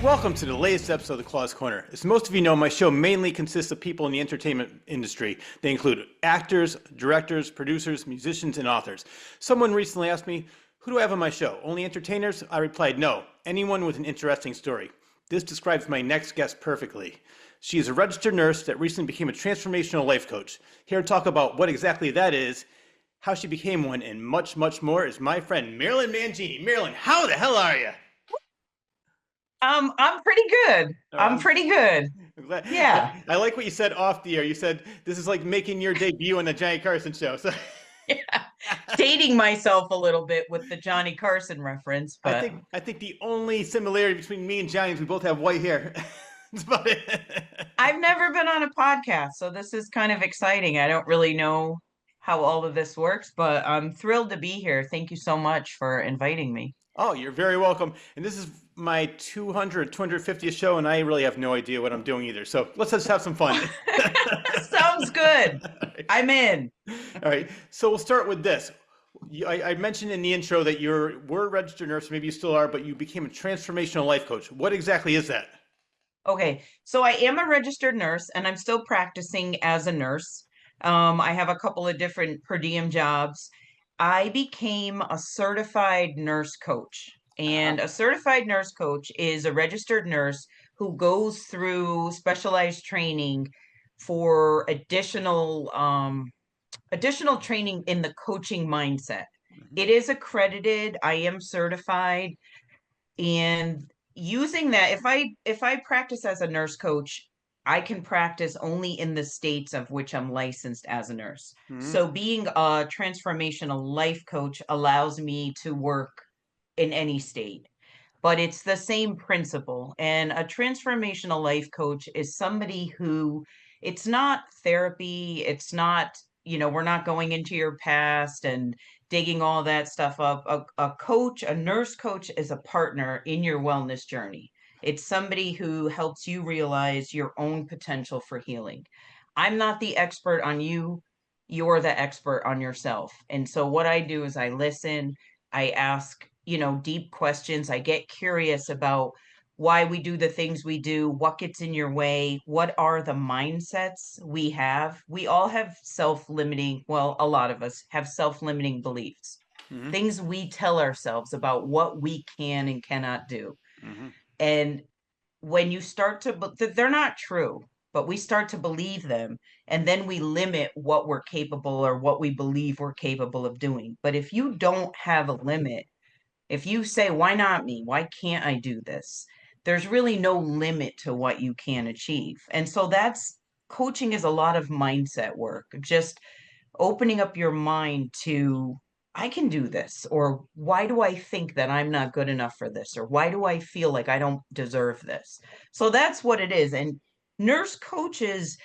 Welcome to the latest episode of The Claw's Corner. As most of you know, my show mainly consists of people in the entertainment industry. They include actors, directors, producers, musicians, and authors. Someone recently asked me, who do I have on my show? Only entertainers? I replied, no, anyone with an interesting story. This describes my next guest perfectly. She is a registered nurse that recently became a transformational life coach. Here to talk about what exactly that is, how she became one, and much, much more is my friend Marilyn Mangini. Marilyn, how the hell are you? I'm pretty good. I'm pretty good. I'm glad. Yeah. I like what you said off the air. You said this is like making your debut on the Johnny Carson show. So Yeah. Dating myself a little bit with the Johnny Carson reference, but I think the only similarity between me and Johnny is we both have white hair. That's about it. I've never been on a podcast, so this is kind of exciting. I don't really know how all of this works, but I'm thrilled to be here. Thank you so much for inviting me. Oh, you're very welcome. And this is my 250th show, and I really have no idea what I'm doing either. So let's just have some fun. Sounds good. I'm in. All right. So we'll start with this. I mentioned in the intro that were a registered nurse, maybe you still are, but you became a transformational life coach. What exactly is that? Okay, so I am a registered nurse and I'm still practicing as a nurse. I have a couple of different per diem jobs. I became a certified nurse coach, and a certified nurse coach is a registered nurse who goes through specialized training for additional training in the coaching mindset. It is accredited. I am certified, and using that, if I practice as a nurse coach, I can practice only in the states of which I'm licensed as a nurse. Mm-hmm. So being a transformational life coach allows me to work in any state, but it's the same principle. And a transformational life coach is somebody who, it's not therapy, it's not, we're not going into your past and digging all that stuff up. A coach, a nurse coach, is a partner in your wellness journey. It's somebody who helps you realize your own potential for healing. I'm not the expert on you, you're the expert on yourself. And so what I do is I listen, I ask, deep questions. I get curious about why we do the things we do, what gets in your way, what are the mindsets we have. We all have self-limiting, well, a lot of us have self-limiting beliefs, Mm-hmm. things we tell ourselves about what we can and cannot do. Mm-hmm. And when you start to, they're not true, but we start to believe them, and then we limit what we're capable or what we believe we're capable of doing. But if you don't have a limit, if you say, why not me? Why can't I do this? There's really no limit to what you can achieve. And so that's coaching is a lot of mindset work, just opening up your mind to, I can do this, or why do I think that I'm not good enough for this, or why do I feel like I don't deserve this? So that's what it is. And nurse coaches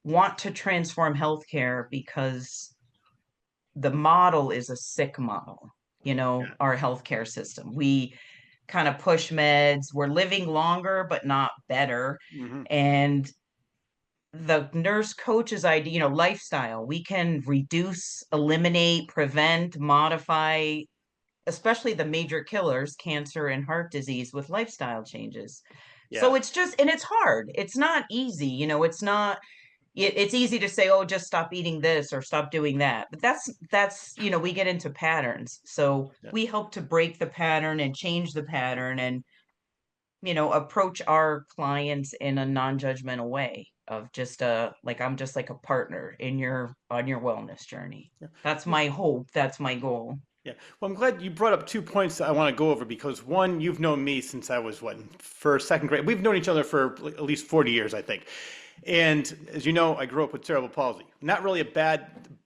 want to transform healthcare because the model is a sick model, Yeah. our healthcare system. We kind of push meds, we're living longer, but not better. Mm-hmm. And the nurse coach's idea, lifestyle, we can reduce, eliminate, prevent, modify, especially the major killers, cancer and heart disease, with lifestyle changes. Yeah. So it's just, and it's hard. It's not easy. It's not, it's easy to say, oh, just stop eating this or stop doing that. But that's, we get into patterns. So Yeah. we help to break the pattern and change the pattern and, approach our clients in a non-judgmental way of just like, I'm just like a partner on your wellness journey. Yeah. That's my hope. That's my goal. Yeah. Well, I'm glad you brought up 2 points that I want to go over because one, you've known me since I was first, second grade. We've known each other for at least 40 years, I think. And as you know, I grew up with cerebral palsy. Not really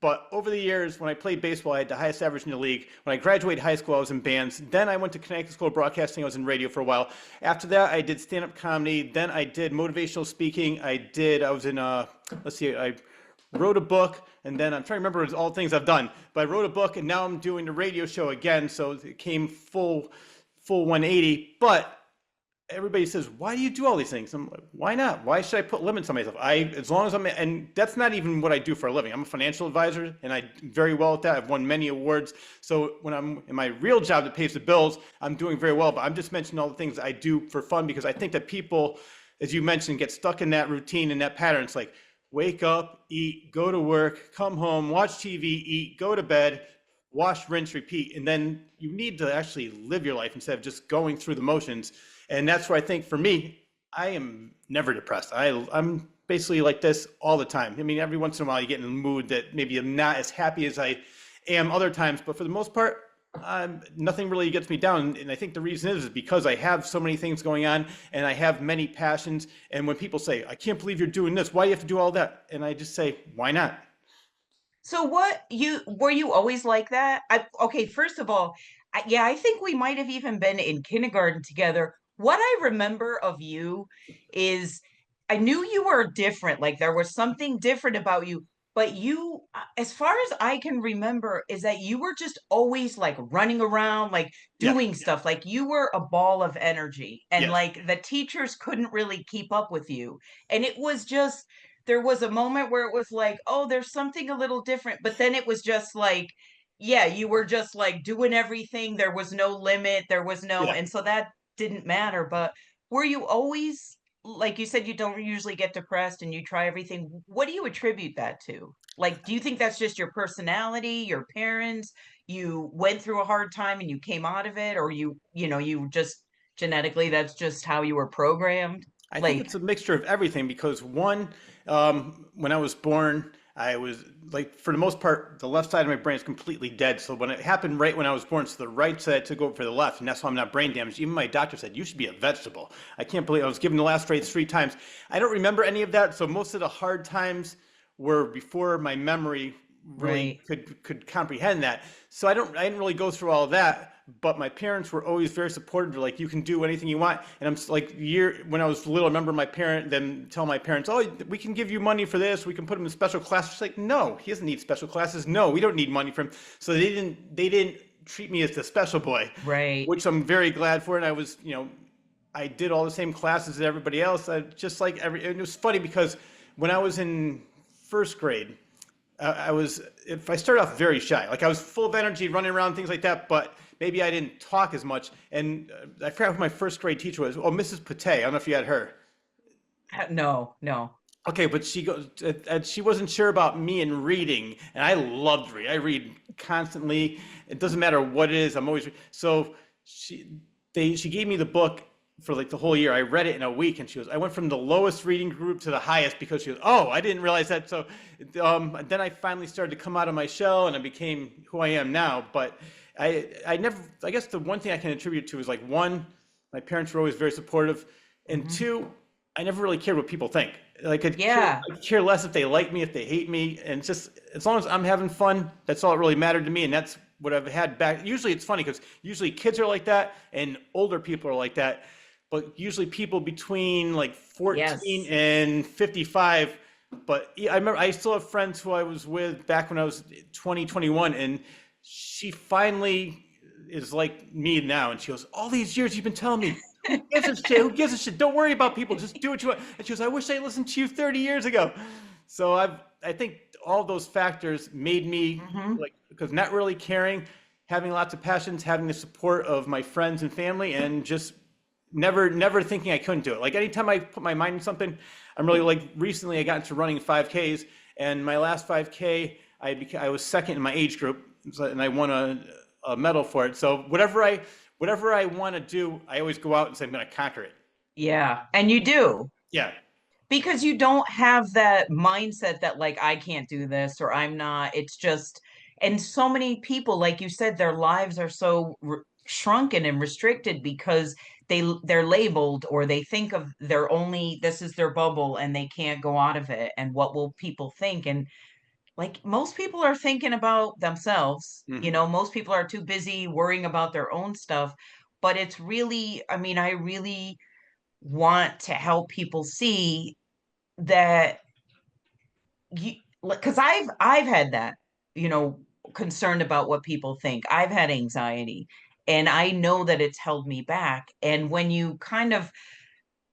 but over the years, when I played baseball, I had the highest average in the league. When I graduated high school, I was in bands. Then I went to Connecticut School of Broadcasting. I was in radio for a while. After that, I did stand-up comedy. Then I did motivational speaking. I was in, I wrote a book, and then I'm trying to remember all the things I've done. But I wrote a book, and now I'm doing the radio show again. So it came full 180. But everybody says, why do you do all these things? I'm like, why not? Why should I put limits on myself? As long as and that's not even what I do for a living. I'm a financial advisor and I do very well at that. I've won many awards. So when I'm in my real job that pays the bills, I'm doing very well. But I'm just mentioning all the things I do for fun because I think that people, as you mentioned, get stuck in that routine and that pattern. It's like, wake up, eat, go to work, come home, watch TV, eat, go to bed, wash, rinse, repeat. And then you need to actually live your life instead of just going through the motions. And that's where I think for me, I am never depressed. I'm basically like this all the time. I mean, every once in a while you get in a mood that maybe I'm not as happy as I am other times, but for the most part, nothing really gets me down. And I think the reason is because I have so many things going on and I have many passions. And when people say, I can't believe you're doing this, why do you have to do all that? And I just say, why not? So what you were you always like that? Okay, first of all, yeah, I think we might have even been in kindergarten together. What I remember of you is I knew you were different, like there was something different about you, but you, as far as I can remember, is that you were just always like running around, like Yeah. doing stuff. Like you were a ball of energy, and Yes. like the teachers couldn't really keep up with you. And it was just there was a moment where it was like, oh, there's something a little different. But then it was just like, yeah, you were just like doing everything. There was no limit. There was no, Yeah. and so that didn't matter. But were you always, like you said, you don't usually get depressed and you try everything. What do you attribute that to? Like, do you think that's just your personality, your parents? You went through a hard time and you came out of it, or you just genetically, that's just how you were programmed? I think Like, it's a mixture of everything because one, when I was born, I was like, for the most part, the left side of my brain is completely dead. So when it happened right when I was born, so the right side took over for the left, and that's why I'm not brain damaged. Even my doctor said, you should be a vegetable. I can't believe I was given the last rates 3 times. I don't remember any of that. So most of the hard times were before my memory really right. could comprehend that. So I didn't really go through all of that, but my parents were always very supportive. They're like, you can do anything you want. And like when I was little, I remember my parent then tell my parents, oh, we can give you money for this. We can put him in special classes. It's like, no, he doesn't need special classes. No, we don't need money from him. So they didn't treat me as the special boy, Right. which I'm very glad for. And I was, I did all the same classes as everybody else. Just like and it was funny because when I was in first grade, if I started off very shy, like I was full of energy, running around, things like that, but maybe I didn't talk as much. And I forgot who my first grade teacher was. Oh, Mrs. Pate. I don't know if you had her. No, no. Okay, but she goes, and she wasn't sure about me and reading, and I loved reading. I read constantly. It doesn't matter what it is. I'm always so she gave me the book for like the whole year. I read it in a week, and she goes, I went from the lowest reading group to the highest because she goes, oh, I didn't realize that. So then I finally started to come out of my shell, and I became who I am now. But I never. I guess the one thing I can attribute to is like one, my parents were always very supportive, and Hmm. two, I never really cared what people think. Like Yeah. I care less if they like me, if they hate me, and it's just as long as I'm having fun, that's all that really mattered to me, and that's what I've had back. Usually, it's funny because usually kids are like that, and older people are like that, but usually people between like 14 Yes. and 55. But yeah, I remember I still have friends who I was with back when I was 20, 21, and she finally is like me now, and she goes, "All these years you've been telling me, who gives a shit? Who gives a shit? Don't worry about people. Just do what you want." And she goes, "I wish I listened to you 30 years ago." So I think all those factors made me Hmm. like because not really caring, having lots of passions, having the support of my friends and family, and just never thinking I couldn't do it. Like anytime I put my mind in something, I'm really like recently I got into running 5Ks, and my last 5K I was second in my age group, and I won a medal for it. So whatever I want to do, I always go out and say I'm going to conquer it. Yeah. And you do. Yeah, Because you don't have that mindset that like I can't do this or I'm not. It's just and so many people, like you said, their lives are so shrunken and restricted because they're labeled or they think of their only this is their bubble and they can't go out of it. And what will people think? And like most people are thinking about themselves. hmm Most people are too busy worrying about their own stuff. But it's really, I mean, I really want to help people see that you because I've had that, you know, concerned about what people think. I've had anxiety. And I know that it's held me back. And when you kind of,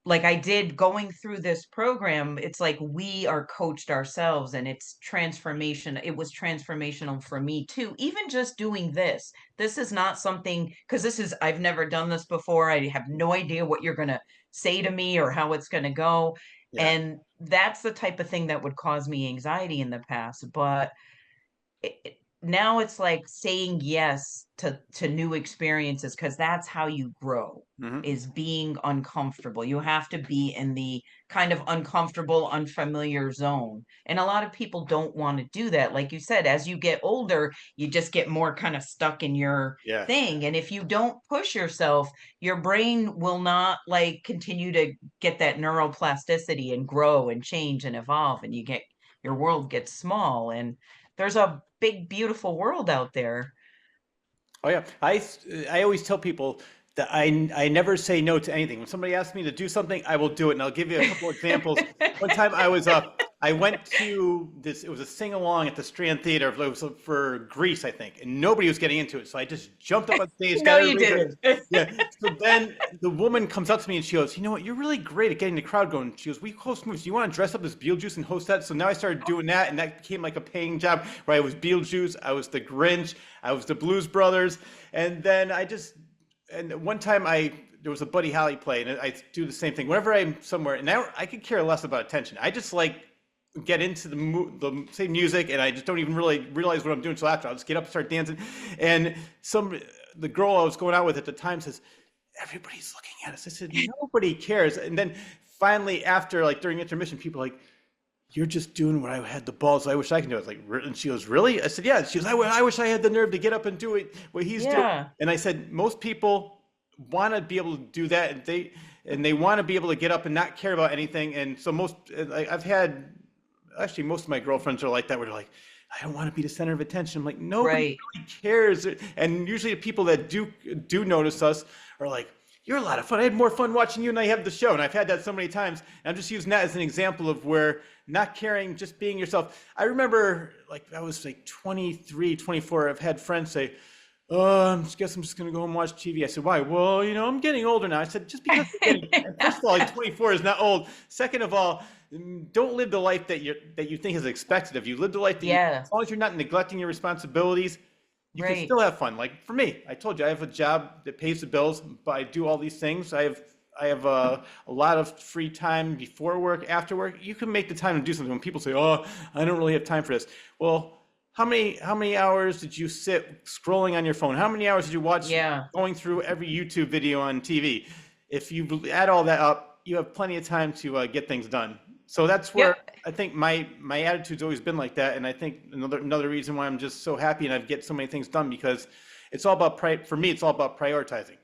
like I did going through this program, it's like we are coached ourselves, and it's transformation. It was transformational for me too. Even just doing this. This is not something, because I've never done this before. I have no idea what you're going to say to me or how it's going to go. Yeah. And that's the type of thing that would cause me anxiety in the past. But now it's like saying yes to new experiences, because that's how you grow, Hmm. is being uncomfortable. You have to be in the kind of uncomfortable, unfamiliar zone, and a lot of people don't want to do that. Like you said, as you get older, you just get more kind of stuck in your Yeah. thing, and if you don't push yourself, your brain will not like continue to get that neuroplasticity and grow and change and evolve, and your world gets small. And there's a big, beautiful world out there. Oh yeah, I always tell people that I never say no to anything. When somebody asks me to do something, I will do it, and I'll give you a couple examples. One time I went to this. It was a sing along at the Strand Theater. It was for Greece, I think, and nobody was getting into it. So I just jumped up on stage, No, got you everybody didn't. to, yeah. So then the woman comes up to me and she goes, "You know what? You're really great at getting the crowd going." She goes, "We host movies. Do you want to dress up as Beetlejuice and host that?" So now I started doing that, and that became like a paying job where I was Beetlejuice, I was the Grinch, I was the Blues Brothers, and then and one time there was a Buddy Holly play, and I do the same thing. Whenever I'm somewhere, and I could care less about attention. I just like get into the same music, and I just don't even really realize what I'm doing until after. I'll just get up and start dancing. And the girl I was going out with at the time says, "Everybody's looking at us." I said, "Nobody cares." And then finally, after like during intermission, people are like, "You're just doing what I had the balls. I wish I could do." I was like, and she goes, "Really?" I said, "Yeah." She goes, I wish I had the nerve to get up and do it what he's doing." Yeah, And I said, most people want to be able to do that, and they want to be able to get up and not care about anything. And so I've had actually most of my girlfriends are like that, where they're like, "I don't want to be the center of attention." I'm like, nobody right. really cares. And usually the people that do notice us are like, "You're a lot of fun. I had more fun watching you than I have the show." And I've had that so many times. And I'm just using that as an example of where not caring, just being yourself. I remember like I was like 23, 24. I've had friends say, "Oh, I guess I'm just going to go home and watch TV." I said, "Why?" "Well, I'm getting older now." I said, "Just because you're getting, first of all, like 24 is not old. Second of all, don't live the life that you think is expected of you. Live the life that Yeah, as long as you're not neglecting your responsibilities, you can right. still have fun." Like for me, I told you I have a job that pays the bills, but I do all these things. I have a lot of free time before work, after work. You can make the time to do something. When people say, "Oh, I don't really have time for this," well, how many hours did you sit scrolling on your phone? How many hours did you watch Yeah, going through every YouTube video on TV? If you add all that up, you have plenty of time to get things done. So that's where yep, I think my attitude's always been like that, and I think another reason why I'm just so happy and I get so many things done, because it's all about for me, it's all about prioritizing.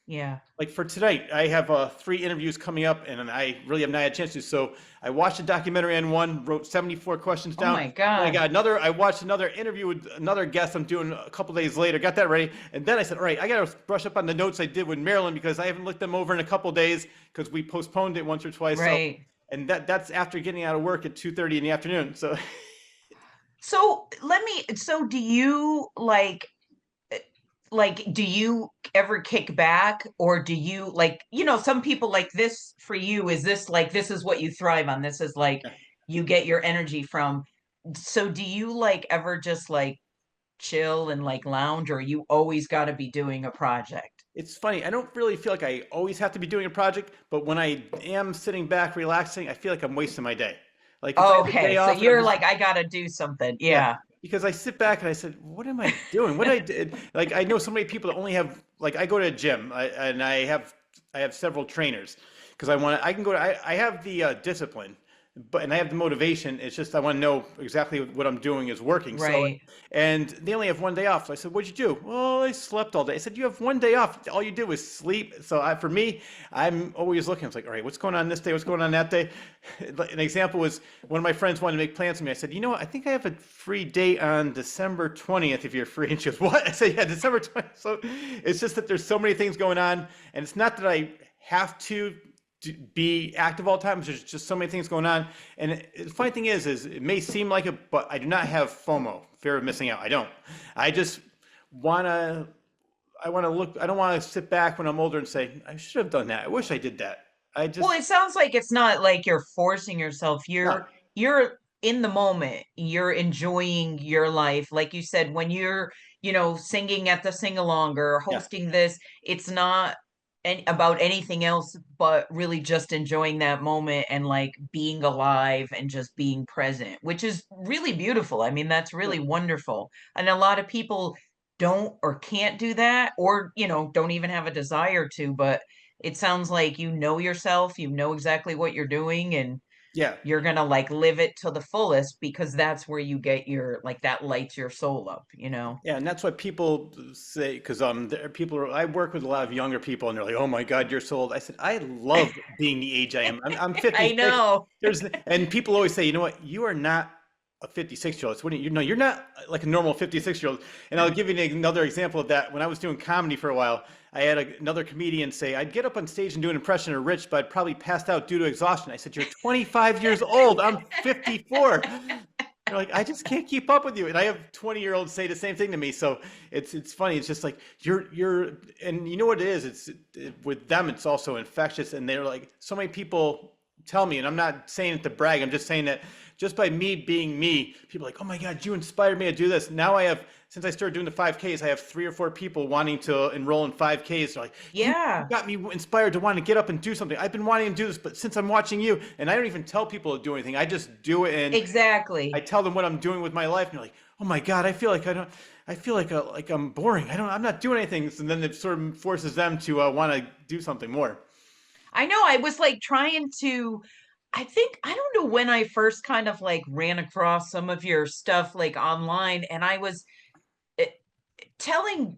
yeah. Like for tonight, I have 3 interviews coming up, and I really have not had a chance to. So I watched a documentary on one, wrote 74 questions Oh down. my Then I God. got another. I watched another interview with another guest I'm doing a couple days later. Got that ready, and then I said, "All right, I got to brush up on the notes I did with Marilyn, because I haven't looked them over in a couple days because we postponed it once or twice." So, Right. and that's after getting out of work at 2:30 in the afternoon. So So do you do you ever kick back, or do you like, some people like this for you, is this like, this is what you thrive on? This is like, you get your energy from. So do you like ever just like chill and like lounge, or you always got to be doing a project? it's funny. I don't really feel like I always have to be doing a project, but when I am sitting back relaxing, I feel like I'm wasting my day. Like if I have a Okay, day so off and I'm you're just like, I got to do something. yeah, Yeah. because I sit back and I said, "What am I doing? What I did?" Like I know so many people that only have like I go to a gym, and I have several trainers because I can go to I have the discipline, and I have the motivation. It's just I want to know exactly what I'm doing is working. So Right. and they only have one day off. So I said, "What'd you do?" "Well, I slept all day." I said, "You have one day off. All you did was sleep." So for me, I'm always looking. It's like, all right, what's going on this day? What's going on that day? An example was one of my friends wanted to make plans with me. I said, "You know what? I think I have a free date on December 20th if you're free." And she goes, "What?" I said, "Yeah, December 20th." So it's just that there's so many things going on. And it's not that I have to be active all the time. There's just so many things going on. And the funny thing is it may seem like it, but I do not have FOMO, fear of missing out. I don't. I just want to I want to look. I don't want to sit back when I'm older and say I should have done that. I wish I did that. I Well, just it sounds like it's not like you're forcing yourself. no. You're in the moment. You're enjoying your life. Like you said, when you're, singing at the sing-along or Yeah, hosting this, it's not about anything else but really just enjoying that moment and like being alive and just being present, which is really beautiful. I mean, that's yeah, really wonderful. And a lot of people don't or can't do that or, don't even have a desire to, but it sounds like you know yourself, you know exactly what you're doing, and yeah. you're gonna like live it to the fullest because that's where you get your like that lights your soul up, you know? Yeah, and that's what people say because people are, I work with a lot of younger people and they're like, "Oh my God, you're so old." I said, "I love being the age I am. I'm I 56." know. And people always say, "You know what? You are not a 56-year-old. What do you know? You're not like a normal 56-year-old." And I'll give you another example of that. When I was doing comedy for a while, I had another comedian say, "I'd get up on stage and do an impression of Rich, but I'd probably passed out due to exhaustion." I said, "You're 25 years old. I'm 54." You're like, I just can't keep up with you. And I have 20-year-olds say the same thing to me. So it's funny. It's just like you're and you know what it is? With them, it's also infectious. And they're like, so many people tell me, and I'm not saying it to brag, I'm just saying that just by me being me, people are like, oh my God, you inspired me to do this. Now I have, since I started doing the 5Ks, I have 3 or 4 people wanting to enroll in 5Ks. They're like, you Yeah, got me inspired to want to get up and do something. I've been wanting to do this, but since I'm watching you, and I don't even tell people to do anything, I just do it. And I exactly. tell them what I'm doing with my life, and they're like, "Oh my God, I feel like I don't. I feel like I'm boring. I'm not doing anything." And then it sort of forces them to want to do something more. I know I was like trying to I think I don't know when I first kind of like ran across some of your stuff like online and I was eh, telling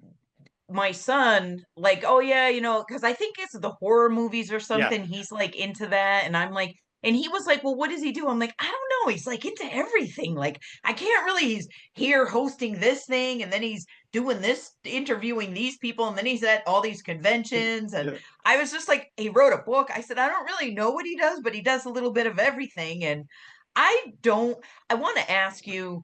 my son like oh yeah because I think it's the horror movies or Yeah, something he's like into that and I'm like and he was like well what does he do I'm like I don't know he's like into everything like I can't really he's here hosting this thing and then he's doing this interviewing these people and then he's at all these conventions and yeah, I was just like he wrote a book I said I don't really know what he does but he does a little bit of everything and I want to ask you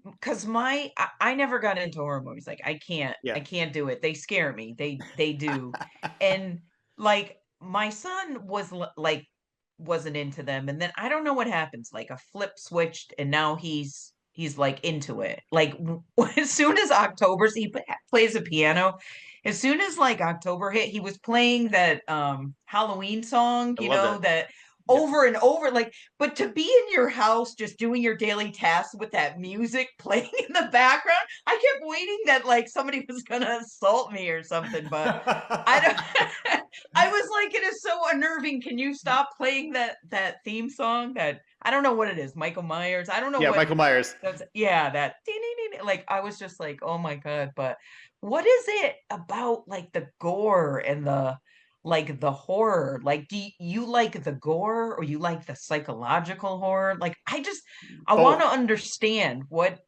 because I never got into horror movies. Like I yeah. can't do it. They scare me. They do. And like my son like wasn't into them and then I don't know what happens. Like a flip switched and now he's like into it. Like as soon as October's plays the piano. As soon as like October hit, he was playing that Halloween song, I love that. that Yeah. over and over like but to be in your house just doing your daily tasks with that music playing in the background, I kept waiting that like somebody was gonna assault me or something, but I don't I was like, it is so unnerving. Can you stop playing that theme song? That I don't know what it is. Michael Myers. I don't know Yeah, what Michael Myers. that's yeah, that ding, ding, ding, like I was just like, oh my God. But what is it about like the gore and the horror? Like, do you like the gore or you like the psychological horror? Like, I want Both. to understand what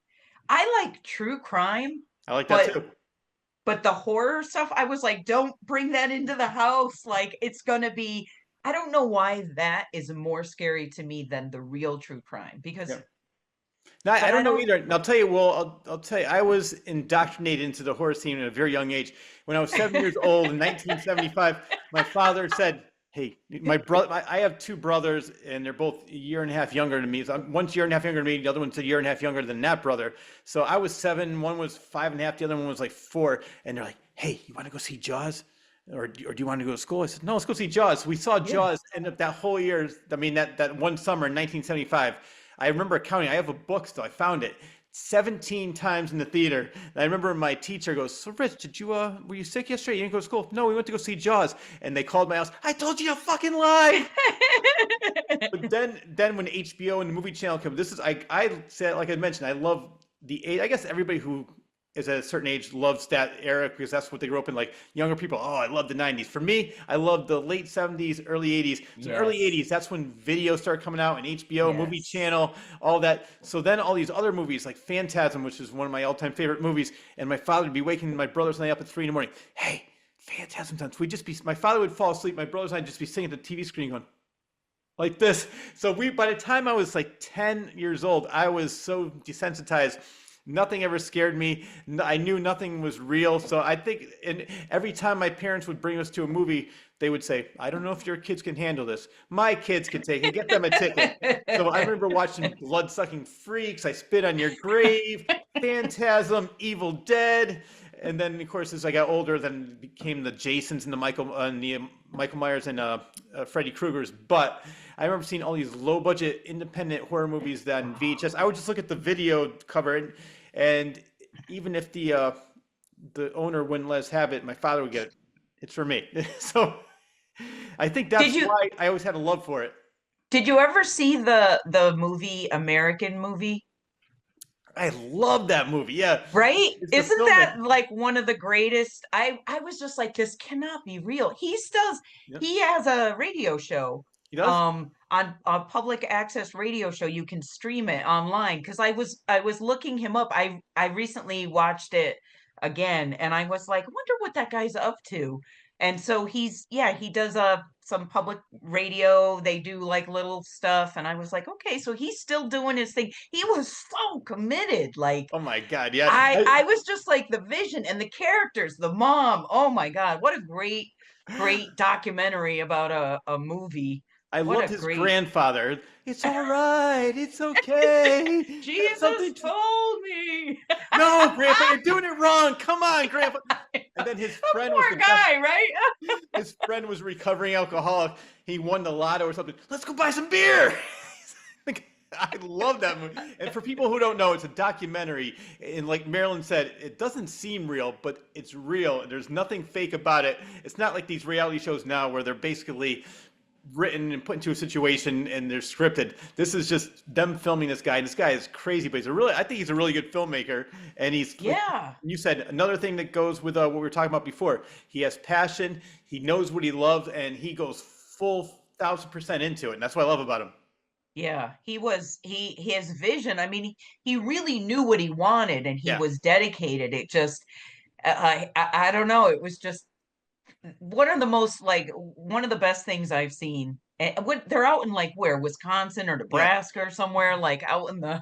I like true crime, I like that but too. the horror stuff, I was like, don't bring that into the house. Like, it's gonna be I don't know why that is more scary to me than the real true crime because Yeah. No, I but don't I know don't either. And I'll tell you, well, I'll tell you, I was indoctrinated into the horror scene at a very young age. When I was 7 years old in 1975, my father said, "Hey, my brother, I have 2 brothers, and they're both a year and a half younger than me. So one's a year and a half younger than me, the other one's a year and a half younger than that brother. So I was 7, one was 5.5, the other one was like 4. And they're like, hey, you want to go see Jaws? Or do you want to go to school?" I said, "No, let's go see Jaws." We saw yeah. Jaws, and that whole year, I mean, that one summer in 1975, I remember counting. I have a book still. I found it 17 times in the theater. And I remember my teacher goes, "So Rich, did you were you sick yesterday? You didn't go to school?" "No, we went to go see Jaws." And they called my house. "I told you to fucking lie." But then when HBO and the movie channel came, this is I said, like I mentioned, I love I guess everybody who is at a certain age loves that era because that's what they grew up in. Like younger people, oh, I love the 90s. For me, I love the late 70s, early 80s. So early Yes. 80s, that's when video started coming out and HBO, movie Yes. channel, all that. So then all these other movies like Phantasm, which is one of my all-time favorite movies, and my father would be waking my brothers and I up at 3 in the morning. Hey, Phantasm times. My father would fall asleep. My brothers and I would just be sitting at the TV screen going, like this. So by the time I was like 10 years old, I was so desensitized Nothing ever scared me. I knew nothing was real. So I think, and every time my parents would bring us to a movie, they would say, "I don't know if your kids can handle this. My kids can take it. Get them a ticket." So I remember watching Blood-Sucking Freaks, I Spit on Your Grave, Phantasm, Evil Dead, and then of course as I got older, then became the Jasons and the Michael Myers and Freddy Krueger's. But I remember seeing all these low budget independent horror movies that in VHS. I would just look at the video cover, and even if the owner wouldn't let us have it, my father would get it. It's for me. So I think Did that's you why I always had a love for it. did you ever see the movie American Movie? I love that movie. Yeah, Right? it's the Isn't filmmaker. that like one of the greatest? I was just like, this cannot be real. Yep, He has a radio show, he does. on a public access radio show. You can stream it online. Because I was looking him up. I recently watched it again, and I was like, I wonder what that guy's up to. And so he does some public radio. They do like little stuff, and I was like, okay, so he's still doing his thing. He was so committed, like Oh my God, yeah. I was just like the vision and the characters, the mom. Oh my God, what a great documentary about a movie. I What loved a his great grandfather. It's all right. It's okay. Have Jesus something to. told me. No, Grandpa, you're doing it wrong. Come on, Grandpa. And then his A friend was the poor best. guy, right? His friend was recovering alcoholic. He won the lotto or something. Let's go buy some beer. Like, I love that movie. And for people who don't know, it's a documentary. And like Marilyn said, it doesn't seem real, but it's real. There's nothing fake about it. It's not like these reality shows now where they're basically written and put into a situation and they're scripted. This is just them filming this guy. And this guy is crazy, but I think he's a really good filmmaker. And he's like Yeah. you said, another thing that goes with what we were talking about before. He has passion. He knows what he loves, and he goes full 1,000% into it. And that's what I love about him. Yeah, his vision. I mean, he really knew what he wanted and he Yeah, was dedicated. It just I don't know, it was just one of the most like one of the best things I've seen. And what they're out in like where, Wisconsin or yeah, Nebraska or somewhere like out in the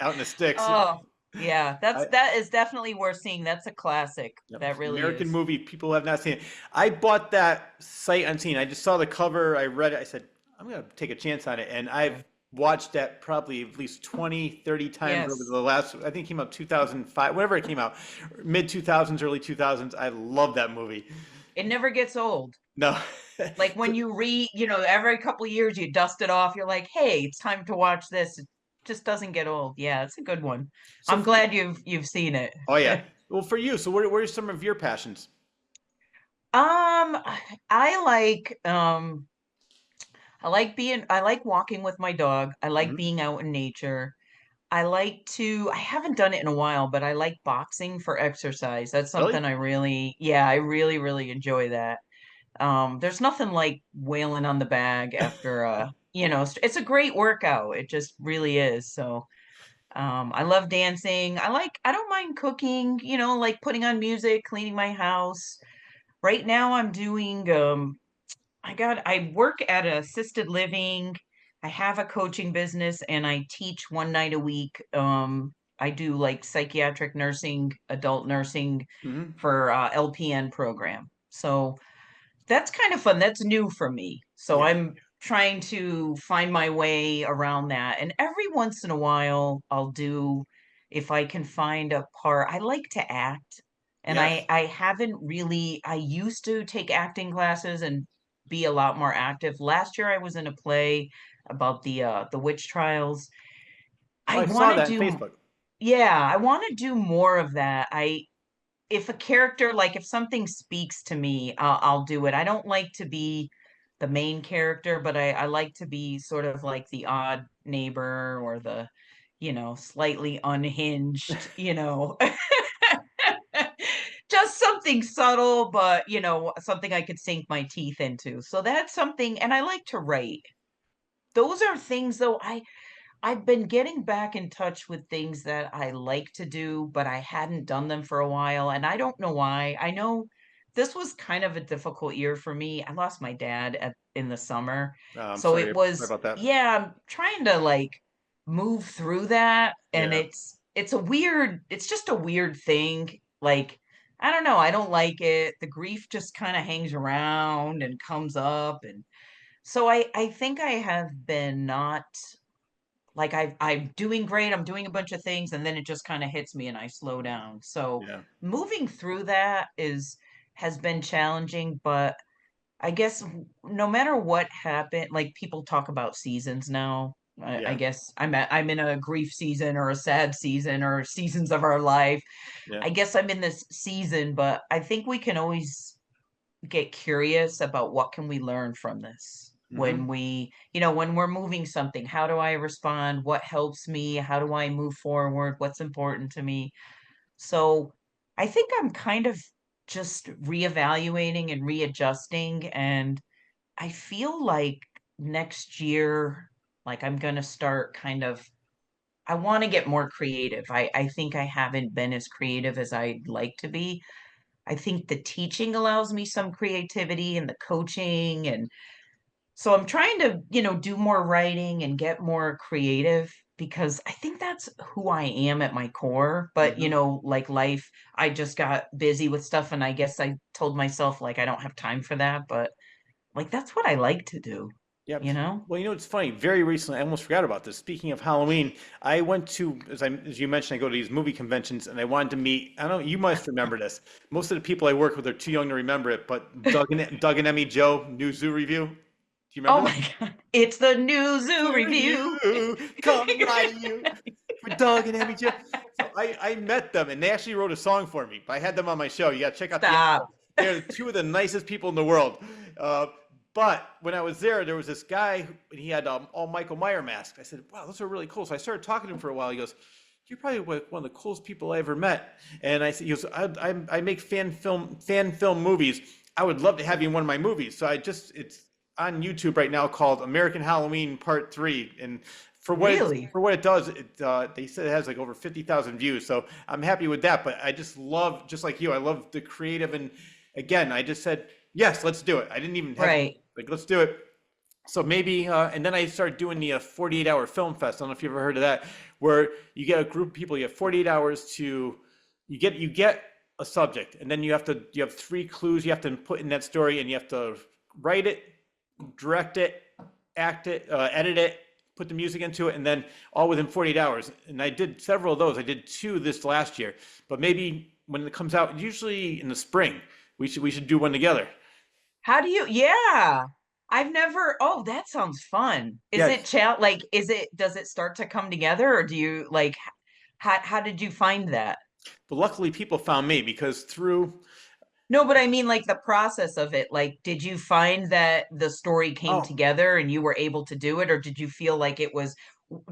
out in the sticks. oh yeah, I, that is definitely worth seeing. That's a classic. Yep. That really American is. movie. People have not seen it. I bought that sight unseen. I just saw the cover. I read it. I said, I'm going to take a chance on it. And Yeah. I've watched that probably at least 20, 30 times over Yes. the last, I think it came out 2005, whenever it came out, mid 2000s, early 2000s. I love that movie. It never gets old. No. Like when you read, every couple of years you dust it off, you're like, hey, it's time to watch this. It just doesn't get old. Yeah, it's a good one. So I'm for you, glad you've seen it. oh yeah. Well, for you, so what are some of your passions? I like I like walking with my dog. I like Mhm. being out in nature. I haven't done it in a while, but I like boxing for exercise. That's Really? something yeah, I really, really enjoy that. There's nothing like wailing on the bag after it's a great workout. It just really is. So, I love dancing. I don't mind cooking, like putting on music, cleaning my house. Right now I'm doing I work at an assisted living. I have a coaching business and I teach one night a week. I do like psychiatric nursing, adult nursing Hmm. for LPN program. So that's kind of fun. That's new for me. So Yeah. I'm trying to find my way around that. And every once in a while, if I can find a part, I like to act. And Yes. I haven't really, I used to take acting classes and be a lot more active. Last year I was in a play about the witch trials. Oh, I I saw want to that on do, Facebook. yeah, I want to do more of that. If a character, like if something speaks to me, I'll do it. I don't like to be the main character, but I like to be sort of like the odd neighbor or the, slightly unhinged, just something subtle, but something I could sink my teeth into. So that's something, and I like to write. Those are things though I've been getting back in touch with things that I like to do, but I hadn't done them for a while, and I don't know why. I know this was kind of a difficult year for me. I lost my dad in the summer. I'm So it sorry was, about that. yeah, I'm trying to like move through that, and Yeah. it's just a weird thing. Like, I don't know, I don't like it. The grief just kind of hangs around and comes up. And so I think I have been not like I'm doing great. I'm doing a bunch of things, and then it just kind of hits me and I slow down. So Yeah. moving through that has been challenging, but I guess no matter what happened, like people talk about seasons now. I Yeah. guess I'm in a grief season or a sad season or seasons of our life. Yeah. I guess I'm in this season, but I think we can always get curious about what can we learn from this Hmm. when when we're moving something. How do I respond? What helps me? How do I move forward? What's important to me? So I think I'm kind of just reevaluating and readjusting. And I feel like next year, like I'm going to start kind of, I want to get more creative. I think I haven't been as creative as I'd like to be. I think the teaching allows me some creativity and the coaching. And so I'm trying to, do more writing and get more creative because I think that's who I am at my core. But, Hmm. like life, I just got busy with stuff and I guess I told myself like I don't have time for that, but like that's what I like to do, Yeah. you know? Well, it's funny. Very recently, I almost forgot about this. Speaking of Halloween, I went to, as you mentioned, I go to these movie conventions, and I wanted to meet. I don't know. You must remember this. Most of the people I work with are too young to remember it. But Doug and Emmy Joe, new Zoo review. Do you Oh remember that? my God. It's the new zoo Zoo review. review coming right to you for Doug and Emmy Joe. So I met them, and they actually wrote a song for me. I had them on my show. You got to check out the Stop. episode. They're two of the nicest people in the world. Uh, but when I was there was this guy, and he had all Michael Myers masks. I said, "Wow, those are really cool." So I started talking to him for a while. He goes, "You're probably one of the coolest people I ever met." And I said, "He goes, I make fan film movies. I would love to have you in one of my movies." So it's on YouTube right now called American Halloween Part Three, and Really? for what it does, they said it has like over 50,000 views. So I'm happy with that. But I just love, just like you, I love the creative. And again, I just said yes, let's do it. I didn't even hesitate. Right. Like, let's do it. So maybe, and then I started doing the 48-hour film fest. I don't know if you've ever heard of that, where you get a group of people. You have 48 hours to, you get a subject, and then you have three clues you have to put in that story, and you have to write it, direct it, act it, edit it, put the music into it, and then all within 48 hours. And I did several of those. I did two this last year, but maybe when it comes out, usually in the spring, we should do one together. How do you, yeah. I've never, oh, that sounds fun. Is Yeah, it like, does it start to come together or do you like, how did you find that? but luckily people found me because through. No, but I mean like the process of it. Like, did you find that the story came Oh, together and you were able to do it, or did you feel like it was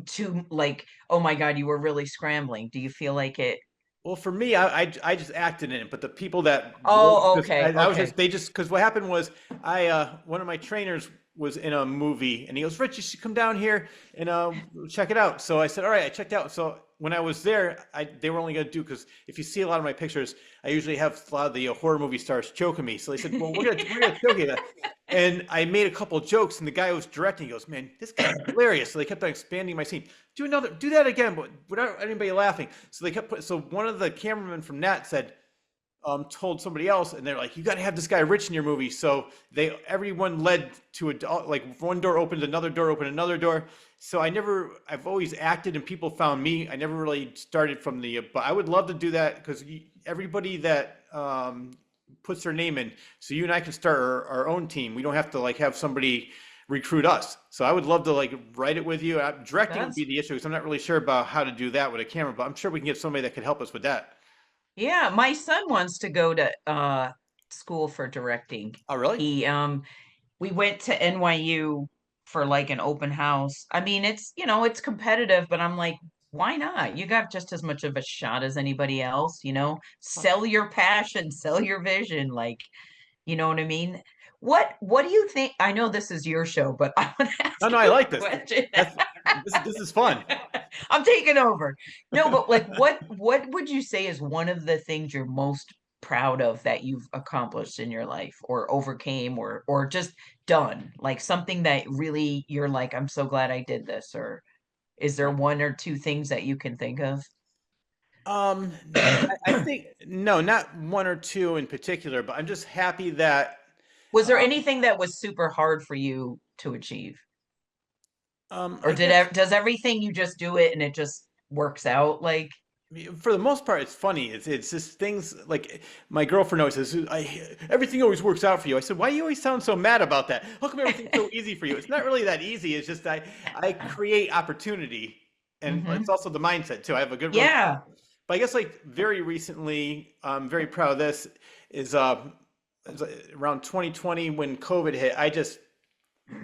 too like, oh my God, you were really scrambling? Do you feel like it? well, for me, I just acted in it, but the people that wrote, Oh, because okay, I was okay. just they just because what happened was one of my trainers was in a movie and he goes, Rich, you should come down here and check it out. So I said, all right, I checked out. So when I was there, they were only going to do, because if you see a lot of my pictures, I usually have a lot of the horror movie stars choking me. So they said, well, we're gonna choke you. And I made a couple of jokes, and the guy who was directing goes, man, this guy's hilarious. So they kept on expanding my scene. Do that again, but without anybody laughing. So they kept so one of the cameramen from Nat said, told somebody else, and they're like, you got to have this guy Rich in your movie. So everyone led to like one door opened, another door opened, another door. So I've always acted and people found me. I never really started from but I would love to do that because everybody that puts their name in, so you and I can start our own team. We don't have to like have somebody recruit us. So I would love to like write it with you. Directing would That's be the issue because I'm not really sure about how to do that with a camera, but I'm sure we can get somebody that could help us with that. Yeah, my son wants to go to school for directing. Oh, really? He we went to NYU for like an open house. I mean, it's competitive, but I'm like, why not? You got just as much of a shot as anybody else. Sell your passion, sell your vision, like, you know what I mean? What do you think? I know this is your show, but I want to No, ask no, I you like a this. question. This is fun. I'm taking over. No, but like what would you say is one of the things you're most proud of that you've accomplished in your life or overcame or just done? Like something that really you're like, I'm so glad I did this, or is there one or two things that you can think of? Um, I think no, not one or two in particular, but I'm just happy that Was there uh, anything that was super hard for you to achieve? Or I guess does everything you just do it and it just works out? Like, for the most part, it's funny. It's just things like my girlfriend always says, everything always works out for you." I said, "Why do you always sound so mad about that? How come everything's so easy for you?" It's not really that easy. It's just I create opportunity, and it's hmm also the mindset too. I have a good relationship. yeah, But I guess like very recently, I'm very proud of this. Is around 2020 when COVID hit. I just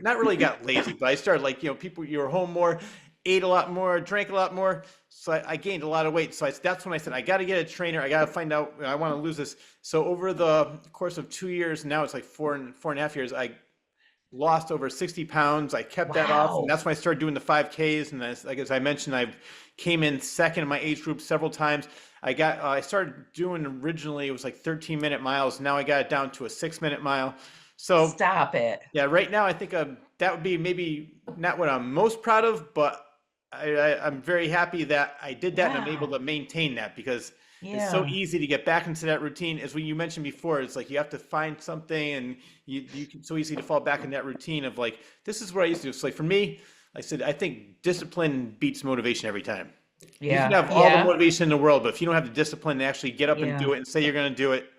not really got lazy, but I started like, people, you were home more, ate a lot more, drank a lot more. So I gained a lot of weight. So that's when I said, I got to get a trainer. I got to find out, I want to lose this. So over the course of 2 years, now it's like four and a half years, I lost over 60 pounds. I kept that off. And wow, that's when I started doing the 5Ks. And like, as I mentioned, I've came in second in my age group several times. I started doing originally, it was like 13-minute miles. Now I got it down to a 6-minute mile. So stop it. yeah, right now I think that would be maybe not what I'm most proud of, but I'm very happy that I did that and I'm able to Wow. maintain that because it's so Yeah. easy to get back into that routine. As what you mentioned before, it's like you have to find something and you can so easy to fall back in that routine of like, this is what I used to do. So like for me, I said, I think discipline beats motivation every time. You can Yeah. have all the Yeah. motivation in the world, but if you don't have the discipline to actually get up and Yeah. do it and say you're going to do it,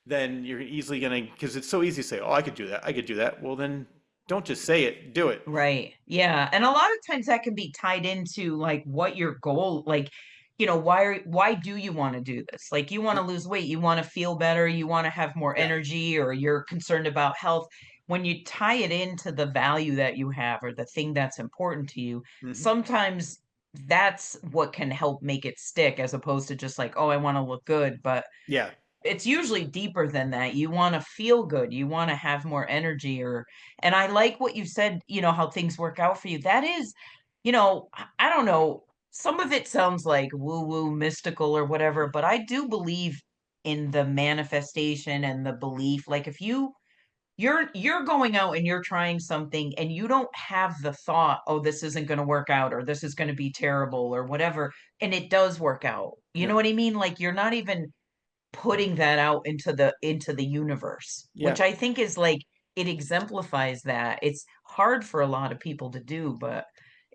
then you're easily going to, because it's so easy to say, oh, I could do that. I could do that. Well, then don't just say it, do it. Right. Yeah. And a lot of times that can be tied into like what your goal, like, why do you want to do this? Like you want to lose weight, you want to feel better, you want to have more Yeah. energy, or you're concerned about health. When you tie it into the value that you have or the thing that's important to you, Hmm. sometimes that's what can help make it stick as opposed to just like, oh, I want to look good. But Yeah. it's usually deeper than that. You want to feel good. You want to have more energy and I like what you said, how things work out for you. That is, I don't know. Some of it sounds like woo woo mystical or whatever, but I do believe in the manifestation and the belief. Like if you're going out and you're trying something and you don't have the thought, oh, this isn't going to work out or this is going to be terrible or whatever, and it does work out. You Yeah. know what I mean? Like you're not even putting that out into the universe, Yeah. which I think is like it exemplifies that. It's hard for a lot of people to do, but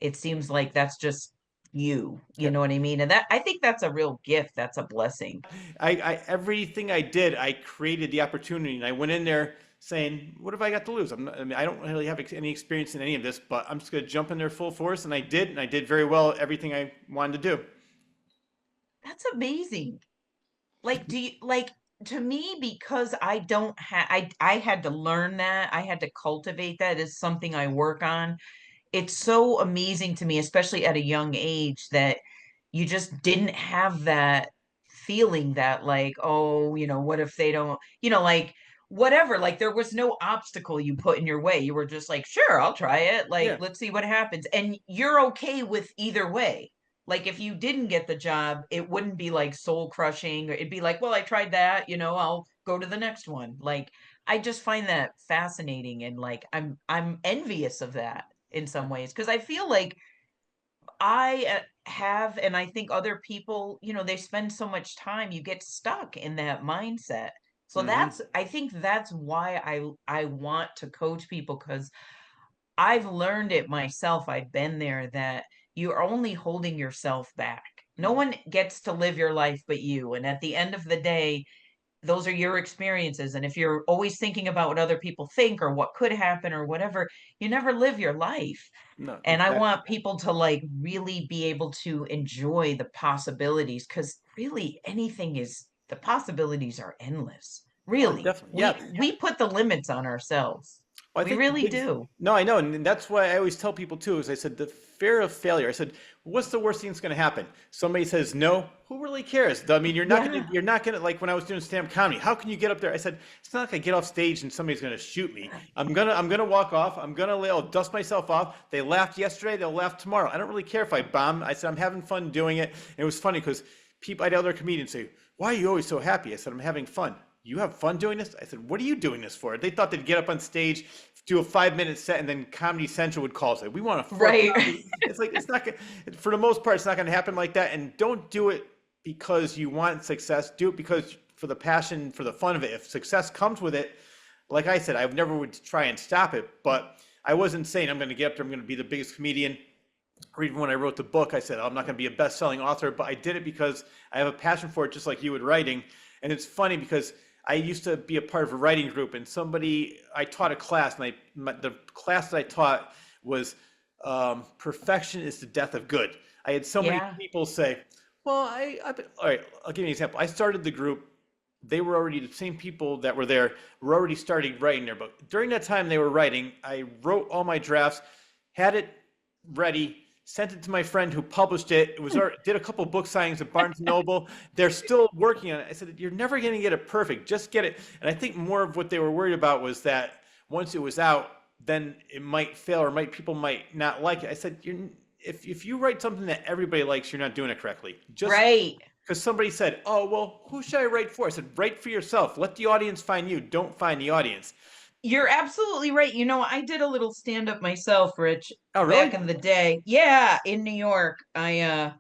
it seems like that's just you Yeah. know what I mean? And that I think that's a real gift. That's a blessing. Everything I did, I created the opportunity and I went in there saying, what have I got to lose? I mean, I don't really have any experience in any of this, but I'm just going to jump in there full force. And I did very well at everything I wanted to do. That's amazing. Like do you like to me because I don't have I had to learn that. I had to cultivate that is something I work on. It's so amazing to me, especially at a young age, that you just didn't have that feeling that like, oh, what if they don't, like whatever, like there was no obstacle you put in your way. You were just like, sure, I'll try it. Like, Yeah. let's see what happens. And you're okay with either way. Like if you didn't get the job, it wouldn't be like soul crushing. It'd be like, well, I tried that, I'll go to the next one. Like I just find that fascinating and like I'm envious of that in some ways because I feel like I have, and I think other people, they spend so much time, you get stuck in that mindset. So Hmm. I think that's why I want to coach people because I've learned it myself. I've been there that you're only holding yourself back. No one gets to live your life but you. And at the end of the day, those are your experiences. And if you're always thinking about what other people think or what could happen or whatever, you never live your life. No, And I exactly. want people to like really be able to enjoy the possibilities because really anything is the possibilities are endless. Oh, Really. definitely. Yeah. We put the limits on ourselves. Well, I We think the really big, do. no, I know, and that's why I always tell people too. Is I said the fear of failure. I said, what's the worst thing that's going to happen? Somebody says no. Who really cares? I mean, Yeah. you're not going to like when I was doing stand-up comedy. How can you get up there? I said, it's not like I get off stage and somebody's going to shoot me. I'm gonna walk off. I'll dust myself off. They laughed yesterday. They'll laugh tomorrow. I don't really care if I bomb. I said, I'm having fun doing it. And it was funny because people, I had other comedians say, why are you always so happy? I said, I'm having fun. You have fun doing this? I said, what are you doing this for? They thought they'd get up on stage, do a 5 minute set, and then Comedy Central would call say, we want a four Right. comedy. It's like, it's not gonna, for the most part, it's not going to happen like that. And don't do it. because you want success. Do it because for the passion, for the fun of it. If success comes with it, like I said, I never would try and stop it, but I wasn't saying I'm going to get up there, I'm going to be the biggest comedian. Or even when I wrote the book, I said, oh, I'm not going to be a best-selling author, but I did it because I have a passion for it, just like you with writing. And it's funny because I used to be a part of a writing group, and I taught a class, and the class that I taught was perfection is the death of good. I had so many Yeah. people say, well, all right, I'll give you an example. I started the group. They were already, the same people that were there were already starting writing their book. During that time they were writing, I wrote all my drafts, had it ready, sent it to my friend who published it. It was did a couple book signings at Barnes and Noble. They're still working on it. I said, you're never going to get it perfect. Just get it. And I think more of what they were worried about was that once it was out, then it might fail, or people might not like it. I said, if you write something that everybody likes, you're not doing it correctly. Just Right. because somebody said, oh, well, who should I write for? I said, write for yourself. Let the audience find you. Don't find the audience. You're absolutely right. I did a little stand up myself, Rich, Oh, back really? in the day. Yeah, in New York. I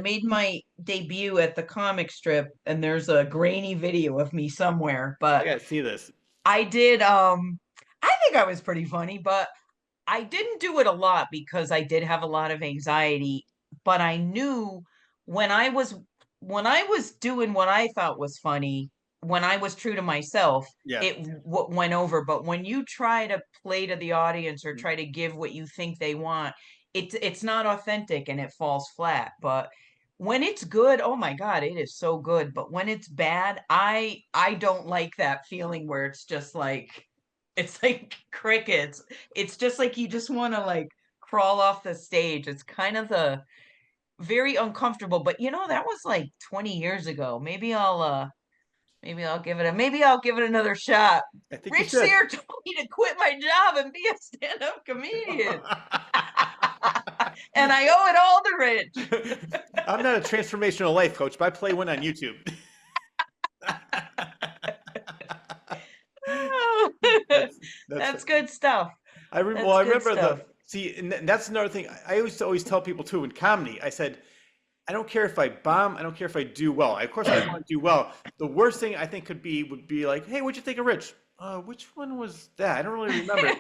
made my debut at the comic strip, and there's a grainy video of me somewhere, I but got to see this. I did I think I was pretty funny, but I didn't do it a lot because I did have a lot of anxiety, but I knew when I was when I was doing what I thought was funny, when I was true to myself, Yeah. it went over. But when you try to play to the audience or try to give what you think they want, it's not authentic and it falls flat. But when it's good, oh my God, it is so good. But when it's bad, I don't like that feeling where it's like crickets. It's just like you just want to like crawl off the stage. It's kind of the very uncomfortable, but that was like 20 years ago. Maybe I'll give it another shot. I think you Rich should. Sear told me to quit my job and be a stand-up comedian. And I owe it all to Rich. I'm not a transformational life coach, but I play one on YouTube. that's that's That's good stuff. well, That's I good remember stuff. and that's another thing. I always tell people too in comedy. I said, I don't care if I bomb. I don't care if I do well. Of course, I want to do well. The worst thing I think would be like, hey, what'd you think of Rich? Which one was that? I don't really remember.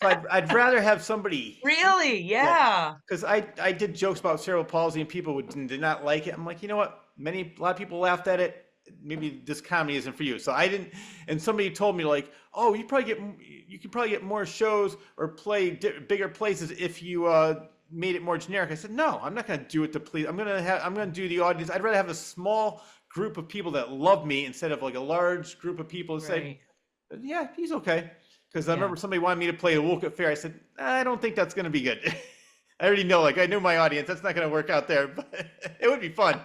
So I'd rather have somebody Really? that, Yeah. because I did jokes about cerebral palsy and people did not like it. I'm like, you know what? A lot of people laughed at it. Maybe this comedy isn't for you. So I didn't. And somebody told me like, oh, you could probably get more shows or play bigger places if you made it more generic. I said, no, I'm not going to do it to please. I'm going to do the audience. I'd rather have a small group of people that love me instead of like a large group of people that say, Right. yeah, he's okay. Because I Yeah. remember somebody wanted me to play a Woke at Fair. I said, I don't think that's going to be good. I already know, like I knew my audience. That's not going to work out there, but it would be fun.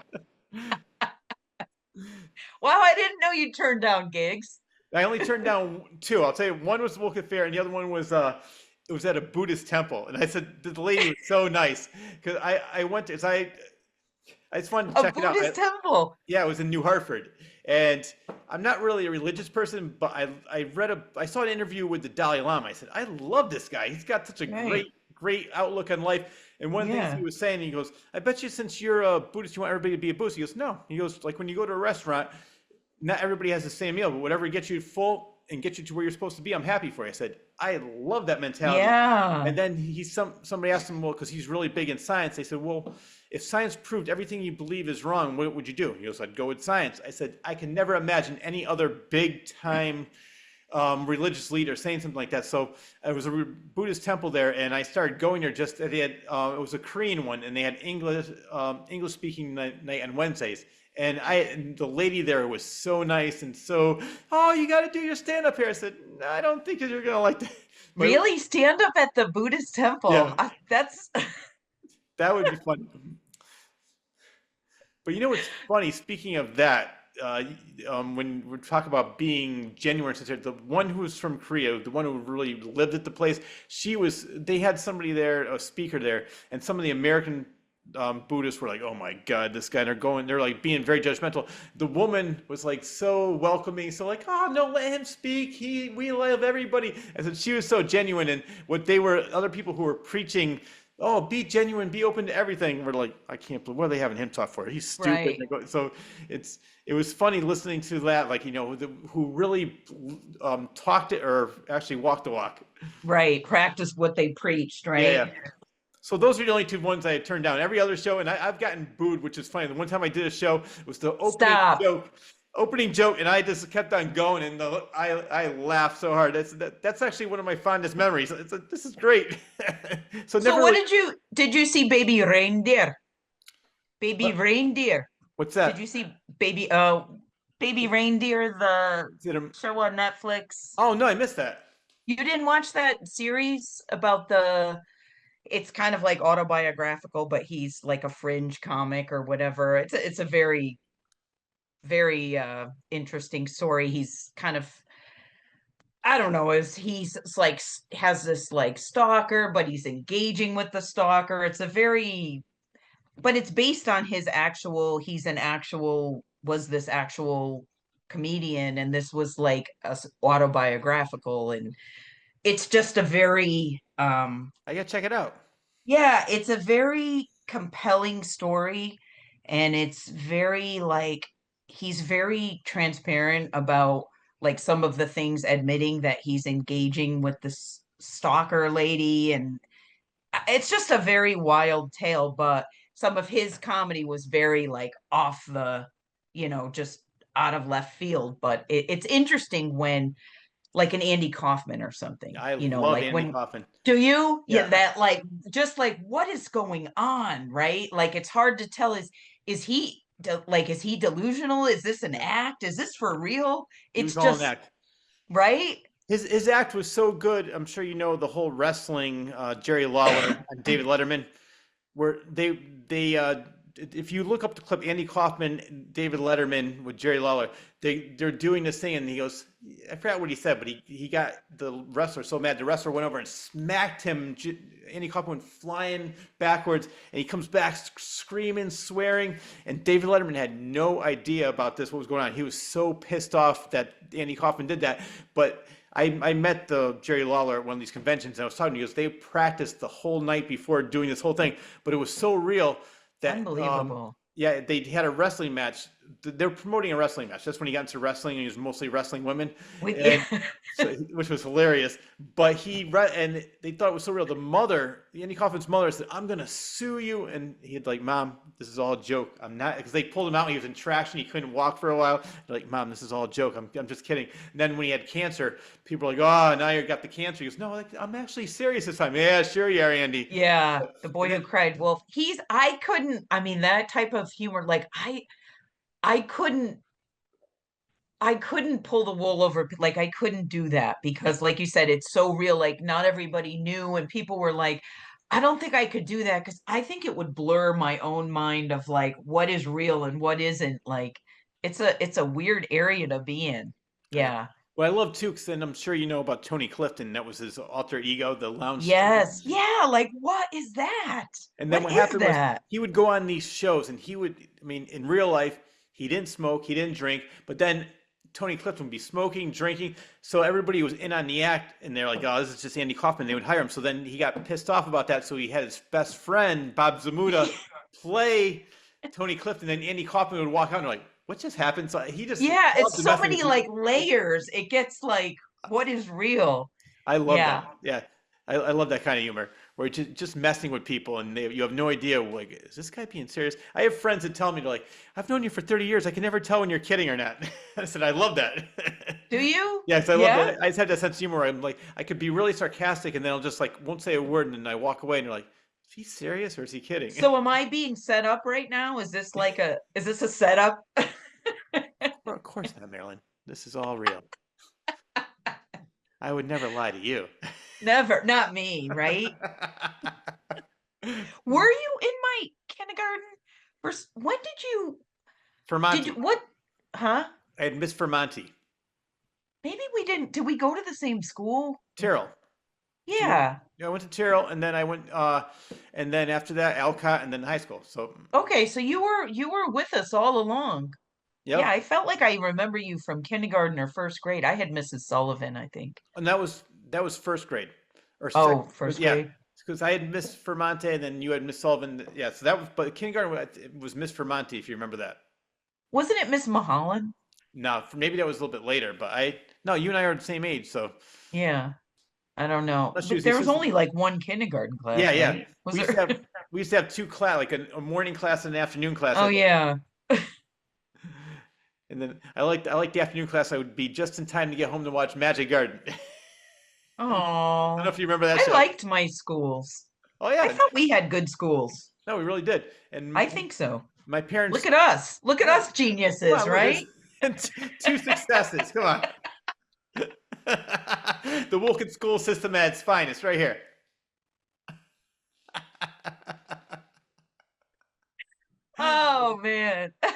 Wow, I didn't know you turned down gigs. I only turned down two. I'll tell you, one was Woke at Fair, and the other one was it was at a Buddhist temple. And I said the lady was so nice because I went to, I just wanted to A check it out. Buddhist temple. Yeah, it was in New Hartford, and I'm not really a religious person, but I saw an interview with the Dalai Lama. I said, I love this guy. He's got such a Right. great outlook on life. And one of the things Yeah. he was saying, he goes, I bet you since you're a Buddhist, you want everybody to be a Buddhist. He goes, no. He goes, like when you go to a restaurant, not everybody has the same meal, but whatever gets you full and gets you to where you're supposed to be, I'm happy for you. I said, I love that mentality. Yeah. And then somebody asked him, well, because he's really big in science. They said, well, if science proved everything you believe is wrong, what would you do? He goes, I'd go with science. I said, I can never imagine any other big time religious leader saying something like that. So it was a Buddhist temple there, and I started going there. They had it was a Korean one, and they had English speaking night on Wednesdays. And the lady there was so nice and so, oh, you got to do your stand up here. I said, no, I don't think you're gonna like that. But Really? Stand up at the Buddhist temple? yeah, That's that would be fun. But you know what's funny? Speaking of that, when we talk about being genuine, sincere, the one who was from Korea, the one who really lived at the place, they had somebody there, a speaker there, and some of the American Buddhists were like, oh my God, this guy, they're like being very judgmental. The woman was like so welcoming, so like, oh no, let him speak. We love everybody. And so she was so genuine. And other people who were preaching oh, be genuine, be open to everything. We're like, I can't believe what are they having him talk for? He's stupid. Right. So it was funny listening to that, like, who really talked it or actually walked the walk. Right. Practice what they preached, Yeah, right? yeah. So those are the only two ones I had turned down. Every other show, and I've gotten booed, which is funny. The one time I did a show, it was the Stop. opening joke, and I just kept on going, and I laughed so hard. That's actually one of my fondest memories. This is great. So So never what really. did you see Baby Reindeer? Baby What, Reindeer. what's Did you that? see Baby Reindeer, the Is it a, show on Netflix? oh no, I missed that. You didn't watch that series about it's kind of like autobiographical, but he's like a fringe comic or whatever. It's a very interesting story. He's kind of, I don't know, is he's like has this like stalker, but he's engaging with the stalker. It's a very, but it's based on his actual, he's an actual, was this actual comedian, and this was like autobiographical, and it's just a very I gotta check it out. yeah, it's a very compelling story, and it's very like he's very transparent about like some of the things, admitting that he's engaging with this stalker lady, and it's just a very wild tale, but some of his comedy was very like off the, just out of left field, but it's interesting when like an Andy Kaufman or something, I love like Andy when, Kaufman. do you? Yeah, Yeah, that like just like what is going on, right? Like it's hard to tell, is he like is he delusional? Is this an yeah. act? Is this for real? He was It's all in just act. right? His act was so good. I'm sure you know the whole wrestling Jerry Lawler and David Letterman, where if you look up the clip, Andy Kaufman, David Letterman with Jerry Lawler, they're doing this thing, and he goes, I forgot what he said, but he got the wrestler so mad, the wrestler went over and smacked him. Andy Kaufman went flying backwards, and he comes back screaming, swearing, and David Letterman had no idea about this, what was going on. He was so pissed off that Andy Kaufman did that, but. I met the Jerry Lawler at one of these conventions, and I was talking to him. He goes, they practiced the whole night before doing this whole thing, but it was so real that Unbelievable. yeah, they had a wrestling match. They were promoting a wrestling match. That's when he got into wrestling, and he was mostly wrestling women, With and yeah. so which was hilarious. But and they thought it was so real. The mother, Andy Kaufman's mother, said, "I'm gonna sue you," and he had like, "Mom, this is all a joke. I'm not," because they pulled him out. And he was in traction. He couldn't walk for a while. They're like, "Mom, this is all a joke. I'm just kidding." And then when he had cancer, people were like, "Oh, now you got the cancer." He goes, "No, like, I'm actually serious this time." Yeah, sure you are, Andy. Yeah, the boy And who then cried wolf. I couldn't, I mean, that type of humor, like I couldn't, I couldn't pull the wool over, like I couldn't do that because like you said, it's so real. Like not everybody knew, and people were like, I don't think I could do that because I think it would blur my own mind of like what is real and what isn't. Like it's a weird area to be in. yeah. Yeah. Well, I love too, because then I'm sure you know about Tony Clifton. That was his alter ego, the lounge singer. Yes. Yeah, like what is that? And then What what is happened was that? he would go on these shows, and I mean, in real life, he didn't smoke, he didn't drink, but then Tony Clifton would be smoking, drinking. So everybody was in on the act, and they're like, oh, this is just Andy Kaufman. They would hire him. So then he got pissed off about that. So he had his best friend, Bob Zamuda, play Tony Clifton. And then Andy Kaufman would walk out and like, what just happened? So he just Yeah, loved it's to so messing with many people. like layers. It gets like, what is real? I love that. Yeah. Yeah. I love that kind of humor where you're just messing with people and you have no idea, like, is this guy being serious? I have friends that tell me, they're like, I've known you for 30 years. I can never tell when you're kidding or not. I said, I love that. Do you? Yes, I love Yeah. that. I just have that sense of humor where I'm like, I could be really sarcastic and then I'll just like, won't say a word and then I walk away and you're like, is he serious or is he kidding? So am I being set up right now? Is this a setup? Well, of course not, Marilyn. This is all real. I would never lie to you. Never, not me, right? Were you in my kindergarten? When did you, Fermanti. what, huh? I had Miss Fermanti. Maybe we didn't, did we go to the same school? Terrell. Yeah. Yeah, I went to Terrell, and then I went, and then after that, Alcott, and then high school. So, Okay, so you were with us all along. Yeah, yep. I felt like I remember you from kindergarten or first grade. I had Mrs. Sullivan, I think. And that was first grade or Oh, second. first Yeah, grade. because I had Miss Fermante and then you had Miss Sullivan. Yeah, so that was, but kindergarten it was Miss Fermante, if you remember that. Wasn't it Miss Mahalan? No, maybe that was a little bit later, but no, you and I are the same age, so Yeah, I don't know. unless she But was the there was assistant. only like one kindergarten Yeah, class, yeah. right? Was We used to there? have we used to have two class, like a morning class and an afternoon class, Oh I think. yeah. And then I liked the afternoon class. I would be just in time to get home to watch Magic Garden. I don't know Oh, if you remember that I show. liked my schools. Oh I yeah, thought we had good schools. no, we really did. And I think so. my parents, Look at us. Look at yeah, us come geniuses, on, look, right? there's two successes. Come on. The Wilkins school system at its finest, right here. Oh man. Oh,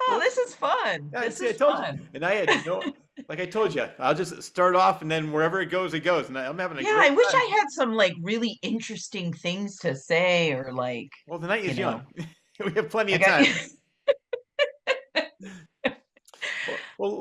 Well, this is fun. yeah, This see, I is told you, fun. and I had no, like I told you, I'll just start off, and then wherever it goes, it goes, and I'm having a Yeah, I great wish time. I had some like really interesting things to say or like, Well, the night you is young. know, We have plenty I of got time. Well,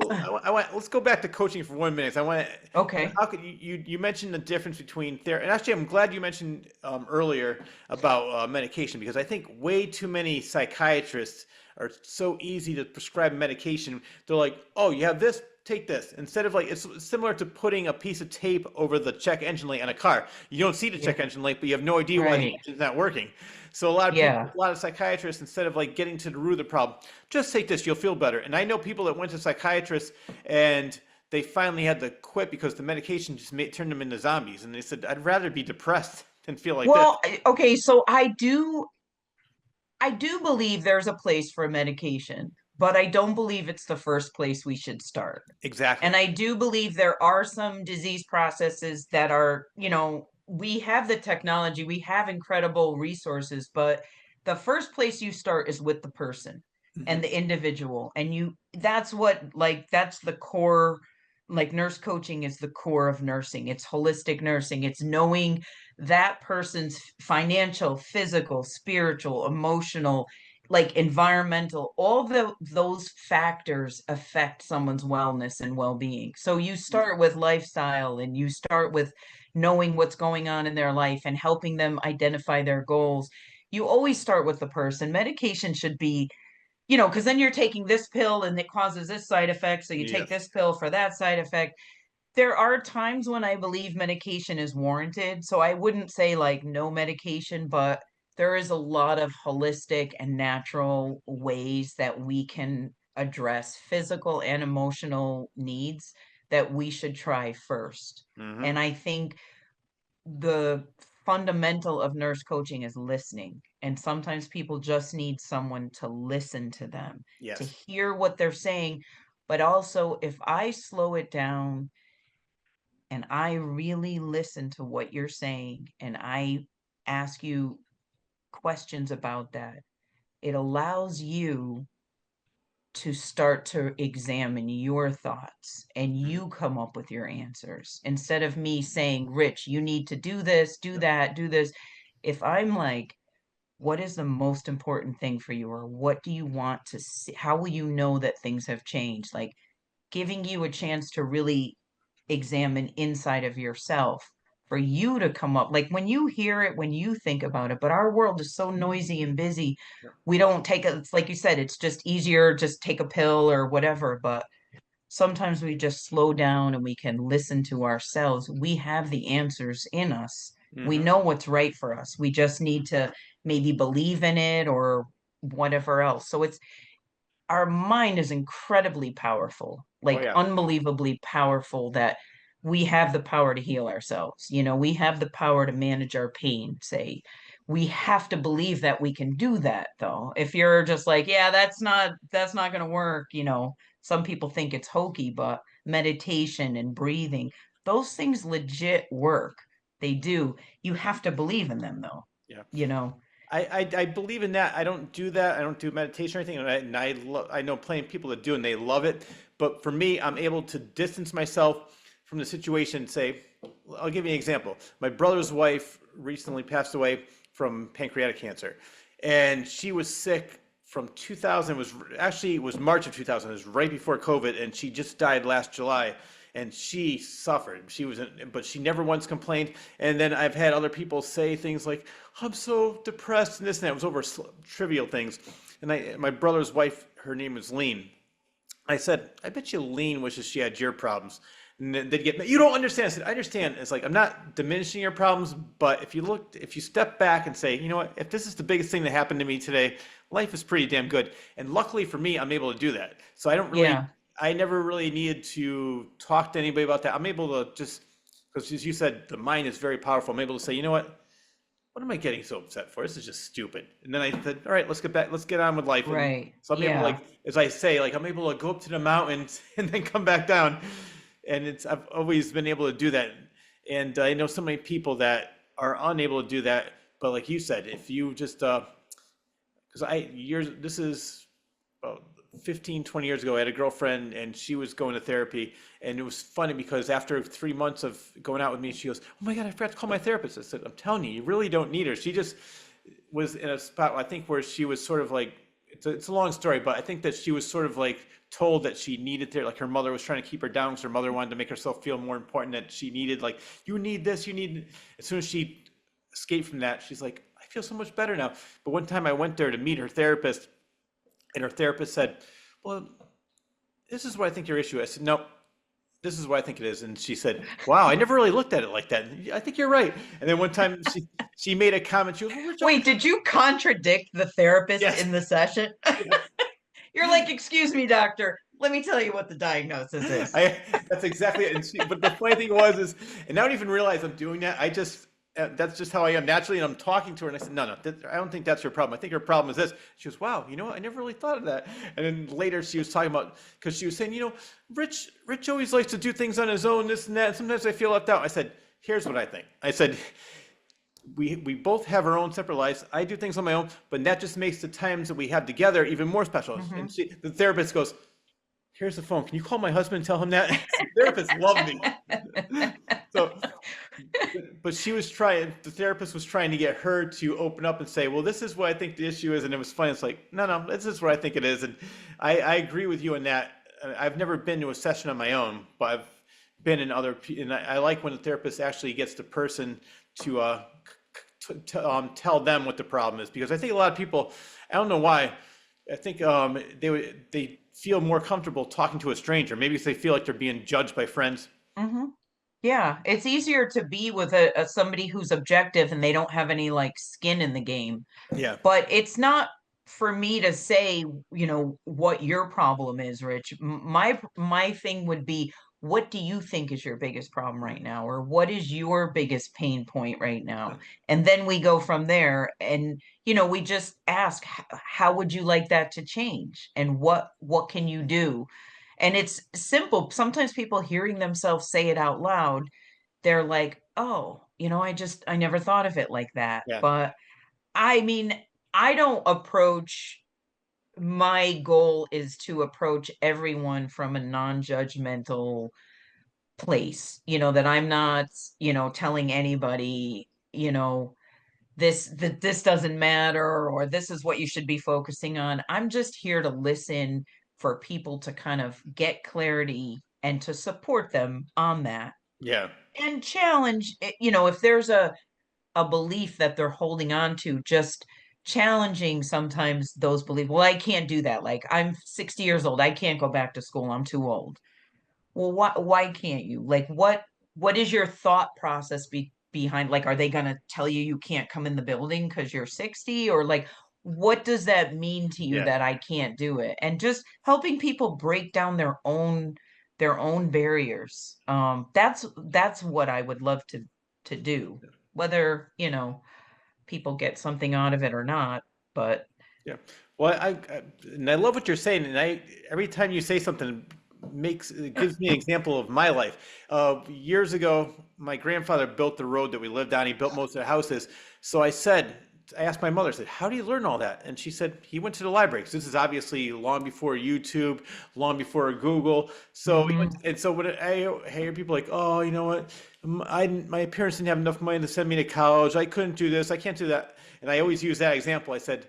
let's go back to coaching for 1 minute. I want to. Okay. How could you mentioned the difference between therapy, and actually, I'm glad you mentioned earlier about medication because I think way too many psychiatrists are so easy to prescribe medication. They're like, oh, you have this, take this. Instead of like, it's similar to putting a piece of tape over the check engine light on a car. You don't see the Yeah. check engine light, but you have no idea why the Right. engine's not working. So a lot of people, Yeah. a lot of psychiatrists, instead of like getting to the root of the problem, just take this, you'll feel better. And I know people that went to psychiatrists and they finally had to quit because the medication just turned them into zombies. And they said, I'd rather be depressed than feel like this. Well, okay, so I do believe there's a place for medication, but I don't believe it's the first place we should start. Exactly. And I do believe there are some disease processes that are, we have the technology, we have incredible resources, but the first place you start is with the person Hmm. and the individual. And that's what, like, that's the core, like, nurse coaching is the core of nursing. It's holistic nursing, it's knowing that person's financial, physical, spiritual, emotional, like environmental, all those factors affect someone's wellness and well-being. So you start with lifestyle and you start with knowing what's going on in their life and helping them identify their goals. You always start with the person. Medication should be, because then you're taking this pill and it causes this side effect, so you take Yes. this pill for that side effect. There are times when I believe medication is warranted. So I wouldn't say like no medication, but there is a lot of holistic and natural ways that we can address physical and emotional needs that we should try first. Hmm. And I think the fundamental of nurse coaching is listening. And sometimes people just need someone to listen to them, to Yes. hear what they're saying. But also, if I slow it down and I really listen to what you're saying and I ask you questions about that, it allows you to start to examine your thoughts and Hmm. you come up with your answers instead of me saying, Rich, you need to do this, do Yep. that, do this. If I'm like, what is the most important thing for you, or what do you want to see? How will you know that things have changed? Like giving you a chance to really examine inside of yourself for you to come up, like when you hear it, when you think about it. But our world is so noisy and busy, Yep. we don't take it. It's like you said, it's just easier, just take a pill or whatever. But sometimes we just slow down and we can listen to ourselves. We have the answers in us. We Hmm. know what's right for us. We just need to maybe believe in it or whatever else. So it's, our mind is incredibly powerful, Oh like yeah. unbelievably powerful, that we have the power to heal ourselves. We have the power to manage our pain, say. We have to believe that we can do that though. If you're just like, yeah, that's not going to work, some people think it's hokey, but meditation and breathing, those things legit work. They do. You have to believe in them though, Yeah. you know. I believe in that. I don't do that. I don't do meditation or anything. I know plenty of people that do, and they love it. But for me, I'm able to distance myself from the situation. And say, I'll give you an example. My brother's wife recently passed away from pancreatic cancer, and she was sick from 2000. It was March of 2000. It was right before COVID, and she just died last July. and she suffered. But she never once complained. And then I've had other people say things like, "I'm so depressed," and this and that. It was over trivial things. And my brother's wife, her name was Lean. I said, "I bet you Lean wishes she had your problems." And then they'd get, "You don't understand." I said, "I understand. It's like, I'm not diminishing your problems, but if you step back and say, you know what, if this is the biggest thing that happened to me today, life is pretty damn good." And luckily for me, I'm able to do that. So Yeah. I never really needed to talk to anybody about that. I'm able to just, because as you said, the mind is very powerful. I'm able to say, you know what am I getting so upset for? This is just stupid. And then I said, all right, let's get on with life. And Right. so I'm able to, Yeah. like, as I say, like, I'm able to go up to the mountains and then come back down. And I've always been able to do that. And I know so many people that are unable to do that. But like you said, if you just, because this is about 15, 20 years ago, I had a girlfriend and she was going to therapy. And it was funny because after 3 months of going out with me, she goes, "Oh my God, I forgot to call my therapist." I said, "I'm telling you, you really don't need her." She just was in a spot, I think, where she was sort of like, it's a long story, but I think that she was sort of like told that she needed therapy. Like her mother was trying to keep her down because her mother wanted to make herself feel more important, that she needed, like, you need this, you need. As soon as she escaped from that, she's like, "I feel so much better now." But one time I went there to meet her therapist, and her therapist said, "Well, this is what I think your issue is." I said, "No, this is what I think it is." And she said, "Wow, I never really looked at it like that. I think you're right." And then one time she made a comment. She goes, "Well, Rich always..." Wait, did you contradict the therapist Yes, in the session? yes. You're like, "Excuse me, doctor. Let me tell you what the diagnosis is." I That's exactly it. But the funny thing was, and I don't even realize I'm doing that. That's just how I am naturally. And I'm talking to her, and I said, "No, no, I don't think that's your problem. I think your problem is this." She goes, "Wow, you know what? I never really thought of that." And then later she was talking about, because she was saying, Rich always likes to do things on his own, this and that. And sometimes I feel left out. I said, "Here's what I think." I said, we both have our own separate lives. I do things on my own, but that just makes the times that we have together even more special." Hmm. And the therapist goes, "Here's the phone. Can you call my husband and tell him that?" The therapist loved me. So, but the therapist was trying to get her to open up and say, "Well, this is what I think the issue is." And it was funny. It's like, no, no, this is what I think it is. And I agree with you on that. I've never been to a session on my own, but I've been in and I like when the therapist actually gets the person to, tell them what the problem is, because I think a lot of people, I don't know why, I think they feel more comfortable talking to a stranger. Maybe if they feel like they're being judged by friends. Hmm. Yeah, it's easier to be with a somebody who's objective and they don't have any like skin in the game. Yeah, But it's not for me to say, what your problem is, Rich. My thing would be, what do you think is your biggest problem right now? Or what is your biggest pain point right now? And then we go from there, and we just ask, how would you like that to change? And what can you do? And it's simple. Sometimes people hearing themselves say it out loud, they're like, "Oh, I never thought of it like that." yeah, But I mean, I don't approach my goal is to approach everyone from a non-judgmental place, that I'm not, telling anybody, this doesn't matter, or this is what you should be focusing on. I'm just here to listen for people to kind of get clarity and to support them on that yeah, and challenge, if there's a belief that they're holding on to, just challenging sometimes those beliefs. Well, I can't do that. Like, I'm 60 years old. I can't go back to school. I'm too old. Well, why can't you? Like, what is your thought process behind, like, are they going to tell you you can't come in the building because you're 60, or like, what does that mean to you yeah, that I can't do it? And just helping people break down their own barriers. That's what I would love to do, whether, people get something out of it or not. But yeah. Well, and I love what you're saying. And every time you say something, it gives me an example of my life. Years ago, my grandfather built the road that we lived on. He built most of the houses. So I asked my mother, I said, "How do you learn all that?" And she said, "He went to the library." Because this is obviously long before YouTube, long before Google. So mhm, and so when I hear people like, "Oh, you know what? My parents didn't have enough money to send me to college. I couldn't do this. I can't do that." And I always use that example. I said,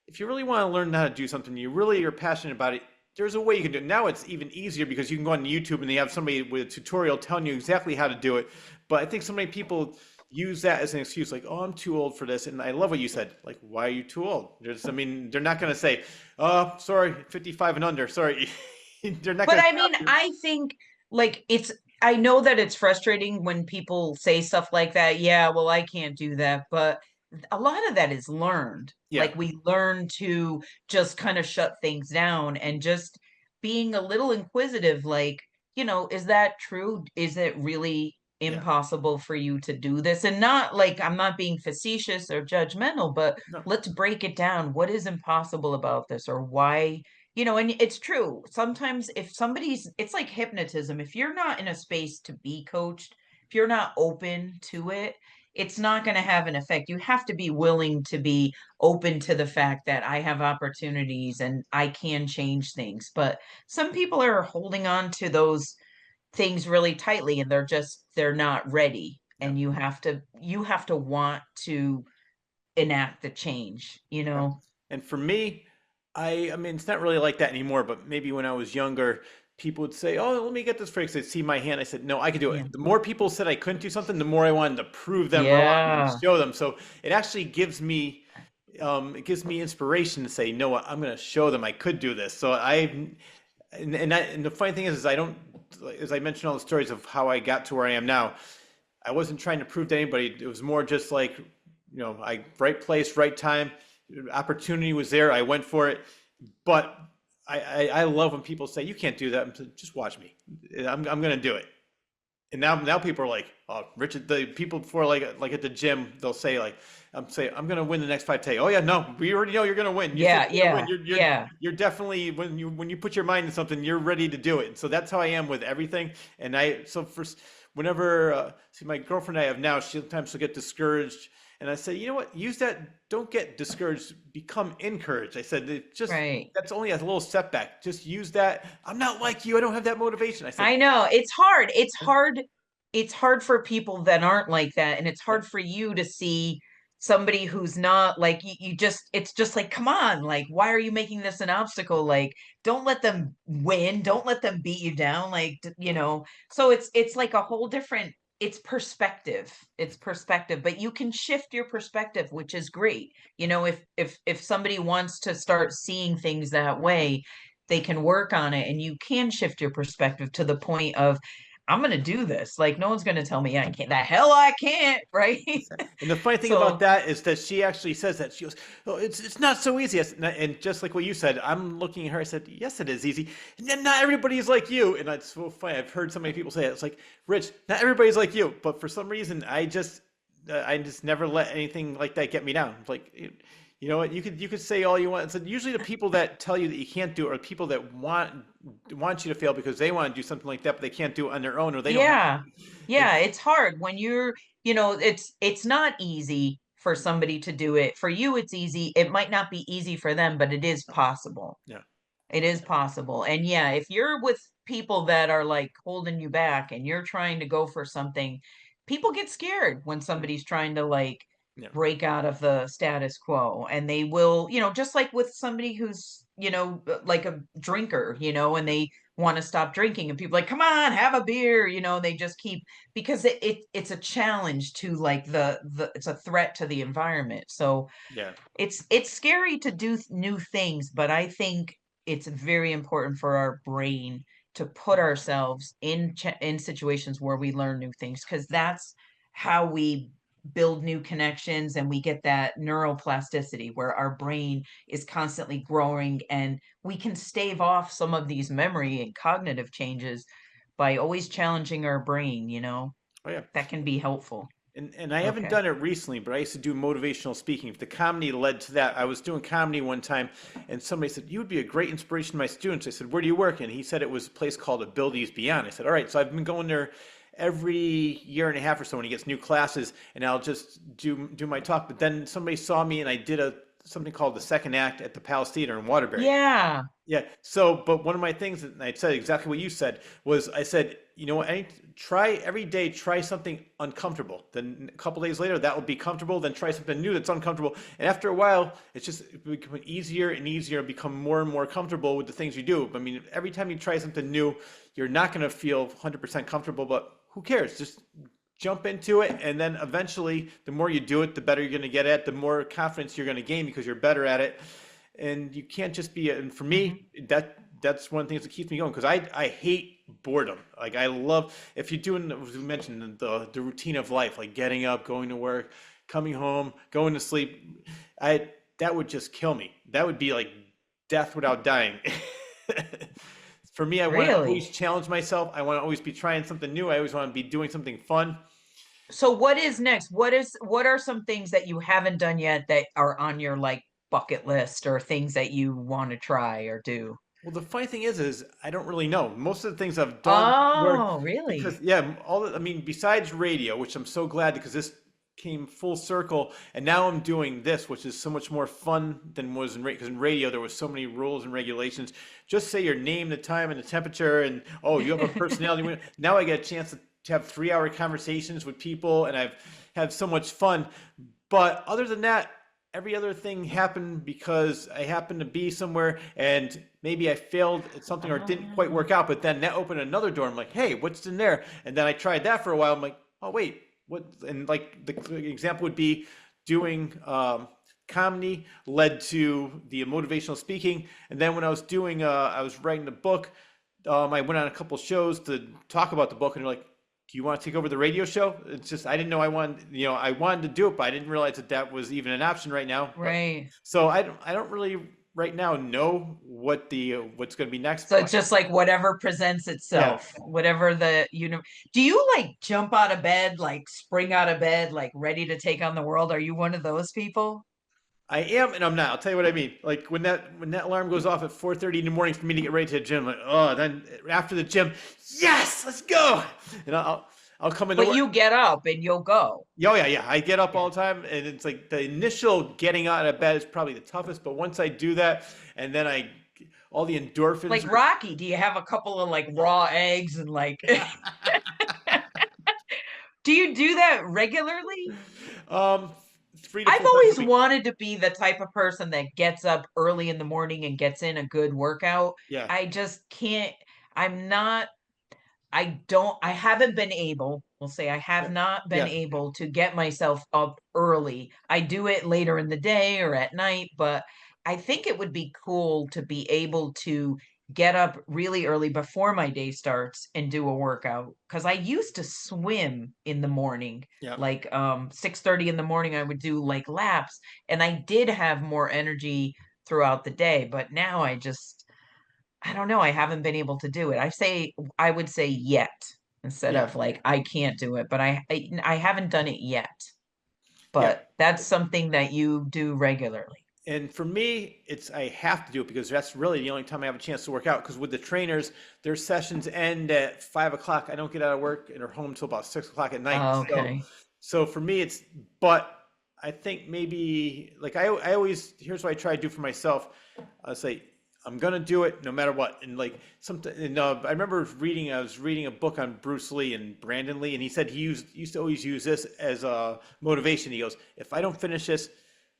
if you really want to learn how to do something, you really are passionate about it, there's a way you can do it. Now it's even easier because you can go on YouTube and they have somebody with a tutorial telling you exactly how to do it. But I think so many people use that as an excuse, like, oh, I'm too old for this. And I love what you said. Like, why are you too old? I mean, they're not going to say, oh, sorry, 55 and under. Sorry. They're not But going to I stop mean, you. I think like I know that it's frustrating when people say stuff like that. Yeah, well, I can't do that. But a lot of that is learned. Yeah. Like we learn to just kind of shut things down and just being a little inquisitive, like, is that true? Is it really Yeah. impossible for you to do this? And not like I'm not being facetious or judgmental, but No. let's break it down. What is impossible about this, or why? And it's true. Sometimes if it's like hypnotism. If you're not in a space to be coached, if you're not open to it, it's not going to have an effect. You have to be willing to be open to the fact that I have opportunities and I can change things. But some people are holding on to those things really tightly and they're not ready. Yeah. And you have to want to enact the change, you Yeah. know? And for me, I mean, it's not really like that anymore, but maybe when I was younger, people would say, oh, let me get this fixed. They'd see my hand. I said, no, I could do Yeah. it. The more people said I couldn't do something, the more I wanted to prove them wrong and Yeah. show them. So it actually gives me inspiration to say, no, I'm going to show them I could do this. So and the funny thing is I don't, as I mentioned all the stories of how I got to where I am now, I wasn't trying to prove to anybody. It was more just like, right place, right time, opportunity was there. I went for it. But I love when people say, you can't do that. I'm saying, just watch me. I'm going to do it. And now people are like, oh, Richard, the people before, like at the gym, they'll say like, I'm going to win the next 5K. Oh yeah, no, we already know you're going to win. You think Yeah, you're going yeah, to win. yeah. You're definitely, when you put your mind to something, you're ready to do it. And so that's how I am with everything. And whenever, see my girlfriend I have now, sometimes she'll get discouraged. And I say, you know what, use that. Don't get discouraged, become encouraged. I said, Right. that's only a little setback. Just use that. I'm not like you. I don't have that motivation. I said, I know. It's hard. It's hard for people that aren't like that. And it's yeah, hard for you to see somebody who's not like it's just like, come on, like, why are you making this an obstacle? Like, don't let them win. Don't let them beat you down. Like, so it's like a whole different, it's perspective. It's perspective, but you can shift your perspective, which is great. If somebody wants to start seeing things that way, they can work on it and you can shift your perspective to the point of, I'm going to do this. Like, no one's going to tell me I can't. The hell I can't, right? and the funny thing about So, that is that she actually says that she goes, "Oh, it's not so easy." And just like what you said, I'm looking at her. I said, "Yes, it is easy." And then not everybody is like you, and it's so funny. I've heard so many people say it. It's like, Rich, not everybody's like you, but for some reason, I just never let anything like that get me down. It's like, you know what? You could say all you want. So usually the people that tell you that you can't do it are people that want you to fail because they want to do something like that, but they can't do it on their own or they don't have. yeah. And Yeah, it's hard when it's not easy for somebody to do it. For you, it's easy. It might not be easy for them, but it is possible. yeah, It is possible. And yeah, if you're with people that are like holding you back and you're trying to go for something, people get scared when somebody's trying to like yeah, break out of the status quo. And they will, just like with somebody who's, like a drinker, and they want to stop drinking and people are like, come on, have a beer, they just keep, because it's a challenge to like it's a threat to the environment. So yeah. it's scary to do new things, but I think it's very important for our brain to put ourselves in situations where we learn new things, because that's how we build new connections and we get that neuroplasticity where our brain is constantly growing, and we can stave off some of these memory and cognitive changes by always challenging our brain, Oh yeah. that can be helpful. And I haven't Okay. done it recently, but I used to do motivational speaking. If the comedy led to that, I was doing comedy one time, and somebody said, "You would be a great inspiration to my students." I said, "Where do you work?" And he said it was a place called Abilities Beyond. I said, "All right." So I've been going there every year and a half or so when he gets new classes, and I'll just do my talk. But then somebody saw me, and I did something called the second act at the Palace Theater in Waterbury. Yeah. Yeah. So, but one of my things, and I said exactly what you said, was I said, you know what, try every day, try something uncomfortable. Then a couple days later, that will be comfortable. Then try something new that's uncomfortable. And after a while, it's just becoming easier and easier, become more and more comfortable with the things you do. I mean, every time you try something new, you're not going to feel 100% comfortable, but who cares? Just jump into it. And then eventually, the more you do it, the better you're going to get at, the more confidence you're going to gain because you're better at it. And you can't just be, and for Mhm. me, that's one of the things that keeps me going because I hate boredom. Like I love, if you're doing, as we mentioned, the routine of life, like getting up, going to work, coming home, going to sleep, I that would just kill me. That would be like death without dying. For me, I want to always Really? challenge myself. I want to always be trying something new. I always want to be doing something fun. So what is next? What are some things that you haven't done yet that are on your like bucket list or things that you want to try or do? Well, the funny thing is I don't really know. Most of the things I've done were Oh, really? because, yeah, I mean, besides radio, which I'm so glad because this came full circle, and now I'm doing this, which is so much more fun than was in radio. Because in radio, there was so many rules and regulations. Just say your name, the time, and the temperature, and oh, you have a personality. Now I get a chance to have 3 hour conversations with people, and I've had so much fun. But other than that, every other thing happened because I happened to be somewhere and maybe I failed at something or it didn't quite Ah. work out. But then that opened another door. I'm like, hey, what's in there? And then I tried that for a while. I'm like, oh, wait, what? And like the example would be doing comedy led to the motivational speaking. And then when I was doing, I was writing the book. I went on a couple shows to talk about the book, and they're like, "Do you want to take over the radio show?" It's just I didn't know I wanted to do it, but I didn't realize that that was even an option right now. But Right. so I don't really right now know what the what's going to be next. So But it's just like whatever presents yeah, itself, whatever do you like jump out of bed, like spring out of bed, like ready to take on the world? Are you one of those people? I am and I'm not. I'll tell you what I mean. Like when that alarm goes off at 4:30 in the morning for me to get ready to the gym, like oh, then after the gym, yes, let's go. And I'll come into But work. you get up and you'll go. Oh yeah, yeah. I get up Yeah. all the time, and it's like the initial getting out of bed is probably the toughest. But once I do that, and then all the endorphins Like are. Rocky, do you have a couple of like raw eggs and like do you do that regularly? um, 3 to 4 I've times a always week. wanted to be the type of person that gets up early in the morning and gets in a good workout. Yeah, I just can't. I'm not I haven't been able, we'll say I have yeah, not been yeah, able to get myself up early. I do it later in the day or at night, but I think it would be cool to be able to get up really early before my day starts and do a workout. Because I used to swim in the morning, yeah, like 6:30 in the morning, I would do like laps, and I did have more energy throughout the day, but now I don't know, I haven't been able to do it. I would say yet instead yeah, of like I can't do it, but I haven't done it yet. yeah. But that's something that you do regularly. And for me, it's I have to do it because that's really the only time I have a chance to work out. Because with the trainers, their sessions end at 5 o'clock. I don't get out of work and are home till about 6 o'clock at night. Okay. So for me, but I think maybe like I always here's what I try to do for myself. I say I'm gonna do it no matter what. And like something, and I remember I was reading a book on Bruce Lee and Brandon Lee, and he said he used to always use this as a motivation. He goes, if I don't finish this,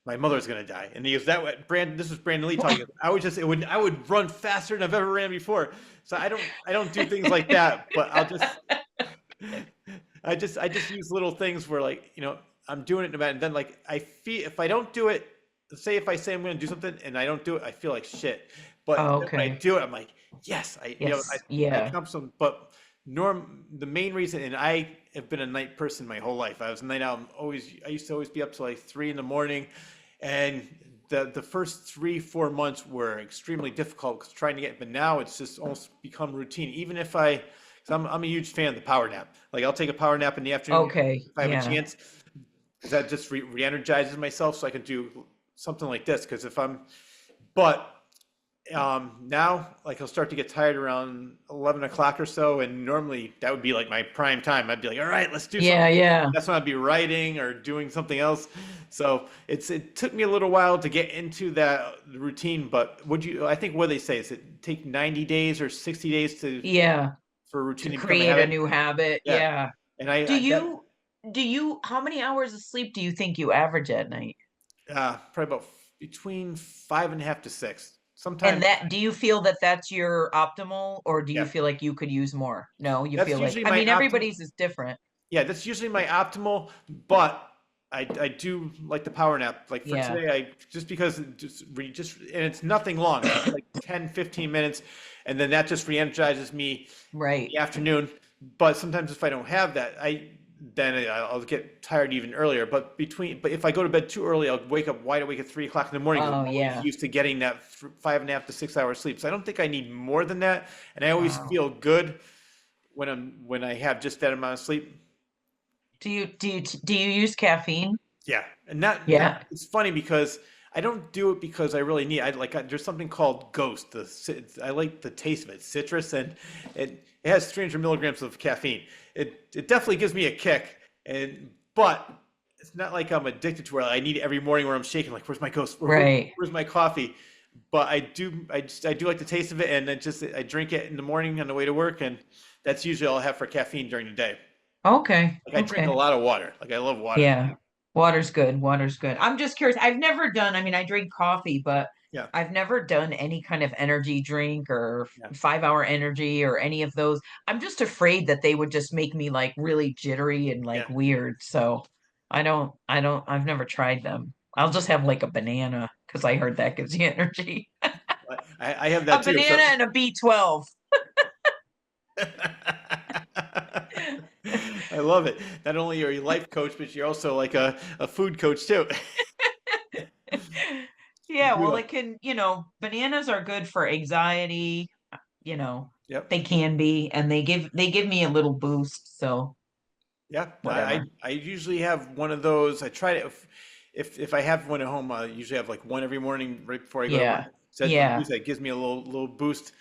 my mother's gonna die. And he goes, that way, Brandon, this was Brandon Lee talking. I would run faster than I've ever ran before. So I don't do things like that, but I just use little things where like, I'm doing it no matter, and then like I feel if I don't do it, say if I say I'm gonna do something and I don't do it, I feel like shit. But then when I Okay. do it, I'm like, yes, Yes. I Yeah. accomplished something. But the main reason, and I have been a night person my whole life. I was a night owl. I used to always be up to like 3 in the morning, and the first 3 4 months were extremely difficult because trying to get. But now it's just almost become routine. Even if I'm a huge fan of the power nap. Like I'll take a power nap in the afternoon Okay. if I have a Yeah. chance, because that just re-energizes myself so I can do something like this. Because but now like I'll start to get tired around 11 o'clock or so, and normally that would be like my prime time. I'd be like, all right, let's do Yeah, something. yeah. That's when I'd be writing or doing something else. So it took me a little while to get into that routine. But I think what they say is it take 90 days or 60 days Yeah. for a routine To to become a create a habit. new habit. Yeah. Yeah. And Do that, you how many hours of sleep do you think you average at night? probably about between 5.5 to 6. And Sometimes, that, do you feel that that's your optimal, or do you yeah, feel like you could use more? No, you that's feel like, usually I my mean, optimal. everybody's is different. Yeah, that's usually my optimal, but I do like the power nap. Like for Yeah, today, I just because and it's nothing long. It's just like 10, 15 minutes, and then that just re-energizes me in right. the afternoon. But sometimes if I don't have that, I'll get tired even earlier. But if I go to bed too early, I'll wake up wide awake at 3 o'clock in the morning because Oh, I'm always yeah. used to getting that 5.5 to 6 hours sleep. So I don't think I need more than that, and I always Wow. feel good when I have just that amount of sleep. Do you use caffeine? Yeah, and that Yeah. it's funny because I don't do it because I really need. There's something called Ghost. I like the taste of it, citrus, and it has 300 milligrams of caffeine. It definitely gives me a kick, but it's not like I'm addicted to where I need it every morning where I'm shaking like where's my Ghost? Right. Where's my coffee? But I do like the taste of it, and I drink it in the morning on the way to work, and that's usually all I have for caffeine during the day. Okay. Like I drink a Okay. lot of water. Like I love water. Yeah. Water's good. Water's good. I'm just curious. I've never done, I mean, I drink coffee, but Yeah, I've never done any kind of energy drink or yeah. 5 hour energy or any of those. I'm just afraid that they would just make me like really jittery and Yeah. like weird. So I've never tried them. I'll just have like a banana because I heard that gives you energy. I have A that too. banana So and a B12. I love it. Not only are you a life coach, but you're also like a food coach too. You Yeah, do well, that. it can, bananas are good for anxiety, you know, Yep. they can be, and they give me a little boost, so Yeah. whatever. I usually have one of those. I try to if I have one at home, I usually have like one every morning right before I go to work. Yeah. So like you Yeah. said, it gives me a little boost.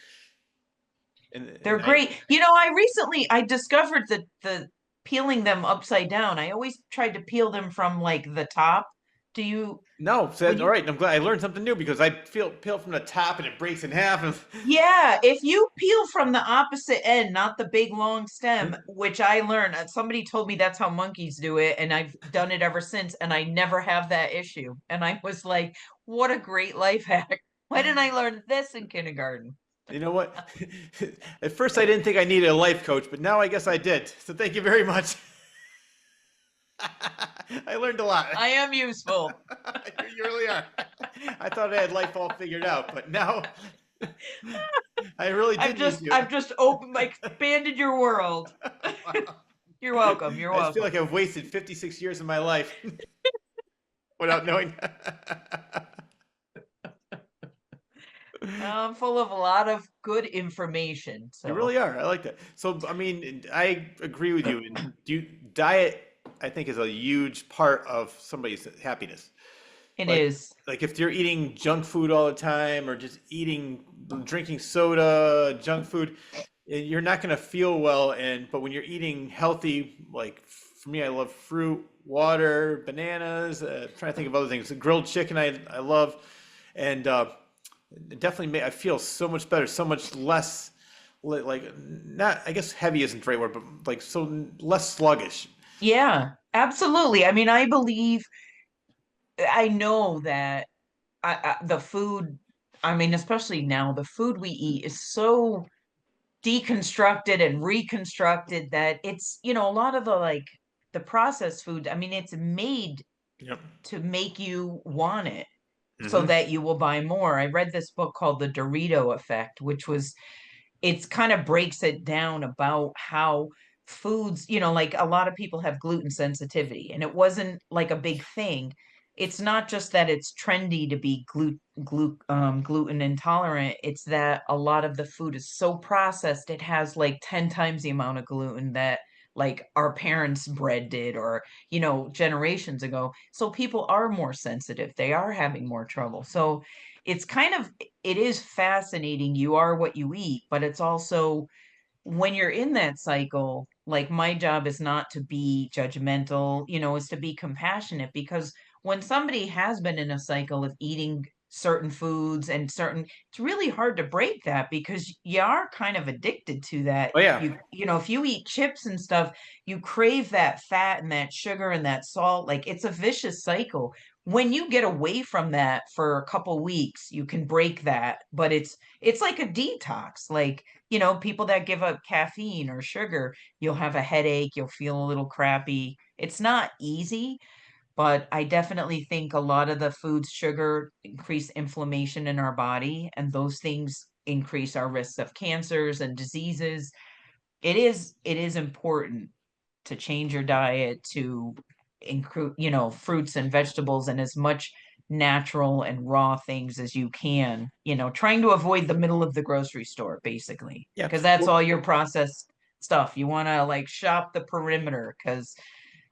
They're And great. I discovered that the peeling them upside down. I always tried to peel them from like the top. Do you no, when said all you right. I'm glad I learned something new because I feel peel from the top and it breaks in half. Yeah, if you peel from the opposite end, not the big long stem, which I learned, somebody told me that's how monkeys do it, and I've done it ever since, and I never have that issue. And I was like, what a great life hack. Why didn't I learn this in kindergarten? You know what? At first, I didn't think I needed a life coach, but now I guess I did. So thank you very much. I learned a lot. I am useful. You really are. I thought I had life all figured out, but now I really I've did need just you. I've just opened expanded your world. Wow. You're welcome. You're I just feel welcome. like I've wasted 56 years of my life without knowing. I'm full of a lot of good information. You So really are. I like that. So, I mean, I agree with you. And diet, I think, is a huge part of somebody's happiness. it Like, is. like if you're eating junk food all the time or just drinking soda, junk food, you're not going to feel well. But when you're eating healthy, like for me, I love fruit, water, bananas. Trying to think of other things. Grilled chicken, I love, and it definitely I feel so much better, so much less like not. I guess heavy isn't the right word, but like so less sluggish. Yeah, absolutely. I mean, I know that the food, I mean, especially now, the food we eat is so deconstructed and reconstructed that a lot of the processed food, I mean, it's made Yep. to make you want it so Hmm. that you will buy more. I read this book called The Dorito Effect, which was it's kind of breaks it down about how foods, like a lot of people have gluten sensitivity, and it wasn't like a big thing. It's not just that it's trendy to be gluten intolerant. It's that a lot of the food is so processed, it has like 10 times the amount of gluten that like our parents' bread did or, generations ago. So people are more sensitive. They are having more trouble. So it's kind of it is fascinating. You are what you eat, but it's also when you're in that cycle, like my job is not to be judgmental, is to be compassionate because when somebody has been in a cycle of eating certain foods and certain, it's really hard to break that because you are kind of addicted to that. Oh yeah, You know, if you eat chips and stuff, you crave that fat and that sugar and that salt. Like it's a vicious cycle. When you get away from that for a couple weeks, you can break that, but it's like a detox. Like, you know, people that give up caffeine or sugar, you'll have a headache, you'll feel a little crappy. It's not easy, but I definitely think a lot of the foods, sugar, increase inflammation in our body, and those things increase our risks of cancers and diseases. It is important to change your diet to include, you know, fruits and vegetables and as much natural and raw things as you can, you know, trying to avoid the middle of the grocery store, basically, yeah. because that's Well, all your processed stuff. You want to like shop the perimeter because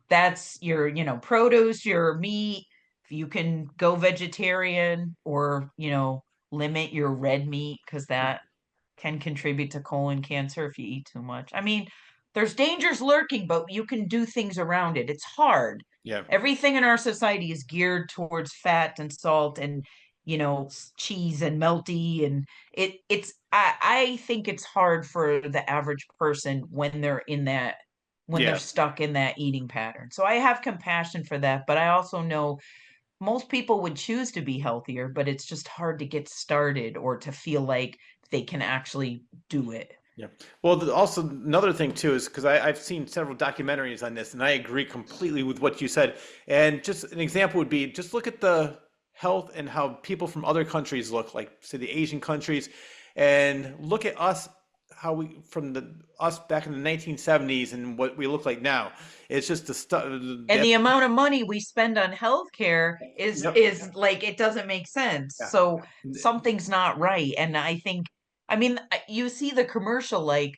that's your, you know, produce, your meat. You can go vegetarian or, you know, limit your red meat because that can contribute to colon cancer if you eat too much. I mean, there's dangers lurking, but you can do things around it. It's hard. yeah, Everything in our society is geared towards fat and salt and, you know, cheese and melty, and I think it's hard for the average person when they're in that, when they're yeah. stuck in that eating pattern. So I have compassion for that, but I also know most people would choose to be healthier, but it's just hard to get started or to feel like they can actually do it. Yeah. Well, also another thing too is because I've seen several documentaries on this, and I agree completely with what you said. And just an example would be just look at the health and how people from other countries look, like say the Asian countries, and look at us, how we from the us back in the 1970s and what we look like now. It's just the stuff. And the amount of money we spend on healthcare Yep. is like it doesn't make sense. Yeah. So something's not right. And I think, I mean, you see the commercial like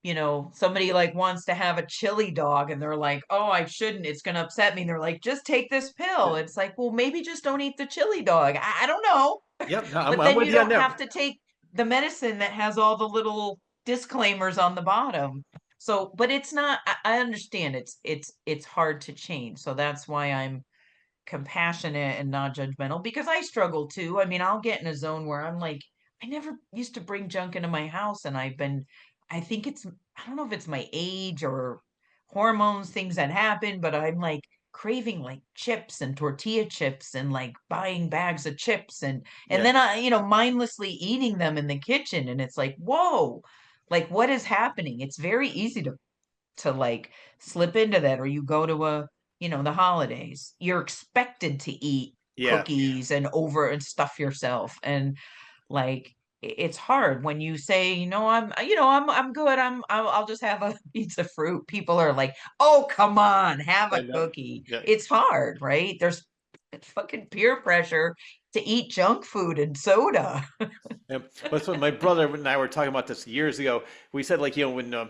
you know, somebody like wants to have a chili dog and they're like, "Oh, I shouldn't. It's going to upset me." And they're like, "Just take this pill." It's like, "Well, maybe just don't eat the chili dog." I don't know. Yep. No, I'm, But I'm then with you you on don't that. have to take the medicine that has all the little disclaimers on the bottom. So, but it's not, I understand it's hard to change. So that's why I'm compassionate and not judgmental because I struggle too. I mean, I'll get in a zone where I'm like, I never used to bring junk into my house, and I think it's, I don't know if it's my age or hormones, things that happen, but I'm like craving like chips and tortilla chips and like buying bags of chips and Yeah. then I, you know, mindlessly eating them in the kitchen, and it's like, whoa, like what is happening? It's very easy to like slip into that, or you go to a, you know, the holidays, you're expected to eat Yeah. cookies and over and stuff yourself, and like it's hard when you say, you know, I'm, you know, I'm good, I'll just have a piece of fruit. People are like, oh come on, have I a know. cookie. Yeah. It's hard, right? There's fucking peer pressure to eat junk food and soda. Yep. That's what my brother and I were talking about this years ago. We said like, you know,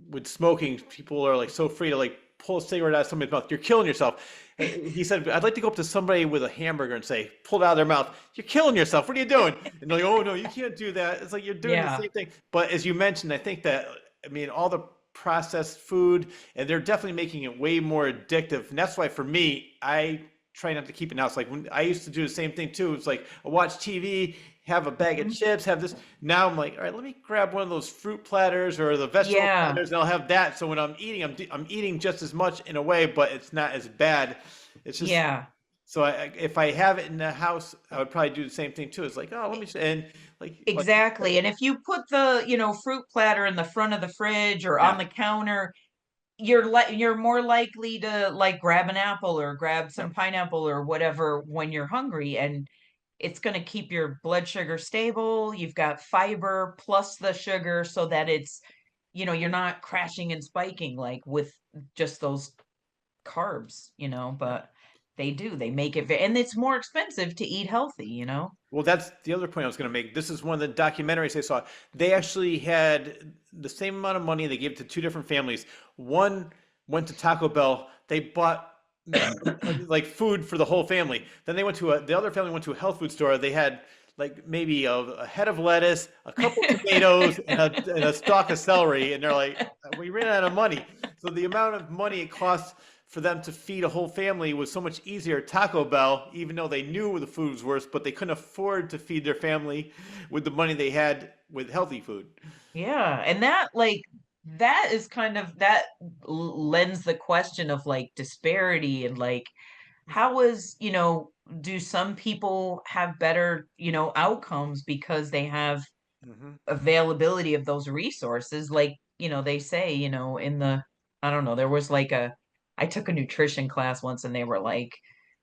with smoking, people are like so free to like pull a cigarette out of somebody's mouth. You're killing yourself. He said, I'd like to go up to somebody with a hamburger and say, pull it out of their mouth. You're killing yourself. What are you doing? And they're like, oh no, you can't do that. It's like you're doing the Yeah. same thing. But as you mentioned, I think that, I mean, all the processed food, and they're definitely making it way more addictive. And that's why for me, I try not to keep it now. It's like when I used to do the same thing too. It's like I watch TV, have a bag of Mhm. chips, have this. Now I'm like, all right, let me grab one of those fruit platters or the vegetable Yeah. platters, and I'll have that. So when I'm eating, I'm eating just as much in a way, but it's not as bad. It's just Yeah. so if I have it in the house, I would probably do the same thing too. It's like, oh, let me and like you said, Exactly. And if you put the, you know, fruit platter in the front of the fridge or yeah, on the counter, you're more likely to like grab an apple or grab yeah, some pineapple or whatever when you're hungry, and it's going to keep your blood sugar stable. You've got fiber plus the sugar so that it's, you know, you're not crashing and spiking like with just those carbs, you know, yeah. but they make it and it's more expensive to eat healthy, you know. Well, that's the other point I was going to make. This is one of the documentaries I saw. They actually had the same amount of money. They gave it to two different families. One went to Taco Bell. They bought like food for the whole family. Then they went to the other family went to a health food store. They had like maybe a head of lettuce, a couple tomatoes, and a stalk of celery. And they're like, we ran out of money. So the amount of money it costs for them to feed a whole family was so much easier at Taco Bell, even though they knew the food was worse, but they couldn't afford to feed their family with the money they had with healthy food. Yeah, and that like that is kind of that lends the question of like disparity and like how is, do some people have better, outcomes because they have Hmm. availability of those resources? Like, they say, in the, I don't know, there was like I took a nutrition class once and they were like,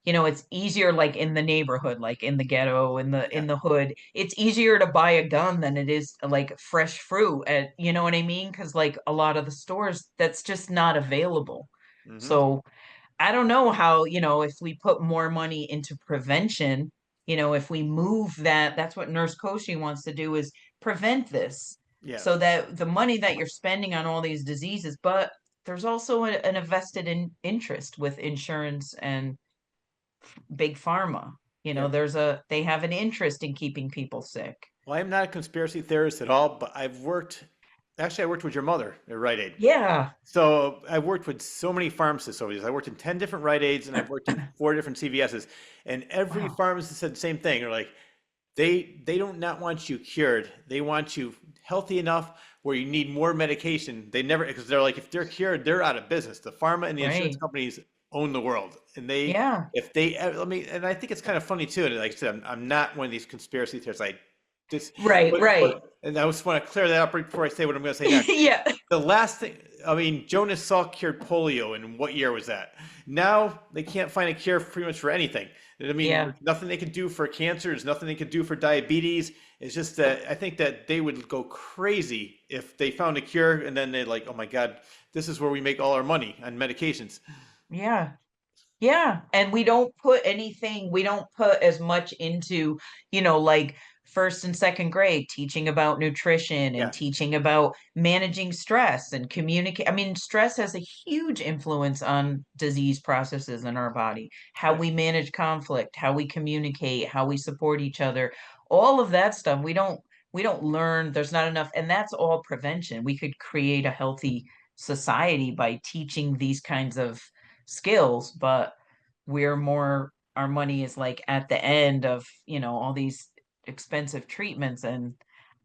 it's easier like in the neighborhood, like in the ghetto, Yeah. in the hood. It's easier to buy a gun than it is like fresh fruit at, you know what I mean? Because like a lot of the stores, that's just not available. Hmm. So I don't know how, if we put more money into prevention, if we move that, that's what nurse coaching wants to do is prevent this Yeah. so that the money that you're spending on all these diseases, but there's also an invested in interest with insurance and big pharma. Yeah. They have an interest in keeping people sick. Well, I'm not a conspiracy theorist at all, but actually, I worked with your mother at Rite Aid. Yeah. So I worked with so many pharmacists over these. I worked in 10 different Rite Aids and I've worked in 4 different CVSs. And every Wow. pharmacist said the same thing. They're like, they don't not want you cured. They want you healthy enough where you need more medication. They never, because they're like, if they're cured, they're out of business. The pharma and the insurance Right. companies own the world. And Yeah. if they, let me, and I think it's kind of funny too. And like I said, I'm not one of these conspiracy theorists. I just, Right. Right. and I just want to clear that up right before I say what I'm going to say next. Yeah. The last thing, I mean, Jonas Salk cured polio, and what year was that? Now they can't find a cure pretty much for anything. I mean, Yeah. there's nothing they could do for cancer. There's nothing they could do for diabetes. It's just that I think that they would go crazy if they found a cure and then they're like, oh my God, this is where we make all our money on medications. Yeah. Yeah, and we don't put as much into, like first and second grade, teaching about nutrition and Yeah, teaching about managing stress and communicate. I mean, stress has a huge influence on disease processes in our body, how yeah, we manage conflict, how we communicate, how we support each other. All of that stuff we don't learn. There's not enough, and that's all prevention. We could create a healthy society by teaching these kinds of skills, but we're more our money is like at the end of, all these expensive treatments. And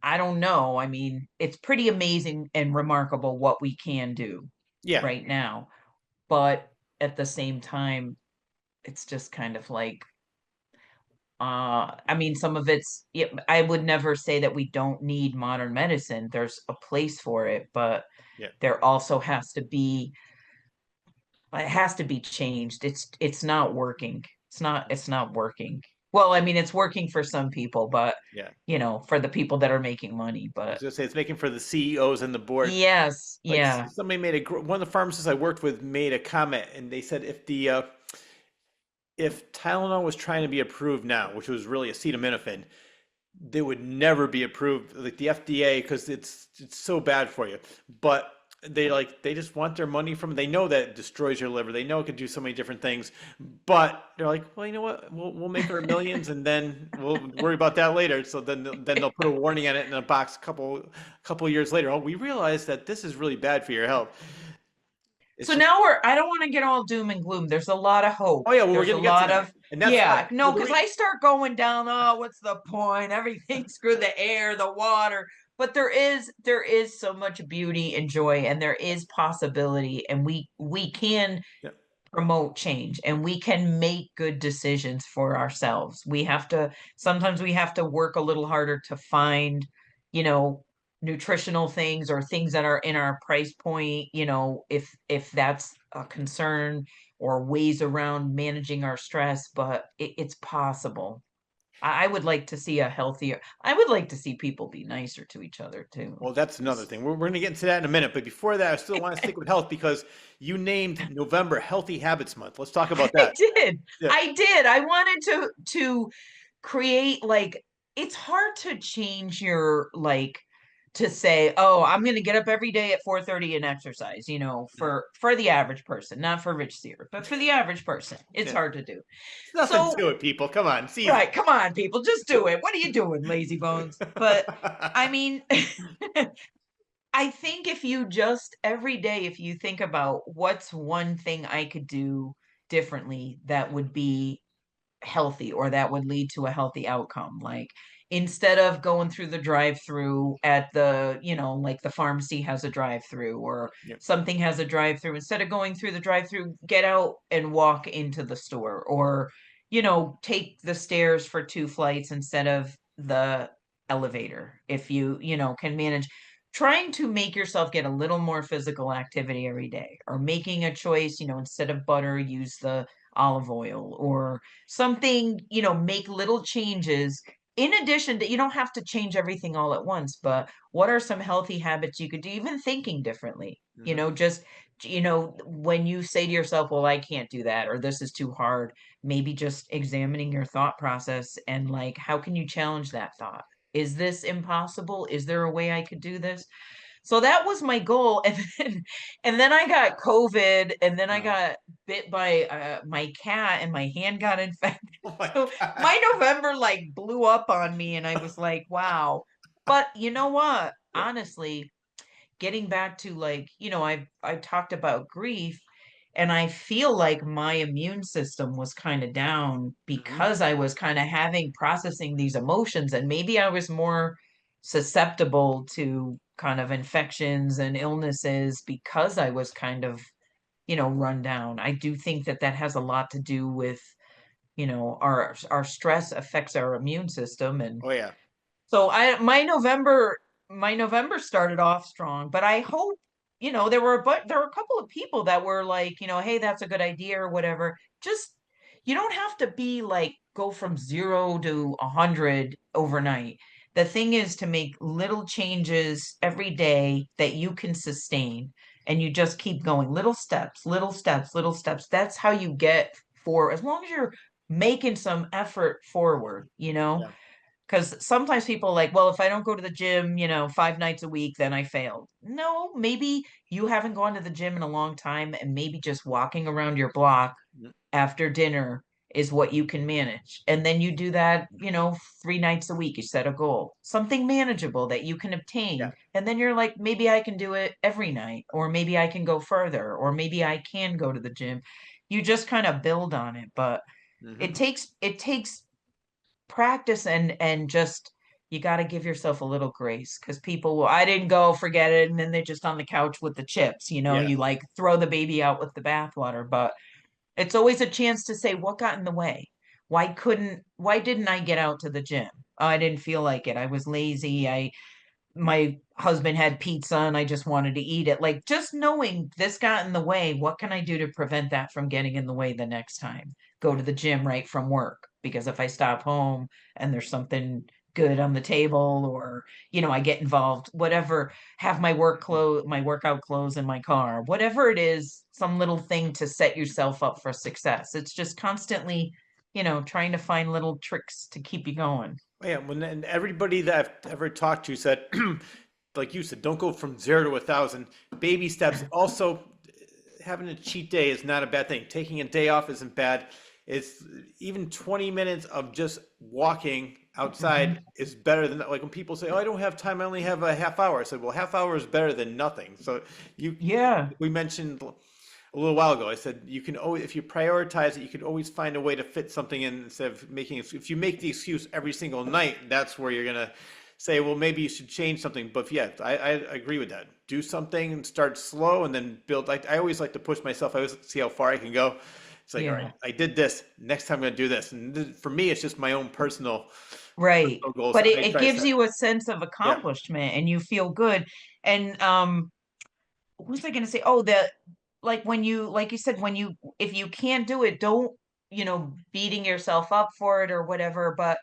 I don't know. I mean, it's pretty amazing and remarkable what we can do yeah. right now. But at the same time, it's just kind of like I mean, some of it's yeah, I would never say that we don't need modern medicine. There's a place for it, but Yeah. there also has to be changed. It's not working. It's not working. Well, I mean, it's working for some people, but Yeah. for the people that are making money. I But was gonna say it's making for the CEOs and the board. yes, Like yeah. somebody made one of the pharmacists I worked with made a comment, and they said if Tylenol was trying to be approved now, which was really acetaminophen, they would never be approved, like the FDA, because it's so bad for you. But they just want their money from it. They know that it destroys your liver. They know it could do so many different things. But they're like, well, you know what? We'll make our millions and then we'll worry about that later. So then they'll put a warning on it in a box a couple years later. Oh, we realize that this is really bad for your health. It's So just, now I don't want to get all doom and gloom. There's a lot of hope. oh yeah, well we're There's a gonna get to lot that. of, And that's why. yeah, no, Well, the because I start going down, oh, what's the point? Everything screw the air, the water. But there is so much beauty and joy, and there is possibility, and we can yeah, promote change and we can make good decisions for ourselves. Sometimes we have to work a little harder to find, you know, nutritional things or things that are in our price point, if that's a concern, or ways around managing our stress, but it's possible. I would like to see I would like to see people be nicer to each other too. well, that's another Just thing. We're going to get into that in a minute. But before that, I still want to stick with health because you named November Healthy Habits Month. Let's talk about I that. did. Yeah. I did. I wanted to create like it's hard to change your like to say, "Oh, I'm going to get up every day at 4:30 and exercise," Yeah. for the average person, not for Rich Seer, but for the average person. It's Yeah. hard to do. It's nothing So, to it, people. Come on. It's easy. right, come on people, just do it. What are you doing, lazy bones? But I mean, I think if you just every day, if you think about what's one thing I could do differently that would be healthy or that would lead to a healthy outcome. Like instead of going through the drive-through at the, like the pharmacy has a drive-through or Yep. something has a drive-through, instead of going through the drive-through, get out and walk into the store or, take the stairs for two flights instead of the elevator. If you can manage trying to make yourself get a little more physical activity every day or making a choice, instead of butter, use the olive oil or something, make little changes. In addition to, you don't have to change everything all at once, but what are some healthy habits you could do, even thinking differently? Hmm. Just, when you say to yourself, well, I can't do that, or this is too hard, maybe just examining your thought process and like, how can you challenge that thought? Is this impossible? Is there a way I could do this? So that was my goal. And then I got COVID and then I Oh. got bit by my cat and my hand got infected. Oh my So God. my November like blew up on me and I was like, wow. But you know what? Yeah. Honestly, getting back to like, I talked about grief and I feel like my immune system was kind of down Hmm. because I was kind of having processing these emotions and maybe I was more susceptible to kind of infections and illnesses because I was kind of, run down. I do think that that has a lot to do with, our stress affects our immune system and Oh yeah. so my November started off strong, but I hope, there were a couple of people that were like, hey, that's a good idea or whatever. Just you don't have to be like go from 0 to 100 overnight. The thing is to make little changes every day that you can sustain and you just keep going little steps, little steps, little steps. That's how you get for as long as you're making some effort forward, Yeah. because sometimes people are like, well, if I don't go to the gym, 5 nights a week, then I failed. No, maybe you haven't gone to the gym in a long time, and maybe just walking around your block Mhm. after dinner is what you can manage. And then you do that, 3 nights a week. You set a goal, something manageable that you can Yeah. obtain. And then you're like, maybe I can do it every night, or maybe I can go further, or maybe I can go to the gym. You just kind of build on it. But Hmm. it takes practice and just you got to give yourself a little grace because people will I didn't go forget it and then they're just on the couch with the chips, Yeah. you like throw the baby out with the bathwater, but it's always a chance to say what got in the way. Why didn't I get out to the gym? Oh, I didn't feel like it, I was lazy, I my husband had pizza and I just wanted to eat it. Like just knowing this got in the way, what can I do to prevent that from getting in the way the next time? Go Yeah. to the gym right from work because if I stop home and there's something good on the table or I get involved, whatever, have my workout clothes in my car, whatever it is, some little thing to set yourself up for success. It's just constantly, trying to find little tricks to keep you going. Oh, yeah. And everybody that I've ever talked to said, like you said, don't go from 0 to 1,000. Baby steps. Also, having a cheat day is not a bad thing. Taking a day off isn't bad. It's even 20 minutes of just walking outside Mhm. is better than like when people say, "Oh, I don't have time. I only have a half hour." I said, "Well, half hour is better than nothing." So you, Yeah. we mentioned a little while ago. I said you can always, if you prioritize it, you can always find a way to fit something in instead of making. If you make the excuse every single night, that's where you're gonna say, well, maybe you should change something. But yeah, I agree with that. Do something and start slow, and then build. I always like to push myself. I always see how far I can go. It's like, all right, Yeah. I did this. Next time I'm gonna do this. And for me, it's just my own Right. personal goals. But it, I it try to gives set. you a sense of Yeah. accomplishment and you feel good. And what was I gonna say? Oh, the like when you like you said, when you if you can't do it, don't, beating yourself up for it or whatever. But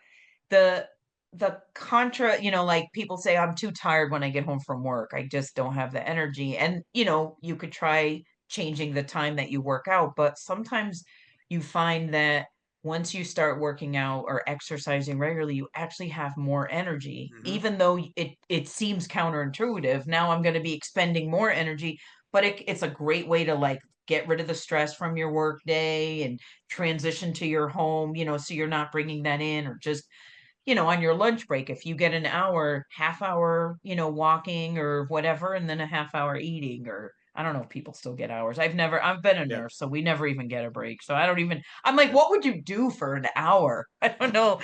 the the contra, like people say, I'm too tired when I get home from work. I just don't have the energy. And, you could try changing the time that you work out, but sometimes you find that once you start working out or exercising regularly, you actually have more energy, Hmm. even though it seems counterintuitive. Now I'm going to be expending more energy, but it's a great way to like get rid of the stress from your work day and transition to your home, so you're not bringing that in or just on your lunch break, if you get an hour, half hour, walking or whatever, and then a half hour eating, or I don't know if people still get hours. I've been a Yeah. nurse, so we never even get a break. So I don't even, I'm like, Yeah. what would you do for an hour? I don't know.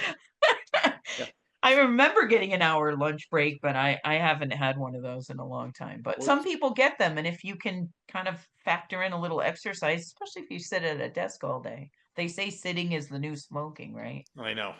Yeah. I remember getting an hour lunch break, but I haven't had one of those in a long time. But Well, some people get them, and if you can kind of factor in a little exercise, especially if you sit at a desk all day, they say sitting is the new smoking, right? I know.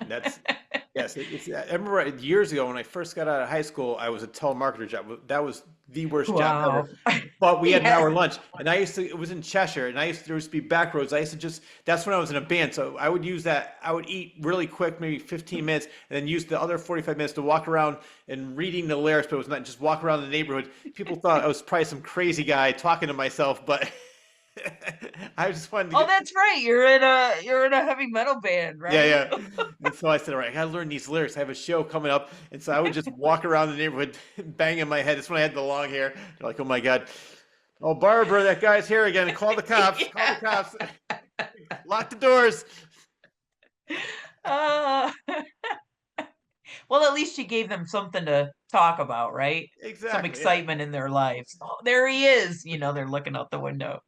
Yes. I remember years ago when I first got out of high school, I was a telemarketer job. That was the worst job ever. Wow. But we had an hour Yeah. lunch, and it was in Cheshire, and there used to be back roads. I used to that's when I was in a band. So I would use that. I would eat really quick, maybe 15 minutes, and then use the other 45 minutes to walk around and reading the lyrics, but it was not just walk around the neighborhood. People thought I was probably some crazy guy talking to myself, but I just wanted to Oh, get. that's right. You're in a heavy metal band, Yeah, right? yeah. And so I said, all right, I gotta learn these lyrics. I have a show coming up. And so I would just walk around the neighborhood banging my head. That's when I had the long hair. They're like, oh my God. Oh, Barbara, that guy's here again. Call the cops. Call the Yeah. cops. Lock the doors. Uh, well, at least you gave them something to talk about, right? Some Exactly. Yeah. excitement in their lives. Oh, there he is. They're looking out the window.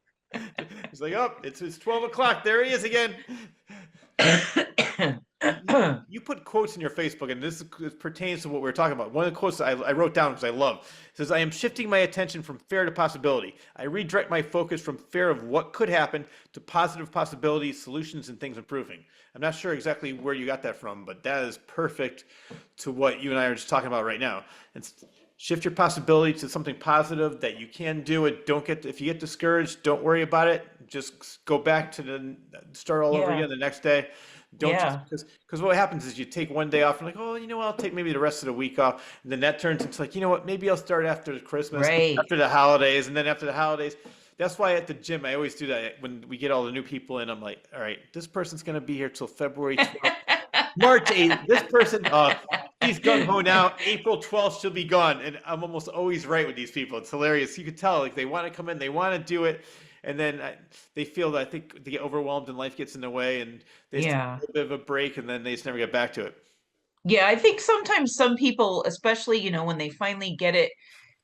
It's like, oh, it's 12 o'clock. There he is again. You put quotes in your Facebook, and this pertains to what we were talking about. One of the quotes I wrote down because I love says, "I am shifting my attention from fear to possibility. I redirect my focus from fear of what could happen to positive possibilities, solutions, and things improving." I'm not sure exactly where you got that from, but that is perfect to what you and I are just talking about right now. And shift your possibility to something positive that you can do it. Don't get if you get discouraged, don't worry about it. Just go back to the start all over Yeah. again the next day. Don't just Yeah. because what happens is you take one day off and like, oh, you know what, I'll take maybe the rest of the week off, and then that turns into like, you know what, maybe I'll start after Christmas, Right. after the holidays, and then after the holidays. That's why at the gym I always do that when we get all the new people in. I'm like, all right, this person's gonna be here till February 12th, March 8th. This person, he's gung ho now. April 12th, she'll be gone, and I'm almost always right with these people. It's hilarious. You could tell like they want to come in, they want to do it, and then they feel that I think they get overwhelmed and life gets in the way, and they just take a Yeah. little bit of a break, and then they just never get back to it. Yeah, I think sometimes some people, especially, when they finally get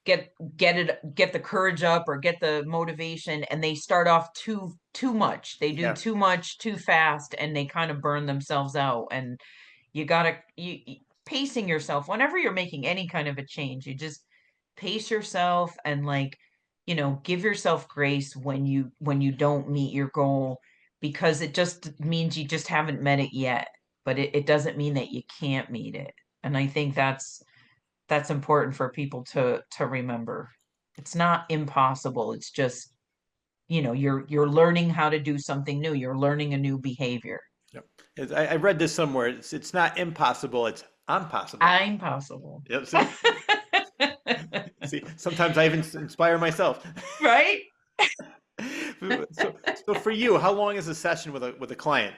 get the courage up or get the motivation, and they start off too much. They do Yeah. too much too fast, and they kind of burn themselves out. And you gotta pacing yourself whenever you're making any kind of a change. You just pace yourself, and like, give yourself grace when you don't meet your goal, because it just means you just haven't met it yet. But it doesn't mean that you can't meet it. And I think that's important for people to remember. It's not impossible. It's just, you're learning how to do something new. You're learning a new behavior. Yep. I read this somewhere. It's not impossible. It's impossible. I'm possible. Yep. See, see. Sometimes I even inspire myself. Right? So for you, how long is a session with a client?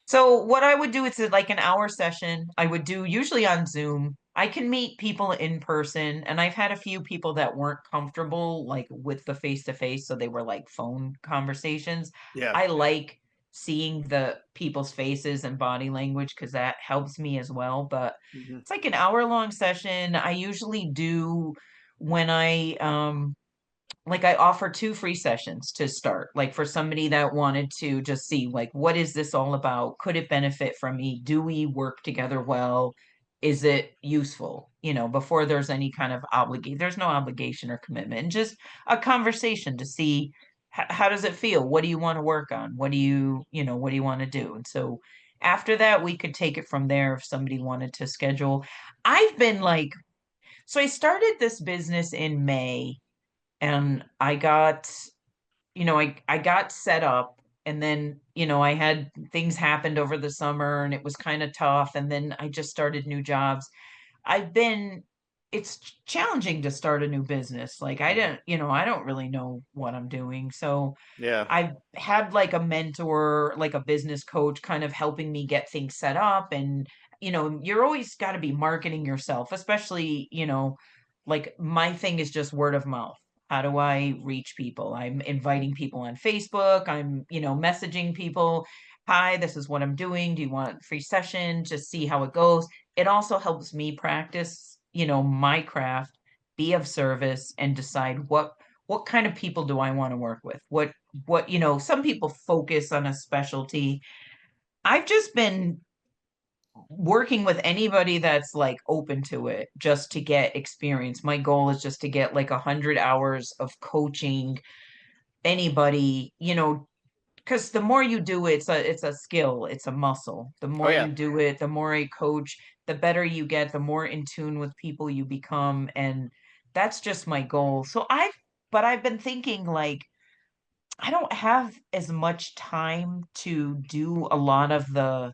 So what I would do is like an hour session. I would do usually on Zoom. I can meet people in person, and I've had a few people that weren't comfortable like with the face to face, so they were like phone conversations. Yeah. I like seeing the people's faces and body language because that helps me as well. But Mhm. it's like an hour long session. I usually do when I offer 2 free sessions to start, like, for somebody that wanted to just see, like, what is this all about? Could it benefit from me? Do we work together well? Is it useful? Before there's any kind of obligation, there's no obligation or commitment, and just a conversation to see how does it feel? What do you want to work on? What do you want to do? And so after that, we could take it from there if somebody wanted to schedule. I've been like, so I started this business in May, and I got set up, and then, I had things happened over the summer, and it was kind of tough, and then I just started new jobs. I've been It's challenging to start a new business. Like, I don't really know what I'm doing. So Yeah. I've had like a mentor, like a business coach, kind of helping me get things set up. And, you're always got to be marketing yourself, especially, like my thing is just word of mouth. How do I reach people? I'm inviting people on Facebook. I'm, messaging people. Hi, this is what I'm doing. Do you want a free session? Just see how it goes. it also helps me practice, my craft, be of service, and decide what kind of people do I want to work with? Some people focus on a specialty. I've just been working with anybody that's like open to it just to get experience. My goal is just to get like 100 hours of coaching anybody, because the more you do it, it's a skill, it's a muscle. The Oh more yeah. you do it, the more I coach, the better you get, the more in tune with people you become. And that's just my goal. But I've been thinking like, I don't have as much time to do a lot of the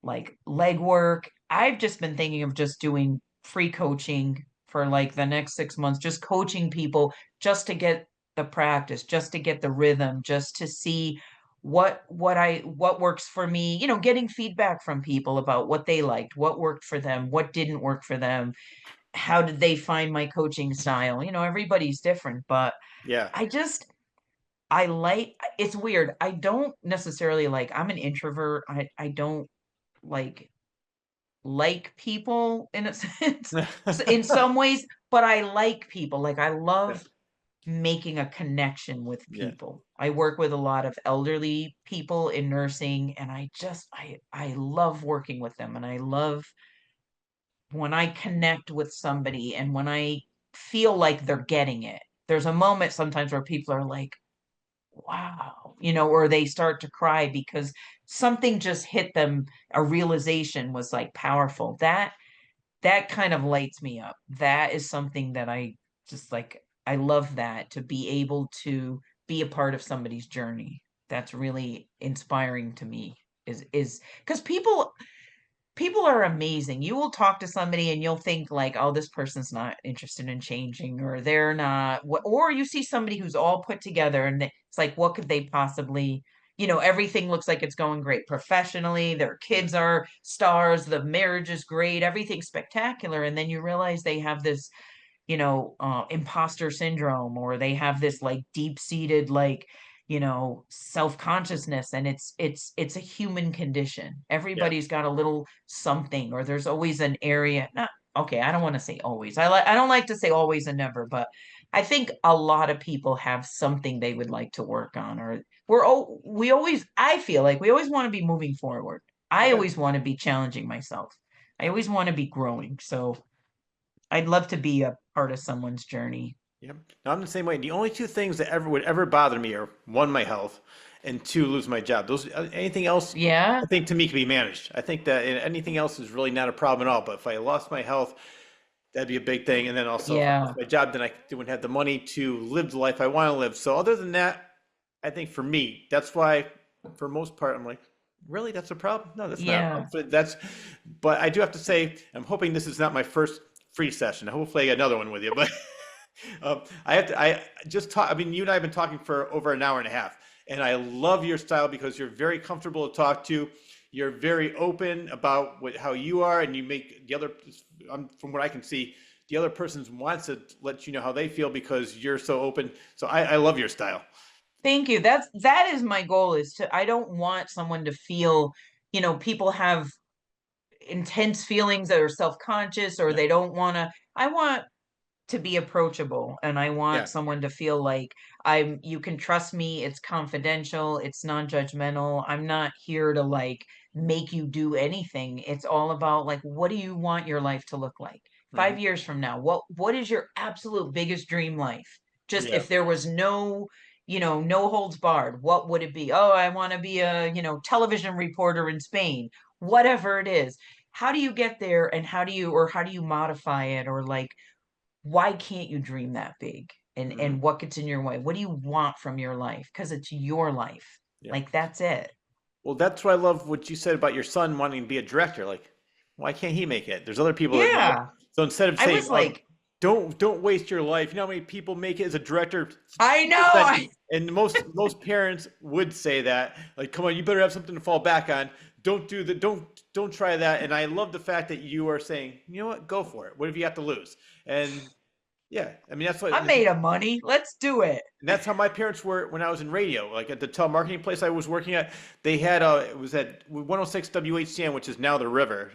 like legwork. I've just been thinking of just doing free coaching for like the next 6 months, just coaching people just to get the practice, just to get the rhythm, just to see what works for me, getting feedback from people about what they liked, what worked for them, what didn't work for them, how did they find my coaching style. Everybody's different, but Yeah. I just I like it's weird. I don't necessarily like I'm an introvert. I don't like people in a sense in some ways, but I like people. Like I Yeah. love making a connection with Yeah. people. I work with a lot of elderly people in nursing and I love working with them and I love when I connect with somebody and when I feel like they're getting it. There's a moment sometimes where people are like, wow, or they start to cry because something just hit them. A realization was like powerful. That kind of lights me up. That is something that I just like. I love that, to be able to be a part of somebody's journey. That's really inspiring to me. Is because people are amazing. You will talk to somebody and you'll think like, oh, this person's not interested in changing, or they're not, or you see somebody who's all put together and it's like, what could they possibly, everything looks like it's going great professionally. Their Yeah. kids are stars. The marriage is great. Everything's spectacular. And then you realize they have this imposter syndrome, or they have this like deep seated like self-consciousness, and it's a human condition. Yeah. Everybody's got a little something, or there's always an area. Not okay, I don't want to say always. I don't like to say always and never, but I think a lot of people have something they would like to work on, or we always, I feel like we always want to be moving forward. Oh I yeah. always want to be challenging myself. I always want to be growing. So I'd love to be a part of someone's journey. Yep. No, I'm the same way. The only two things that ever would ever bother me are one, my health, and two, lose my job. Those anything else, Yeah, I think to me can be managed. I think that anything else is really not a problem at all. But if I lost my health, that'd be a big thing. And then also if I lost yeah, my job, then I wouldn't have the money to live the life I want to live. So other than that, I think for me, that's why for most part, I'm like, really, that's a problem? No, that's not a yeah. problem. But I do have to say, I'm hoping this is not my first free session. Hopefully I get another one with you, but I just talk. I mean, you and I have been talking for over an hour and a half, and I love your style because you're very comfortable to talk to. You're very open about how you are, and you make the other, from what I can see, the other person wants to let you know how they feel because you're so open. So I love your style. Thank you. That is my goal, is to I don't want someone to feel, people have intense feelings that are self-conscious, or Yeah, they don't want to. I want to be approachable, and I want yeah, someone to feel like you can trust me, it's confidential, it's non-judgmental. I'm not here to like make you do anything. It's all about like, what do you want your life to look like hmm, 5 years from now? What is your absolute biggest dream life? Just yeah, if there was no holds barred, what would it be? Oh, I want to be a, television reporter in Spain. Whatever it is. How do you get there, and how do you modify it, or like why can't you dream that big, hmm, and what gets in your way? What do you want from your life? Because it's your life. yeah. Like that's it. Well, that's why I love what you said about your son wanting to be a director. Like, why can't he make it? There's other people that make it. Yeah. So instead of I saying, was "Oh, like, don't waste your life," you know how many people make it as a director? I know. 2%. And most parents would say that, like, "Come on, you better have something to fall back on. Don't do the don't try that." And I love the fact that you are saying, "You know what? Go for it. What have you got to lose?" And Yeah, I mean that's what, I'm made of money. Let's do it. and that's how my parents were when I was in radio. Like at the telemarketing place I was working at, they had it was at 106 WHCN, which is now the River.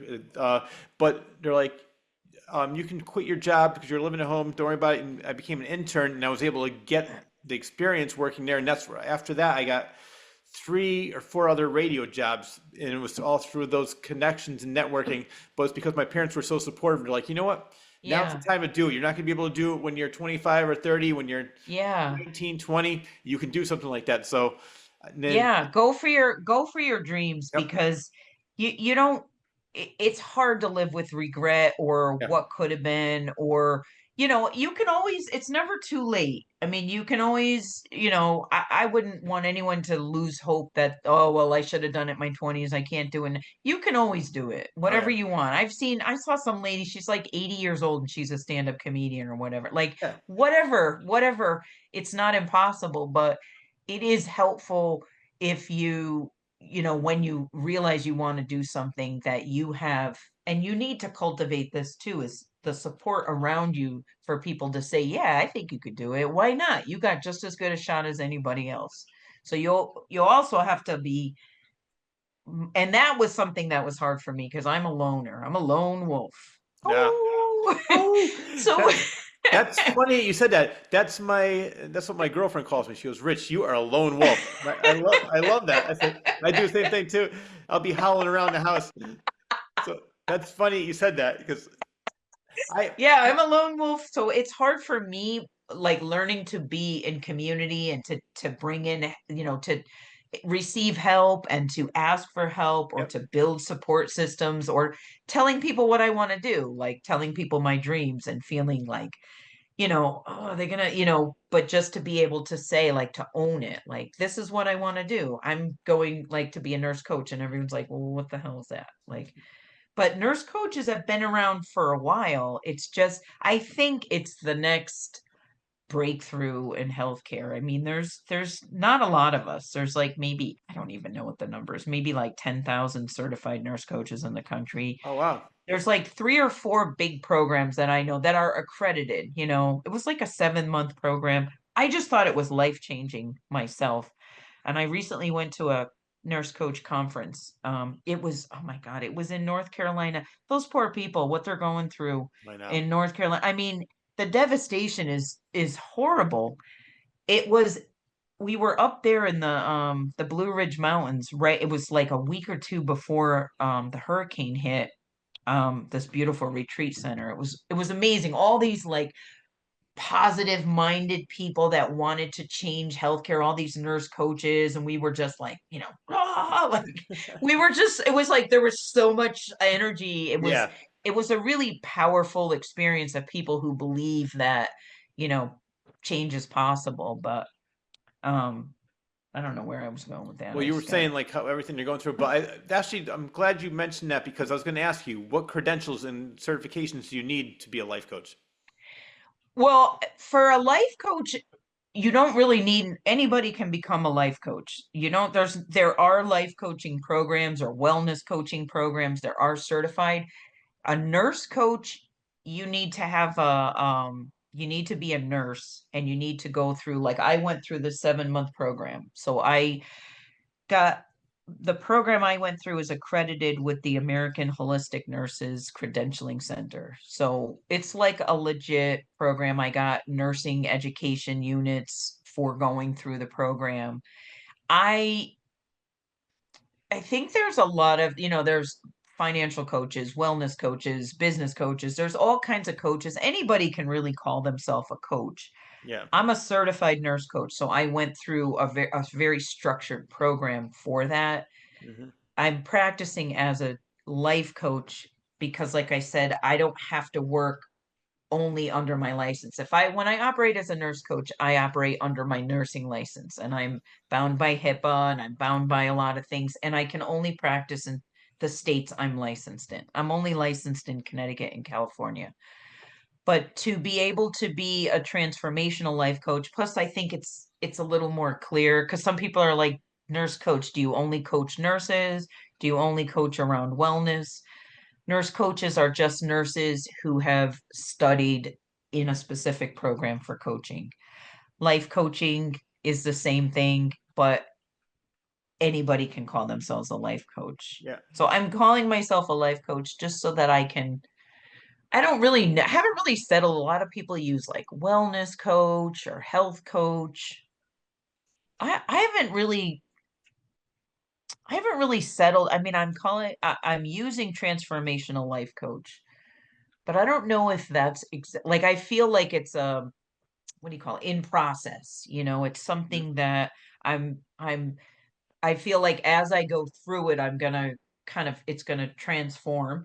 But they're like, you can quit your job because you're living at home. Don't worry about it. And I became an intern, and I was able to get the experience working there. And that's where, after that, I got 3 or 4 other radio jobs, and it was all through those connections and networking. But it's because my parents were so supportive. They're like, you know what? Now's the Yeah. time to do it. You're not going to be able to do it when you're 25 or 30. When you're Yeah. 19, 20, you can do something like that. So then, Yeah, go for your dreams yep, because you don't it's hard to live with regret or yeah, what could have been or you can always it's never too late. I mean, you can always, I wouldn't want anyone to lose hope that oh well I should have done it in my 20s. I can't do it. You can always do it. oh Whatever yeah, you want. I saw some lady, she's like 80 years old and she's a stand-up comedian or whatever. Like yeah, whatever, it's not impossible, but it is helpful if when you realize you want to do something that you have, and you need to cultivate this too, is the support around you for people to say, yeah, I think you could do it. Why not? You got just as good a shot as anybody else. So you'll also have to be, and that was something that was hard for me because I'm a loner. I'm a lone wolf. yeah. Oh, Oh, so that's funny you said that. That's what my girlfriend calls me. She goes, "Rich, you are a lone wolf." I love that. I said I do the same thing too. I'll be howling around the house. So that's funny you said that because I yeah, I'm a lone wolf, so it's hard for me, like learning to be in community and to bring in, to receive help and to ask for help or yep, to build support systems or telling people what I want to do, like telling people my dreams and feeling like, oh, they're gonna, but just to be able to say, like, to own it, like, this is what I want to do. I'm going like to be a nurse coach, and everyone's like, well, what the hell is that? Like, but nurse coaches have been around for a while. It's just, I think it's the next breakthrough in healthcare. I mean, there's not a lot of us. There's like maybe, I don't even know what the number is, maybe like 10,000 certified nurse coaches in the country. oh wow, There's like 3 or 4 big programs that I know that are accredited. It was like a 7-month program. I just thought it was life changing myself. And I recently went to a nurse coach conference. It was, oh my God, it was in North Carolina. Those poor people, what they're going through I know. in North Carolina. I mean, the devastation is horrible. It was We were up there in the Blue Ridge Mountains, right? It was like a week or two before the hurricane hit this beautiful retreat center. It was amazing. All these like positive minded people that wanted to change healthcare, all these nurse coaches, and we were just like, like we were just, it was like there was so much energy. it was Yeah. it was a really powerful experience of people who believe that, you know change is possible. But um I don't know where I was going with that. Well, I you were just got saying like how everything you're going through, but actually, I'm glad you mentioned that because I was going to ask you what credentials and certifications do you need to be a life coach? well, for a life coach, you don't really need, anybody can become a life coach. There are life coaching programs or wellness coaching programs. There are certified. A nurse coach, you need to be a nurse and you need to go through, like, I went through the 7-month program. So got the program I went through is accredited with the American Holistic Nurses Credentialing Center. So it's like a legit program. I got nursing education units for going through the program. I I think there's a lot of, there's financial coaches, wellness coaches, business coaches. There's all kinds of coaches. Anybody can really call themselves a coach. Yeah. I'm a certified nurse coach, so I went through a very structured program for that. Hmm. I'm practicing as a life coach because, like I said, I don't have to work only under my license. When I operate as a nurse coach, I operate under my nursing license, and I'm bound by HIPAA and I'm bound by a lot of things, and I can only practice in the states I'm licensed in. I'm only licensed in Connecticut and California. But to be able to be a transformational life coach, plus I think it's a little more clear because some people are like, nurse coach, do you only coach nurses? Do you only coach around wellness? Nurse coaches are just nurses who have studied in a specific program for coaching. Life coaching is the same thing, but anybody can call themselves a life coach. Yeah. So I'm calling myself a life coach just so that I can. I don't really haven't really settled. A lot of people use like wellness coach or health coach. I haven't really settled. I mean, I'm using transformational life coach, but I don't know if that's like I feel like it's a what do you call it? In process. It's Mhm. something that I'm I feel like as I go through it, I'm gonna it's gonna transform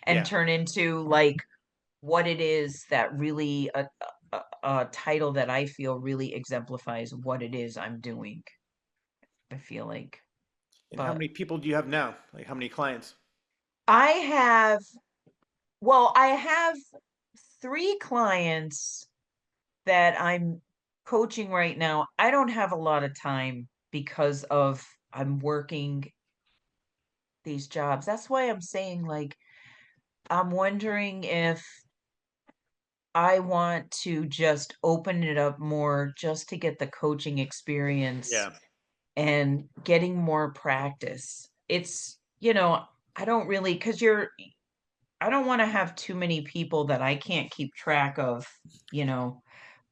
and Yeah. turn into like what it is that really a title that I feel really exemplifies what it is I'm doing. I feel like, And how but many people do you have now? Like how many clients? I have, well, I have three clients that I'm coaching right now. I don't have a lot of time because of I'm working these jobs. That's why I'm saying like I'm wondering if I want to just open it up more just to get the coaching experience Yeah. and getting more practice. I don't really, because I don't want to have too many people that I can't keep track of, you know,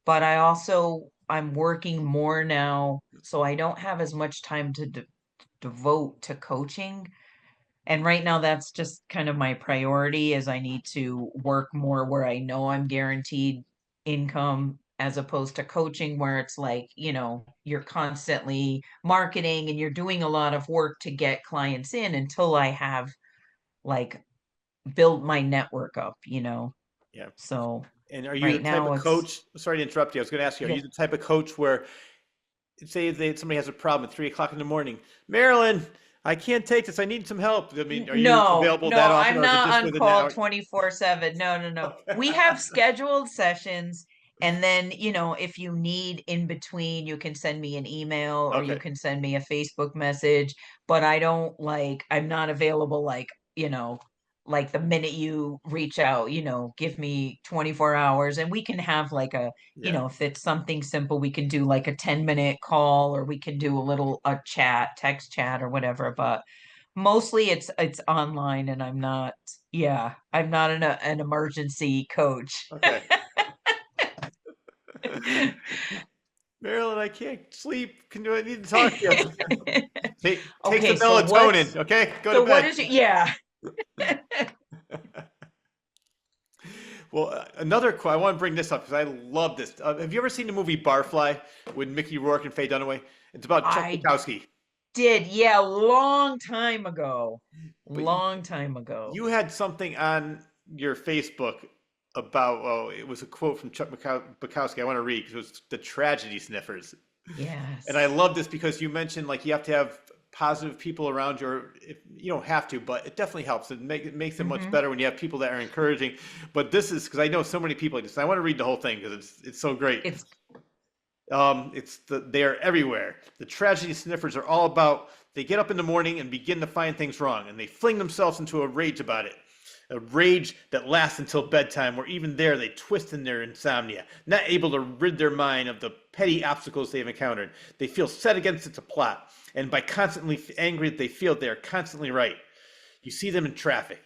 but I'm working more now, so I don't have as much time to devote to coaching. And right now, that's just kind of my priority is I need to work more where I know I'm guaranteed income as opposed to coaching where it's like, you're constantly marketing and you're doing a lot of work to get clients in until I have like built my network up. Yeah. So And are you right the type now of it's coach? Sorry to interrupt you. I was going to ask you, are yeah. you the type of coach where, say, somebody has a problem at 3 o'clock in the morning, Marilyn, I can't take this. I need some help. I mean, are you No, available that no, often, I'm or is it not just on within the call hour? 24/7. No, no, no. We Okay. have scheduled sessions, and then, if you need in between, you can send me an email or you Okay. can send me a Facebook message, but I'm not available you know, like the minute you reach out, give me 24 hours and we can have like Yeah. if it's something simple, we can do like a 10-minute call or we can do a chat, text chat or whatever, but mostly it's online and I'm not an emergency coach. Okay. Marilyn, I can't sleep. I need to talk to you. Take Okay, some so melatonin. Okay. Go to what bed. is it? Yeah. Well, I want to bring this up because I love this. Have you ever seen the movie Barfly with Mickey Rourke and Faye Dunaway? It's about Chuck I Bukowski. did. Yeah, long time ago. But Long time ago. you had something on your Facebook about, oh, it was a quote from Chuck Bukowski. I want to read because it was the tragedy sniffers. And I Yes. love this because you mentioned like you have to have positive people around you, or if, you don't have to, but it definitely helps. It makes it much Hmm. better when you have people that are encouraging. But this is because I know so many people like this. I want to read the whole thing because it's so great. It's They are everywhere. The tragedy sniffers are all about. They get up in the morning and begin to find things wrong, and they fling themselves into a rage about it. A rage that lasts until bedtime, where even there they twist in their insomnia, not able to rid their mind of the petty obstacles they've encountered. They feel set against its plot, and by constantly angry that they feel they are constantly right. You see them in traffic,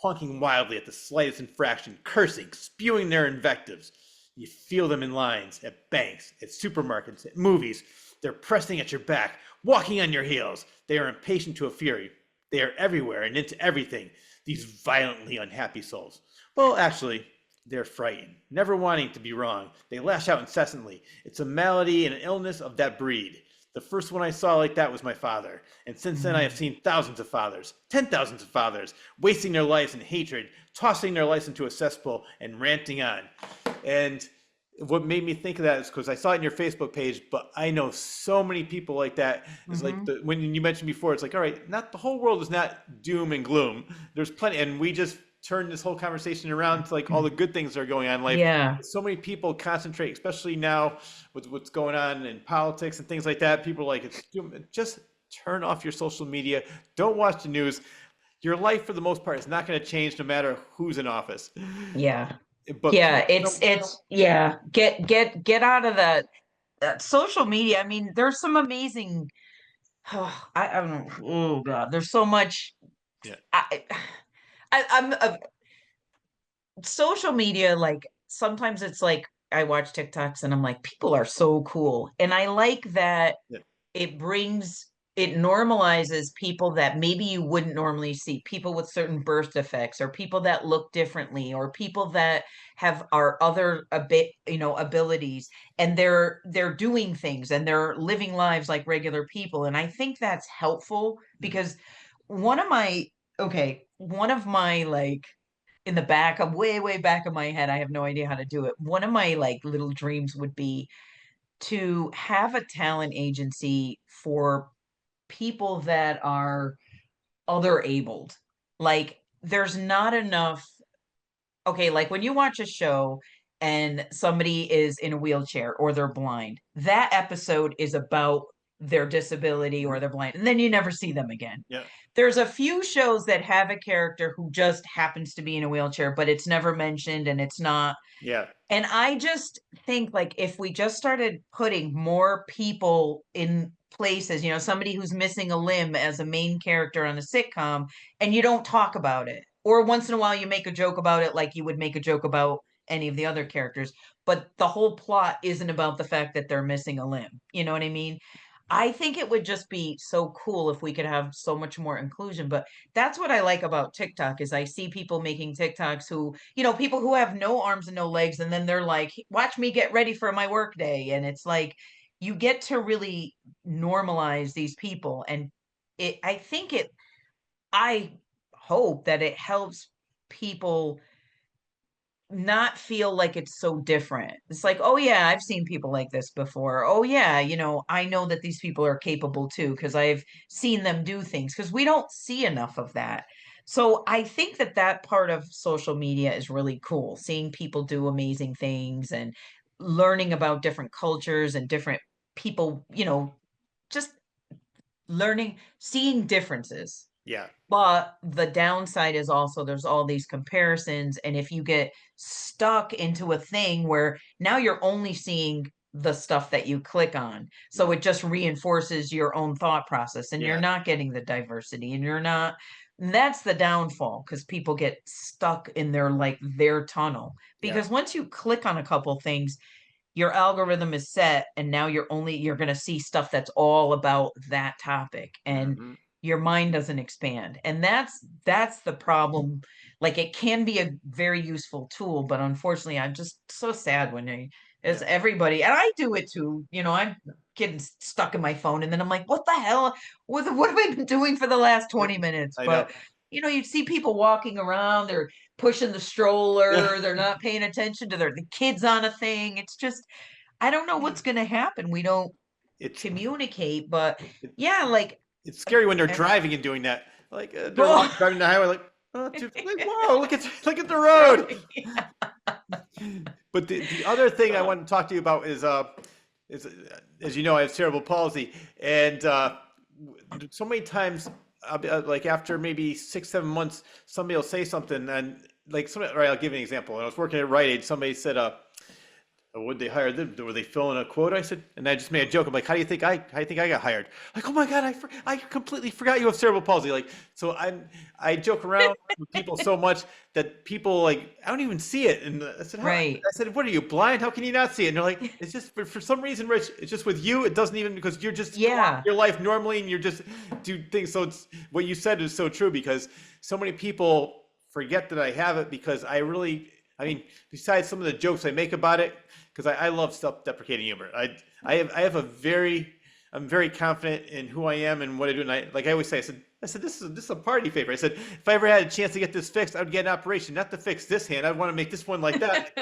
honking wildly at the slightest infraction, cursing, spewing their invectives. You feel them in lines, at banks, at supermarkets, at movies. They're pressing at your back, walking on your heels. They are impatient to a fury. They are everywhere and into everything, these violently unhappy souls. Well, actually, they're frightened, never wanting to be wrong. They lash out incessantly. It's a malady and an illness of that breed. The first one I saw like that was my father. And since then, I have mm, seen thousands of fathers, 10,000s of fathers, wasting their lives in hatred, tossing their lives into a cesspool, and ranting on. And what made me think of that is because I saw it in your Facebook page, but I know so many people like that. It's like hmm. when you mentioned before, it's like, all right, not the whole world is not doom and gloom. There's plenty, and we just turned this whole conversation around to like all the good things that are going on in life. Yeah. So many people concentrate, especially now with what's going on in politics and things like that. People are like, it's doom. Just turn off your social media. Don't watch the news. Your life, for the most part, is not going to change no matter who's in office. Yeah. but Yeah, people, yeah. Get out of the social media. I mean, there's some amazing. I don't. Oh God, there's so much. yeah, I, I'm social media. Like sometimes it's like I watch TikToks and I'm like, people are so cool, and I like that yeah, it brings it normalizes people that maybe you wouldn't normally see, people with certain birth defects or people that look differently or people that have our other a bit abilities, and they're doing things and they're living lives like regular people, and I think that's helpful mhm, because one of my one of my like in the back of way back of my head, I have no idea how to do it, one of my like little dreams would be to have a talent agency for people that are other abled. Like there's not enough. Okay, like when you watch a show and somebody is in a wheelchair or they're blind, that episode is about their disability or mhm, they're blind, and then you never see them again. yeah, There's a few shows that have a character who just happens to be in a wheelchair, but it's never mentioned and it's not. yeah, And I just think like if we just started putting more people in places, somebody who's missing a limb as a main character on a sitcom, and you don't talk about it. Or once in a while you make a joke about it like you would make a joke about any of the other characters, but the whole plot isn't about the fact that they're missing a limb. You know what I mean? I think it would just be so cool if we could have so much more inclusion. But that's what I like about TikTok is I see people making TikToks who, people who have no arms and no legs, and then they're like, watch me get ready for my work day. And it's like you get to really normalize these people. And I hope that it helps people not feel like it's so different. It's like, oh yeah, I've seen people like this before. Oh yeah, I know that these people are capable too because I've seen them do things because we don't see enough of that. So I think that that part of social media is really cool, seeing people do amazing things and learning about different cultures and different people, just learning, seeing differences. yeah, But the downside is also there's all these comparisons. And if you get stuck into a thing where now you're only seeing the stuff that you click on, so mhm, it just reinforces your own thought process and you're yeah, not getting the diversity and you're not. That's the downfall because people get stuck in their tunnel. yeah, Because once you click on a couple things, your algorithm is set and now you're going to see stuff that's all about that topic, and mhm, your mind doesn't expand, and that's the problem. Like it can be a very useful tool, but unfortunately I'm just so sad when as yeah, everybody, and I do it too, I'm getting stuck in my phone and then I'm like, what the hell, what have I been doing for the last yeah, 20 minutes? I know. But you'd see people walking around, they're pushing the stroller, they're not paying attention to the kids on a thing. It's just, I don't know what's going to happen. We don't It's communicate, but it, yeah, like, it's scary when they're uh, driving and doing that. Like they're oh, driving the highway, like, oh, like, whoa, look at the road. But the other thing I want to talk to you about is as you know, I have cerebral palsy, and so many times, like after maybe 6 7 months, somebody will say something, and like somebody, right, I'll give you an example. When I was working at Rite Aid, somebody said, would they hire them? Were they filling a quota? I said, and I just made a joke. I'm like, how do you think I got hired? Like, oh my God, I completely forgot you have cerebral palsy. Like, so I joke around with people so much that people like, I don't even see it. And I said, right. I said, what are you, blind? How can you not see it? And they're like, it's just for some reason, Rich, it's just with you. It doesn't even, because you're just go on Yeah. with your life normally and you're just do things. So it's what you said is so true because so many people forget that I have it because I mean, besides some of the jokes I make about it, because I love self-deprecating humor. I have a I'm very confident in who I am and what I do. And like I always say, I said this is a party favor. I said if I ever had a chance to get this fixed, I would get an operation, not to fix this hand. I'd want to make this one like that.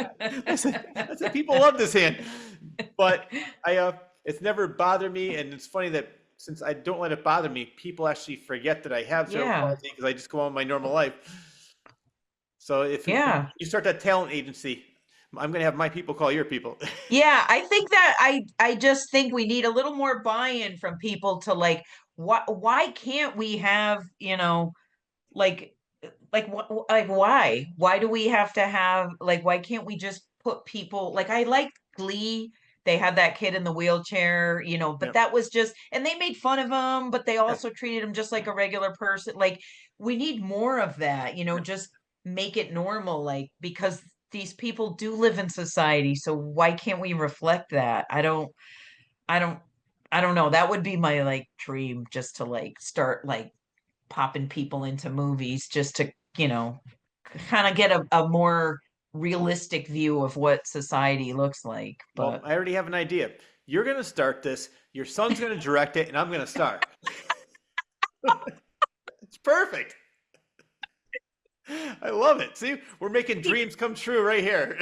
I said people love this hand, but it's never bothered me, and it's funny that since I don't let it bother me, people actually forget that I have cerebral Yeah. palsy because I just go on with my normal life. So if Yeah. you start that talent agency, I'm going to have my people call your people. Yeah, I think that I just think we need a little more buy-in from people to like why can't we have, like like why do we have to have, like, why can't we just put people, like, I like Glee, they had that kid in the wheelchair, but Yep. that was just, and they made fun of him, but they Yeah. also treated him just like a regular person. Like, we need more of that, Yeah. just make it normal, like, because these people do live in society, so why can't we reflect that? I don't I don't know. That would be my, like, dream, just to, like, start, like, popping people into movies, just to, kind of get a more realistic view of what society looks like. Well, But I already have an idea. You're going to start this. Your son's going to direct it, and I'm going to star. It's perfect. I love it. See, we're making dreams come true right here.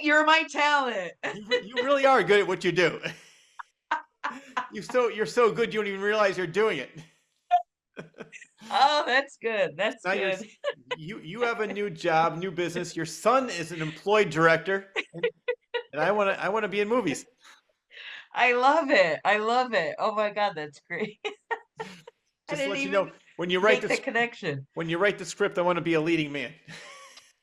you're my talent. You really are good at what you do. You're so good you don't even realize you're doing it. Oh, that's good. That's Now good. you have a new job, new business. Your son is an employed director, and I want to be in movies. I love it. I love it. Oh my God, that's great. I Just to didn't let you know, even when you write make this the connection. when you write the script, I want to be a leading man.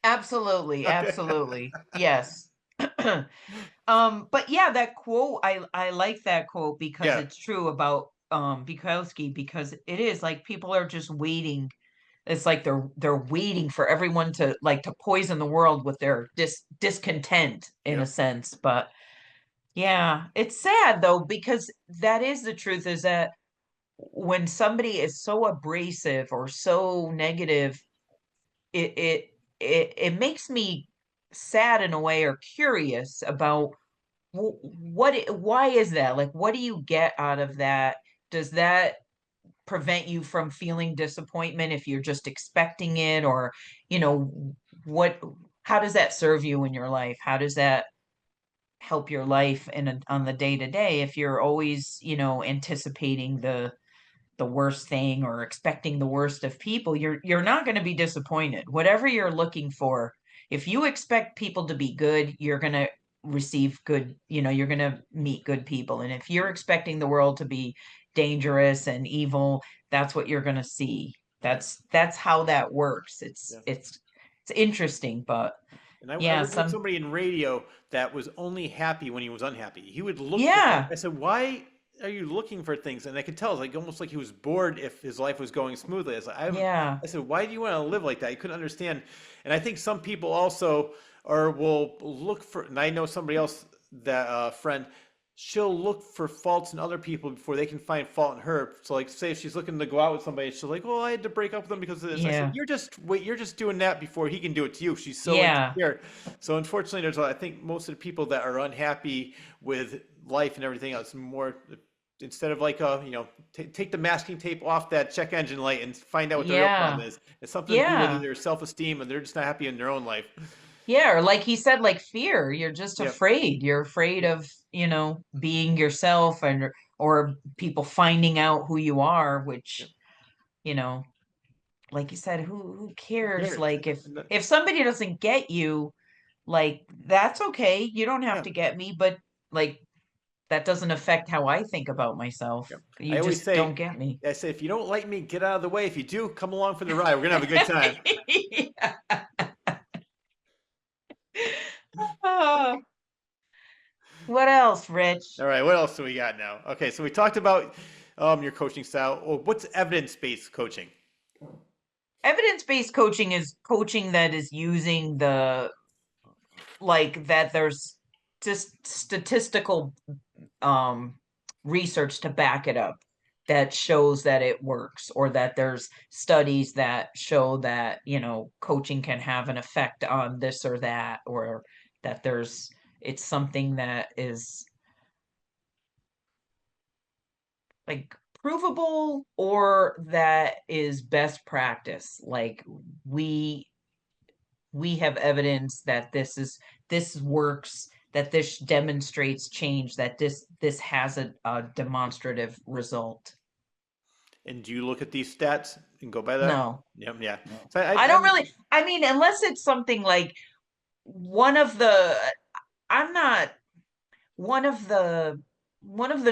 Absolutely, Okay. absolutely. Yes. But yeah, that quote, I like that quote because Yeah. it's true about Bukowski, because it is like people are just waiting. It's like they're waiting for everyone to, like, to poison the world with their discontent, in a Yep. sense. But yeah, it's sad though, because that is the truth, is that when somebody is so abrasive or so negative, it it it makes me sad in a way, or curious about why is that? Like, what do you get out of that? Does that prevent you from feeling disappointment if you're just expecting it? Or, you know, what how does that serve you in your life? How does that help your life on the day to day, if you're always, anticipating the worst thing, or expecting the worst of people? You're not going to be disappointed. Whatever you're looking for, if you expect people to be good, you're going to receive good, you're going to meet good people. And if you're expecting the world to be dangerous and evil, that's what you're going to see. Yeah. That's how that works. it's Yeah. it's it's interesting, but And I yeah, worked with somebody in radio that was only happy when he was unhappy. He would look for things. yeah, I said, "Why are you looking for things?" And I could tell, like almost like he was bored if his life was going smoothly. yeah, I said, "Why do you want to live like that?" He couldn't understand. And I think some people also are will look for. And I know somebody else that friend. She'll look for faults in other people before they can find fault in her. So, like, say if she's looking to go out with somebody, she's like, "Oh, I had to break up with them because of this." I said, yeah, You're just doing that before he can do it to you." She's so yeah, insecure. So unfortunately, I think most of the people that are unhappy with life and everything else more instead of like take the masking tape off that check engine light and find out what the real yeah, problem is. It's something to do with yeah. their self-esteem and they're just not happy in their own life. Yeah, or like he said, like fear. You're just Yep. afraid. You're afraid Yep. of, being yourself, and or people finding out who you are, which, Yep. you know, like you said, who Who cares? cares? Like, if And that- if somebody doesn't get you, like, that's okay. You don't have yeah. to get me, but, like, that doesn't affect how I think about myself. Yep. You I always just don't say, get me. I say, if you don't like me, get out of the way. If you do, come along for the ride. We're gonna have a good time. Oh, what else, Rich? All right, what else do we got now? Okay, so we talked about your coaching style. Well, what's evidence-based coaching? Evidence-based coaching is coaching that is using that there's just statistical um research to back it up, that shows that it works, or that there's studies that show that, coaching can have an effect on this or that, or that it's something that is, like, provable, or that is best practice. Like, we we have evidence that this works, that this demonstrates change, that this has a demonstrative result. And do you look at these stats and go by that? No, Yep, yeah. no, So I don't really, I mean, unless it's something like, one of the I'm not one of the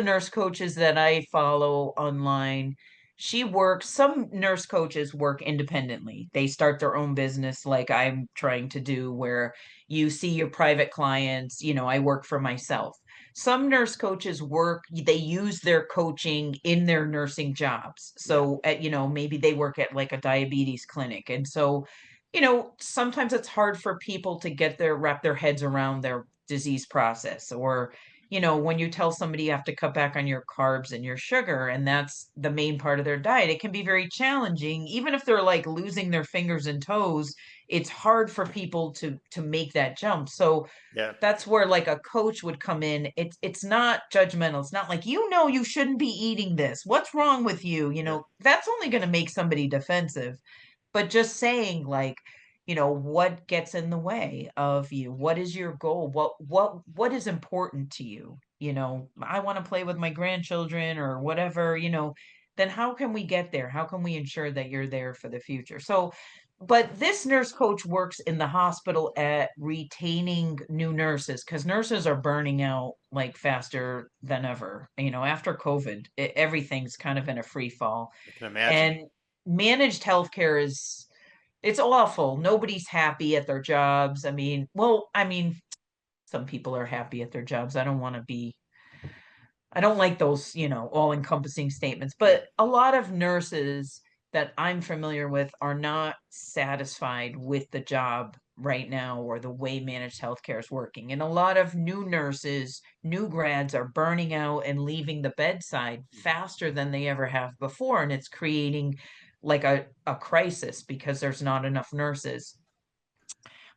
nurse coaches that I follow online, some nurse coaches work independently. They start their own business like I'm trying to do, where you see your private clients, I work for myself. Some nurse coaches they use their coaching in their nursing jobs. Yeah. So maybe they work at like a diabetes clinic. And so, sometimes it's hard for people to wrap their heads around their disease process, or when you tell somebody you have to cut back on your carbs and your sugar, and that's the main part of their diet, it can be very challenging. Even if they're like losing their fingers and toes, it's hard for people to make that jump. So Yeah. that's where like a coach would come in. It's not judgmental. It's not like, you shouldn't be eating this. What's wrong with you? Yeah. That's only going to make somebody defensive. But just saying like, what gets in the way of you? What is your goal? What is important to you? I want to play with my grandchildren or whatever, then how can we get there? How can we ensure that you're there for the future? So, but this nurse coach works in the hospital at retaining new nurses, because nurses are burning out like faster than ever. After COVID, everything's kind of in a free fall. I can imagine. And managed healthcare it's awful. Nobody's happy at their jobs. I mean, some people are happy at their jobs. I don't like those, all encompassing statements, Yeah. but a lot of nurses that I'm familiar with are not satisfied with the job right now or the way managed healthcare is working. And a lot of new nurses, new grads are burning out and leaving the bedside Mhm. faster than they ever have before. And it's creating like a crisis because there's not enough nurses.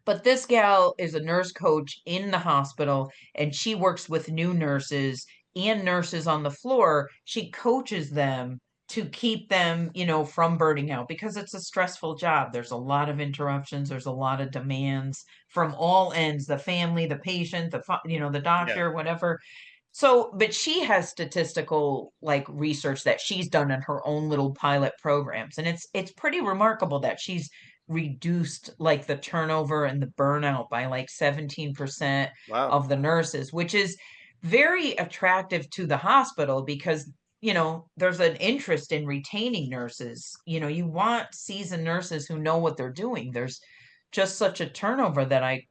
But this gal is a nurse coach in the hospital, and she works with new nurses and nurses on the floor. She coaches them to keep them, from burning out, because it's a stressful job. There's a lot of interruptions, there's a lot of demands from all ends, the family, the patient, the Yeah. doctor, whatever. So, but she has statistical like research that she's done in her own little pilot programs, and it's pretty remarkable that she's reduced like the turnover and the burnout by like 17% Wow. of the nurses, which is very attractive to the hospital because there's an interest in retaining nurses. You want seasoned nurses who know what they're doing. There's just such a turnover that I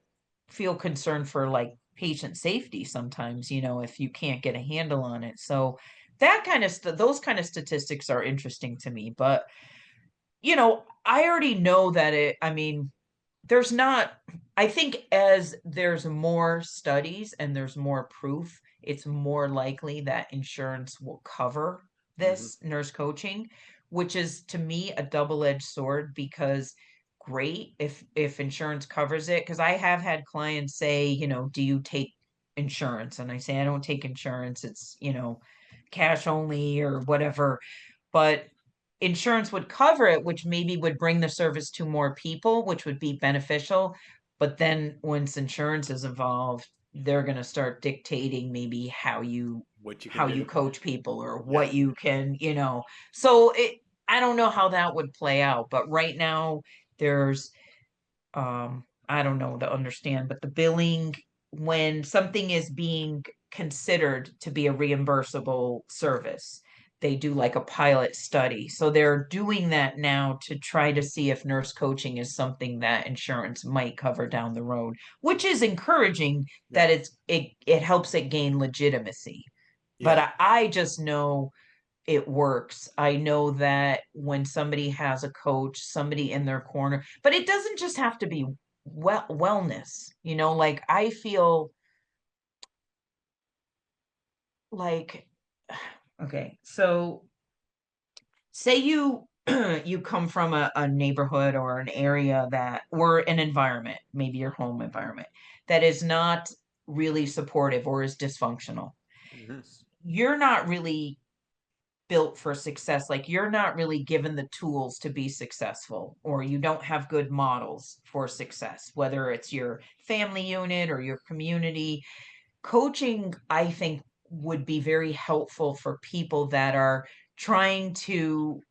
feel concerned for like patient safety sometimes, if you can't get a handle on it. So that kind of those kind of statistics are interesting to me. But I already know that there's not, I think as there's more studies and there's more proof, it's more likely that insurance will cover Hmm. this nurse coaching, which is to me a double-edged sword. Because great if insurance covers it, because I have had clients say, do you take insurance? And I say, I don't take insurance. It's, cash only or whatever. But insurance would cover it, which maybe would bring the service to more people, which would be beneficial. But then once insurance is involved, they're going to start dictating maybe What you can how you do. coach people or Yeah. what you can, So I don't know how that would play out, but right now there's I don't know to understand, but the billing, when something is being considered to be a reimbursable service, they do like a pilot study. So they're doing that now to try to see if nurse coaching is something that insurance might cover down the road, which is encouraging Yeah. that it helps it gain legitimacy. But Yeah. I just know it works. I know that when somebody has a coach, somebody in their corner, but it doesn't just have to be wellness, like I feel like, okay, so say you you come from a neighborhood or an area that, or an environment, maybe your home environment, that is not really supportive or is dysfunctional. Hmm. You're not really built for success. Like you're not really given the tools to be successful, or you don't have good models for success, whether it's your family unit or your community. Coaching, I think, would be very helpful for people that are trying to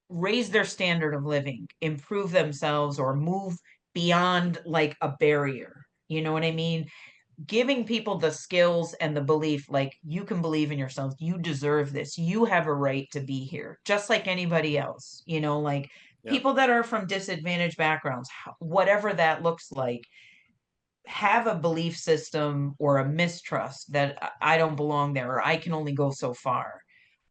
raise their standard of living, improve themselves, or move beyond like a barrier. You know what I mean? giving people the skills and the belief, like, you can believe in yourself, you deserve this, you have a right to be here just like anybody else, like Yeah. people that are from disadvantaged backgrounds, whatever that looks like, have a belief system or a mistrust that I don't belong there, or I can only go so far.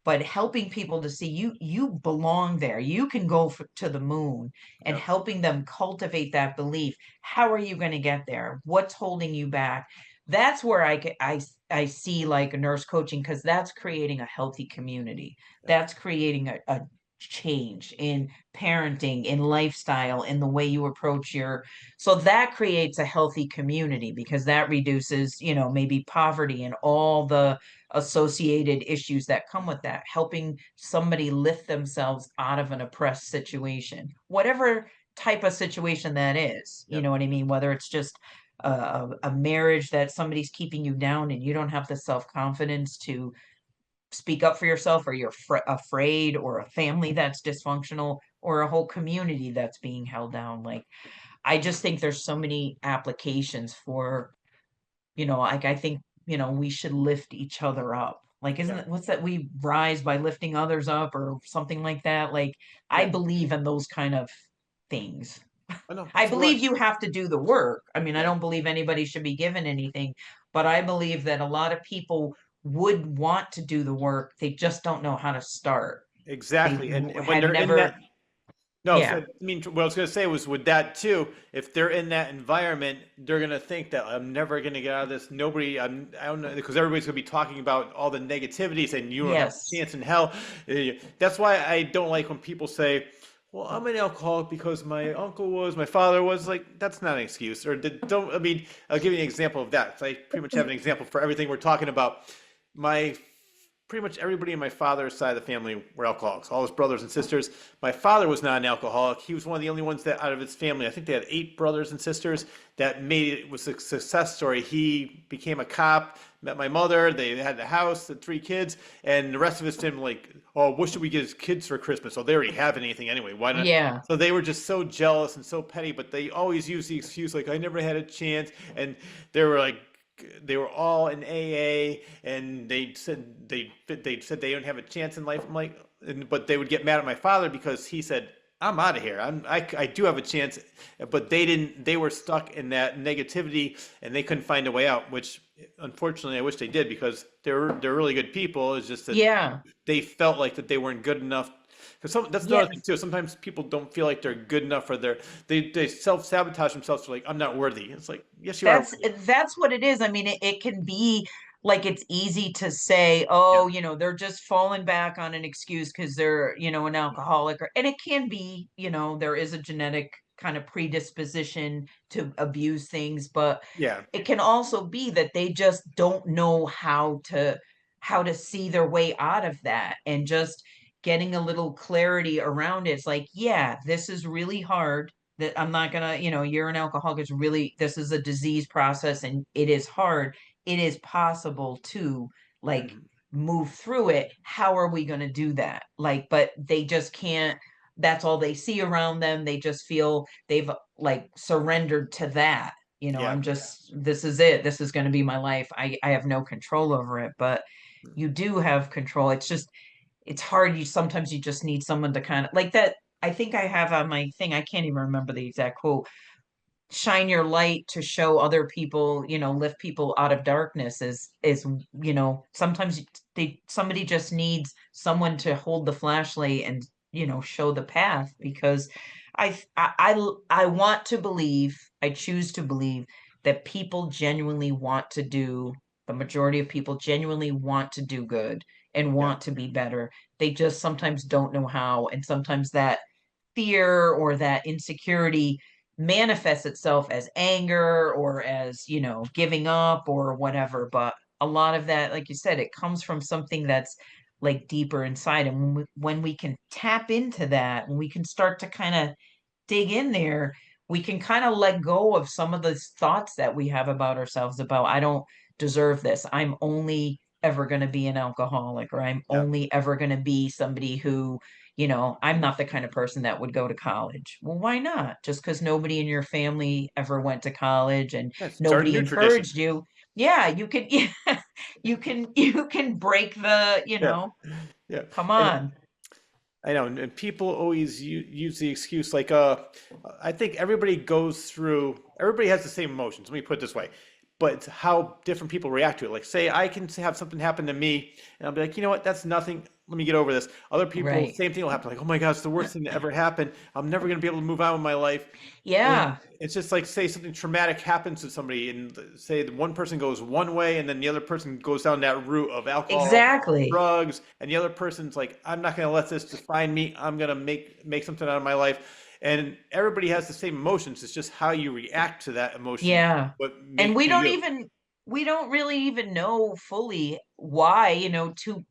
But helping people to see you belong there. You can go to the moon, and Yeah. helping them cultivate that belief. How are you going to get there? What's holding you back? That's where I see like a nurse coaching, because that's creating a healthy community. Yeah. That's creating a change in parenting, in lifestyle, in the way you approach your, so that creates a healthy community, because that reduces, maybe poverty and all the associated issues that come with that, helping somebody lift themselves out of an oppressed situation, whatever type of situation that is, you Yep. know what I mean? Whether it's just a marriage that somebody's keeping you down and you don't have the self-confidence to speak up for yourself, or you're afraid, or a family that's dysfunctional, or a whole community that's being held down. Like, I just think there's so many applications for, like, I think, we should lift each other up. Like, isn't Yeah. it, what's that? We rise by lifting others up, or something like that. Like, I Yeah. believe in those kind of things. I know. I So do I. believe you have to do the work. I mean, I Yeah. don't believe anybody should be given anything, but I believe that a lot of people would want to do the work. They just don't know how to start. They Exactly. And when have they're in never, that, no, so yeah, I mean, what I was going to say was with that too, if they're in that environment, they're going to think that I'm never going to get out of this. I don't know, because everybody's going to be talking about all the negativity, saying you don't have a yes, chance in hell. That's why I don't like when people say, well, I'm an alcoholic because my father was like, that's not an excuse. Or don't, I mean, I'll give you an example of that. So I pretty much have an example for everything we're talking about. My pretty much everybody in my father's side of the family were alcoholics, all his brothers and sisters. My father was not an alcoholic. He was one of the only ones that out of his family, I think they had 8 brothers and sisters, that made it was a success story. He became a cop, met my mother, they had the house, the 3 kids, and the rest of his family like, oh, what should we get his kids for Christmas? So they already have anything anyway. Why not? yeah. So they were just so jealous and so petty, but they always use the excuse like I never had a chance, and they were like they were all in AA, and they said they don't have a chance in life. I'm like, but they would get mad at my father because he said, "I'm out of here. I do have a chance," but they didn't. They were stuck in that negativity, and they couldn't find a way out. Which, unfortunately, I wish they did because they're really good people. It's just that Yeah. they felt like that they weren't good enough. Because that's Yeah. another thing too. Sometimes people don't feel like they're good enough, or they self sabotage themselves. They're like, I'm not worthy. It's like, yes, you are That's worthy. that's what it is. I mean, it can be like, it's easy to say, Yeah, oh, they're just falling back on an excuse because they're, an alcoholic, and it can be, there is a genetic kind of predisposition to abuse things, but yeah, it can also be that they just don't know how to see their way out of that, and just getting a little clarity around it. It's like, yeah, this is really hard, that I'm not gonna, you're an alcoholic. It's really, this is a disease process, and it is hard. It is possible to, like, mhm, move through it. How are we gonna do that? Like, but they just can't. That's all they see around them. They just feel they've, like, surrendered to that. yeah, I'm just, this is it. This is gonna be my life. I have no control over it, but you do have control. It's just, it's hard. You just need someone to kind of like that. I think I have on my thing, I can't even remember the exact quote. Shine your light to show other people, lift people out of darkness, is, sometimes somebody just needs someone to hold the flashlight and, show the path, because I want to believe, I choose to believe that people genuinely want to do, the majority of people genuinely want to do good and yeah, want to be better. They just sometimes don't know how, and sometimes that fear or that insecurity manifests itself as anger, or as, giving up or whatever. But a lot of that, like you said, it comes from something that's like deeper inside. And when we can tap into that, when we can start to kind of dig in there, we can kind of let go of some of the thoughts that we have about ourselves, about, I don't deserve this. I'm only ever going to be an alcoholic, or I'm Yeah. only ever going to be somebody who, I'm not the kind of person that would go to college. Well, why not? Just because nobody in your family ever went to college and Yeah, start a nobody new tradition. encouraged you. Yeah, you can, yeah, you can break the, Yeah. Yeah. come And on. I know, and people always use the excuse like, I think everybody has the same emotions. Let me put it this way, but it's how different people react to it. Like, say, I can have something happen to me, and I'll be like, you know what, that's nothing. Let me get over this. Other people, Right. same thing will happen. Like, oh my God, it's the worst thing that ever happened. I'm never going to be able to move on with my life. And Yeah, it's just like, say something traumatic happens to somebody, and say the one person goes one way, and then the other person goes down that route of alcohol, exactly. drugs, and the other person's like, I'm not going to let this define me. I'm going to make something out of my life. And everybody has the same emotions. It's just how you react to that emotion, Yeah. what And makes you you. we don't really even know fully why, two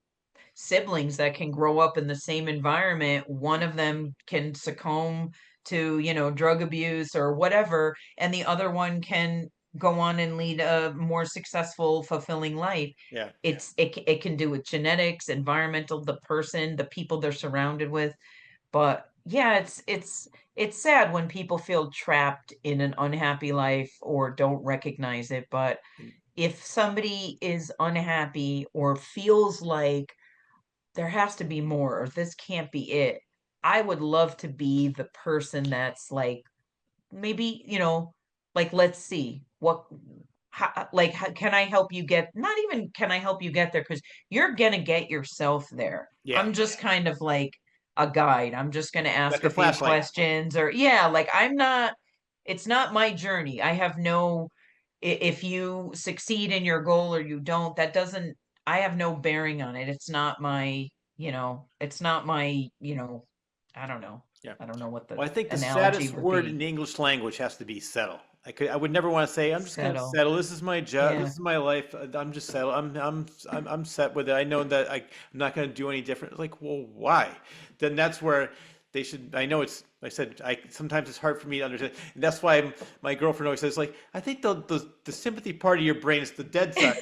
siblings that can grow up in the same environment, one of them can succumb to, drug abuse or whatever, and the other one can go on and lead a more successful, fulfilling life. Yeah, It can do with genetics, environmental, the person, the people they're surrounded with. But yeah, it's sad when people feel trapped in an unhappy life or don't recognize it. But if somebody is unhappy or feels like there has to be more or this can't be it, I would love to be the person that's like, maybe, like, let's see what like, how, can I help you get, not even can I help you get there, because you're gonna get yourself there. yeah. I'm just kind of like a guide. I'm just gonna Like ask a a few flashlight. questions, or yeah, like, I'm not, it's not my journey. I have no, if you succeed in your goal or you don't, that doesn't, I have no bearing on it. It's not my, it's not my, I don't know. Yeah. I don't know what the Well, I think the analogy saddest would word be. in the English language has to be settle. I would never want to say I'm just going to Settle. settle. This is my job. This Yeah. is my life. I'm just settled. I'm set with it. I know that I'm not going to do any different. Like, well, why? Then that's where they should. I know it's. I said I sometimes it's hard for me to understand. And that's why my girlfriend always says like I think the sympathy part of your brain is the dead side.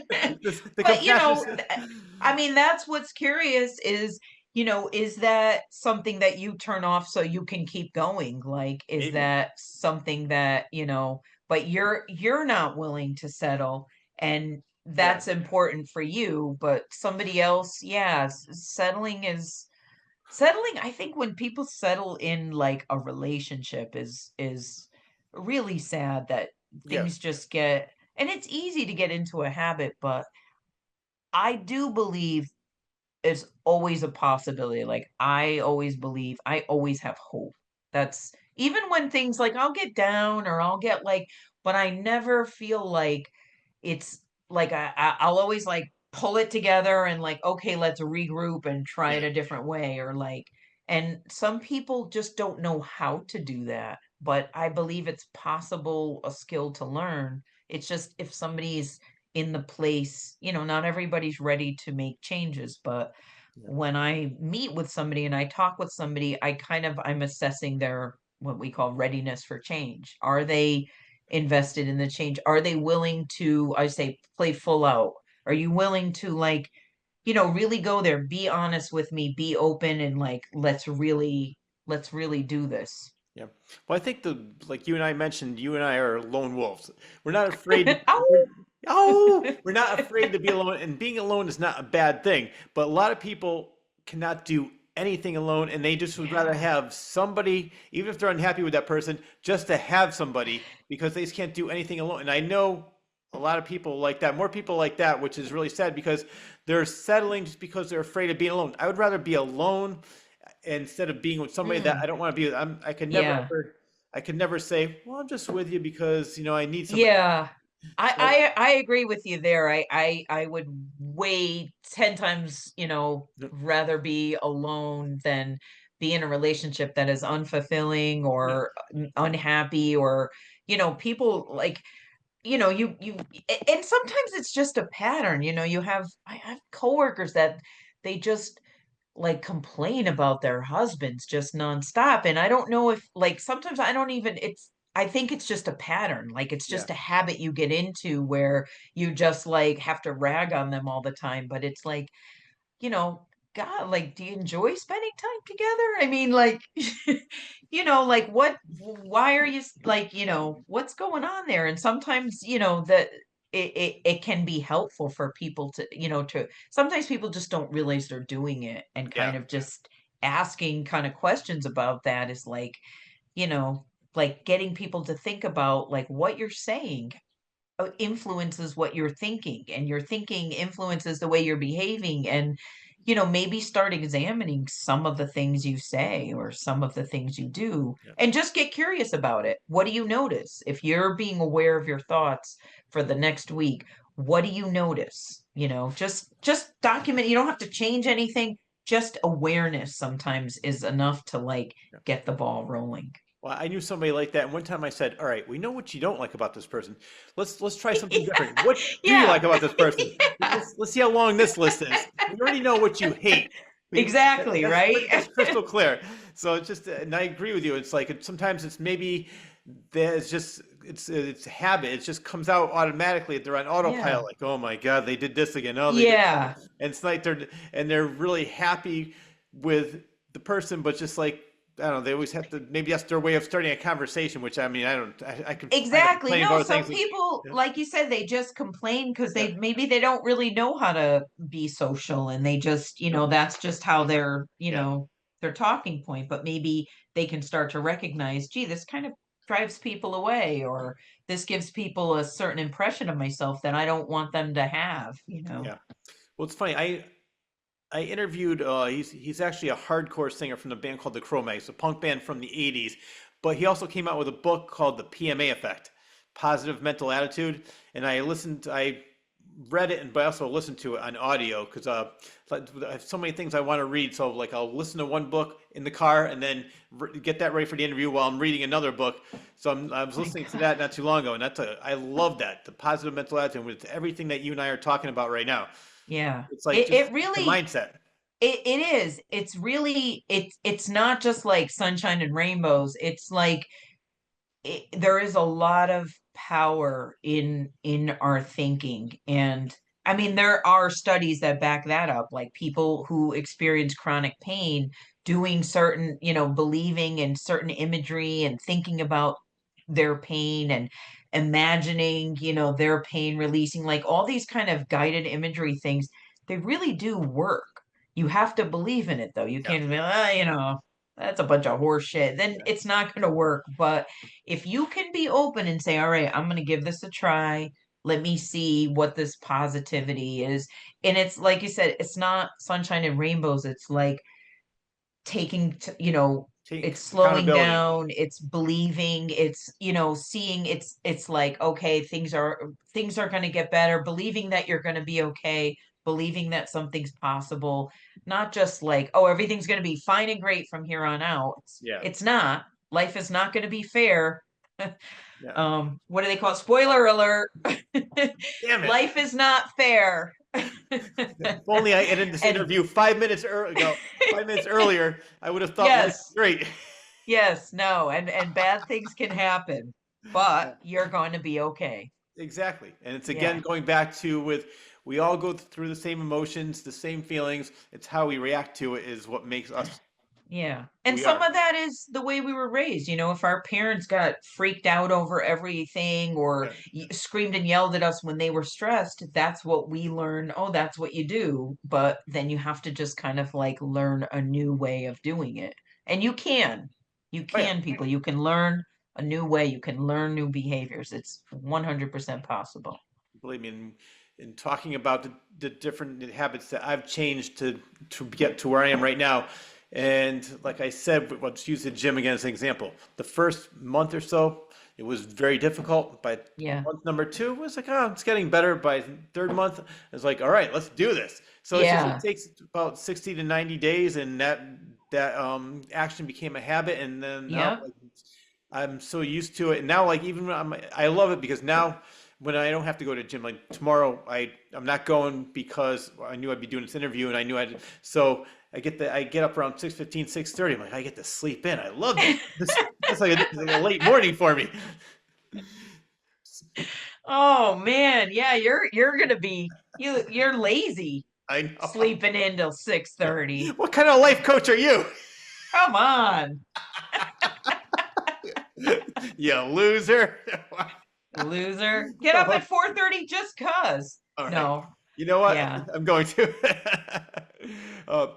The But, compassion. I mean, that's what's curious is, is that something that you turn off so you can keep going? Like, is Maybe. that something that, but you're not willing to settle, and Yeah. that's important for you, but somebody else, yeah, settling, I think when people settle in like a relationship is really sad that Yeah. things just get, and it's easy to get into a habit, but I do believe it's always a possibility. Like, I always believe, I always have hope. That's even when things like I'll get down or I'll get like, but I never feel like it's like I'll always like pull it together and like, okay, let's regroup and try Yeah. it a different way, or like, and some people just don't know how to do that. But I believe it's possible, a skill to learn. It's just if somebody's in the place, not everybody's ready to make changes, but Yeah. when I meet with somebody and I talk with somebody, I'm assessing their, what we call, readiness for change. Are they invested in the change? Are they willing to, I say, play full out? Are you willing to, like, really go there, be honest with me, be open, and like, let's really do this. Yeah. Well, I think like you and I mentioned, you and I are lone wolves. We're not afraid. Ow! We're not afraid to be alone, and being alone is not a bad thing. But a lot of people cannot do anything alone, and they just would rather Yeah. have somebody, even if they're unhappy with that person, just to have somebody because they just can't do anything alone. And I know a lot of people like that, more people like that, which is really sad because they're settling just because they're afraid of being alone. I would rather be alone instead of being with somebody that I Mm, don't want to be with. yeah. I could never say, well, I'm just with you because, I need somebody. Yeah. So, I agree with you there. I would way 10 times, rather be alone than be in a relationship that is unfulfilling yeah, or unhappy, or, people like, and sometimes it's just a pattern. I have coworkers that they just like complain about their husbands just nonstop. And I don't know if, like, sometimes I don't even, it's, I think it's just a pattern. Like it's Yeah. just a habit you get into where you just like have to rag on them all the time. But it's like, you know, God, like, do you enjoy spending time together? I mean, like, like why are you like, what's going on there? And sometimes, that it can be helpful for people to, sometimes people just don't realize they're doing it and Yeah. kind of just asking kind of questions about that is like, you know, like getting people to think about like what you're saying influences what you're thinking and your thinking influences the way you're behaving and maybe start examining some of the things you say or some of the things you do Yeah. and just get curious about it. What do you notice if you're being aware of your thoughts for the next week? What do you notice? Just document. You don't have to change anything. Just awareness sometimes is enough to like Yeah. get the ball rolling. Well, I knew somebody like that. And one time I said, "All right, we know what you don't like about this person. Let's try something different. What do you Yeah. like about this person? Let's see how long this list is. We already know what you hate. Exactly, right? That's crystal clear. So it's just, and I agree with you. It's like sometimes it's maybe there's just it's a habit. It just comes out automatically. They're on Yeah. autopilot. Like, oh my God, they did this again. Oh, they did, Yeah. and it's like they're really happy with the person, but just like I don't know, they always have to. Maybe that's their way of starting a conversation. Which I mean, I don't. I could find up Exactly. plenty of No, other some things. people, Yeah, like you said, they just complain because yeah, they don't really know how to be social and they just, yeah, that's just how their, yeah. their talking point. But maybe they can start to recognize, gee, this kind of drives people away, or this gives people a certain impression of myself that I don't want them to have. Yeah. Well, it's funny. I interviewed. He's actually a hardcore singer from the band called the Cro-Mags, a punk band from the '80s. But he also came out with a book called The PMA Effect, Positive Mental Attitude. And I read it, and but I also listened to it on audio because I have so many things I want to read. So like I'll listen to one book in the car and then get that ready for the interview while I'm reading another book. So I was My listening to God. that not too long ago, and I love that the positive mental attitude with everything that you and I are talking about right now. Yeah. It's like It just it the really mindset. it is. It's really it's not just like sunshine and rainbows. It's like there is a lot of power in our thinking, and I mean there are studies that back that up, like people who experience chronic pain doing certain, believing in certain imagery and thinking about their pain and imagining, their pain releasing, like all these kind of guided imagery things, they really do work. You have to believe in it though. You Yeah, can't be, that's a bunch of horse shit. Then yeah, it's not going to work. But if you can be open and say, all right, I'm going to give this a try. Let me see what this positivity is. And it's like you said, it's not sunshine and rainbows. It's like taking, take it's slowing accountability. down, it's believing, it's, seeing it's like, okay, things are going to get better, believing that you're going to be okay, believing that something's possible, not just like, oh, everything's going to be fine and great from here on out. Yeah, It's not. Life is not going to be fair. yeah. What do they call it? Spoiler alert. Damn it! Life is not fair. If only I ended this And interview 5 minutes ago, 5 minutes earlier, I would have thought life was yes, great. yes, no, and bad things can happen, but you're going to be okay. Exactly. And it's again Yeah. going back to with we all go through the same emotions, the same feelings. It's how we react to it is what makes us Yeah. who And we some are. of that is the way we were raised. If our parents got freaked out over everything or Yeah. screamed and yelled at us when they were stressed, that's what we learn. Oh, that's what you do. But then you have to just kind of like learn a new way of doing it. And you can. You Oh yeah. can, people. You can learn a new way. You can learn new behaviors. It's 100% possible. Believe me, in talking about the different habits that I've changed to get to where I am right now. And like I said, let's use the gym again as an example. The first month or so, it was very difficult. By Yeah. month number two, it was like, oh, it's getting better. By third month, it's like, all right, let's do this. So it Yeah. takes about 60 to 90 days, and that action became a habit. And then now Yep. like, I'm so used to it. And now, like even I love it because now when I don't have to go to the gym, like tomorrow, I'm not going because I knew I'd be doing this interview and I knew so I get up around 6:15, 6:30. I'm like, I get to sleep in. I love this. This is like a late morning for me. Oh man, yeah, you're gonna be you're lazy I know. sleeping in till 6:30. What kind of life coach are you? Come on, You loser. loser. Get up at 4:30 just cause. All right. No, You know what? yeah. I'm going to. uh,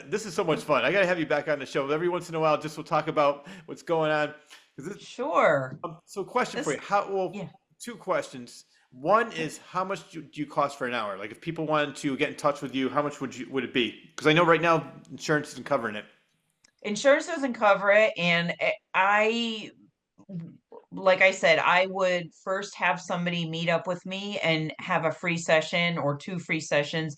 this is so much fun. I got to have you back on the show. Every once in a while, just we'll talk about what's going on. 'Cause Sure. so question for This you. Well, yeah. two questions. One is how much do you cost for an hour? Like if people wanted to get in touch with you, how much would it be? Because I know right now insurance isn't covering it. Insurance doesn't cover it, and like I said, I would first have somebody meet up with me and have a free session or two free sessions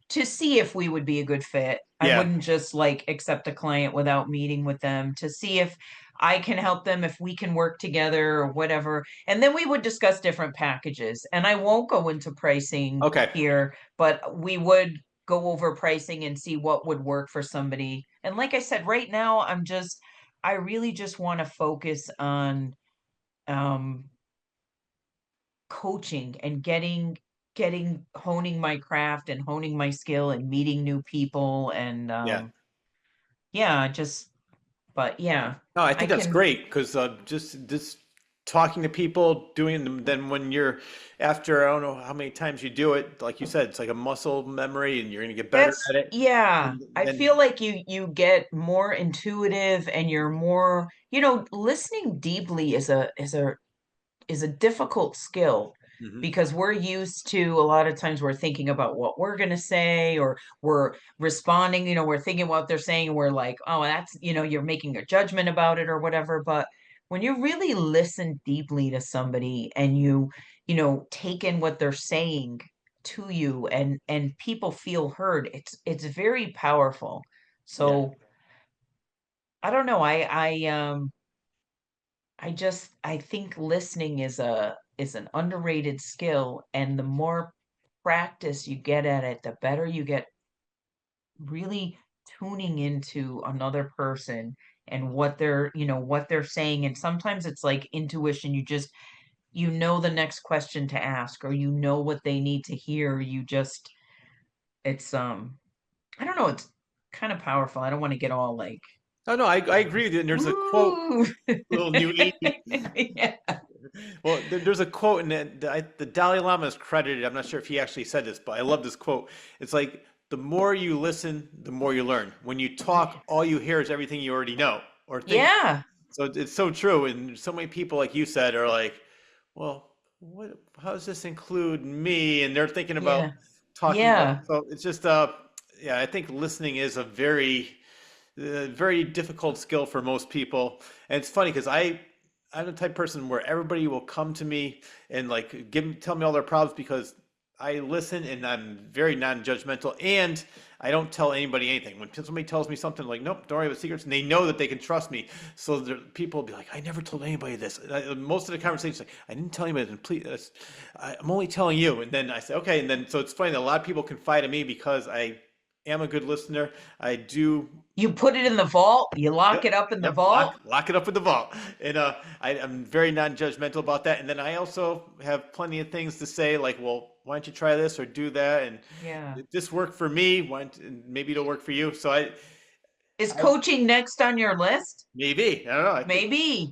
to see if we would be a good fit. I Yeah. wouldn't just like accept a client without meeting with them to see if I can help them, if we can work together or whatever. And then we would discuss different packages. And I won't go into pricing Okay. here, but we would go over pricing and see what would work for somebody. And like I said, right now, I really just want to focus on um coaching and getting honing my craft and honing my skill and meeting new people and Yeah. yeah, just but yeah, No, I I think that's can great because just talking to people, doing them. Then when you're after, I don't know how many times you do it, like you said, it's like a muscle memory, and you're gonna get better that's at it. yeah. And I feel then like you get more intuitive and you're more, listening deeply is a difficult skill Mhm. because we're used to a lot of times we're thinking about what we're going to say or we're responding, we're thinking what they're saying and we're like, oh, that's, you're making a judgment about it or whatever. But when you really listen deeply to somebody and take in what they're saying to you and people feel heard, it's very powerful. Yeah. So I don't know. I think listening is an underrated skill, and the more practice you get at it, the better you get really tuning into another person and what they're saying. And sometimes it's like intuition. You know the next question to ask, or you know what they need to hear. It's I don't know, it's kind of powerful. I don't want to get all like Oh no, I agree with you. And there's a quote, woo. little new age. Yeah. Well, there's a quote, and the Dalai Lama is credited. I'm not sure if he actually said this, but I love this quote. It's like the more you listen, the more you learn. When you talk, all you hear is everything you already know or think. Yeah. So it's so true. And so many people, like you said, are like, well, what? How does this include me? And they're thinking about Yeah. talking about. Yeah. So it's just, yeah, I think listening is a very difficult skill for most people. And it's funny because I'm the type of person where everybody will come to me and like tell me all their problems because I listen and I'm very non-judgmental and I don't tell anybody anything. When somebody tells me something like, nope, don't worry about secrets, and they know that they can trust me. So people will be like, I never told anybody this. Most of the conversations like, I didn't tell anybody, and please, I'm only telling you. And then I say, okay. And then so it's funny that a lot of people confide in me because I am a good listener. I do. You put it in the vault, you lock Yep. it up in the Yep. vault. Lock it up in the vault. And I'm very non-judgmental about that. And then I also have plenty of things to say, like, well, why don't you try this or do that? And Yeah. if this worked for me, and maybe it'll work for you. So Is I coaching next on your list? maybe, I don't know. Maybe.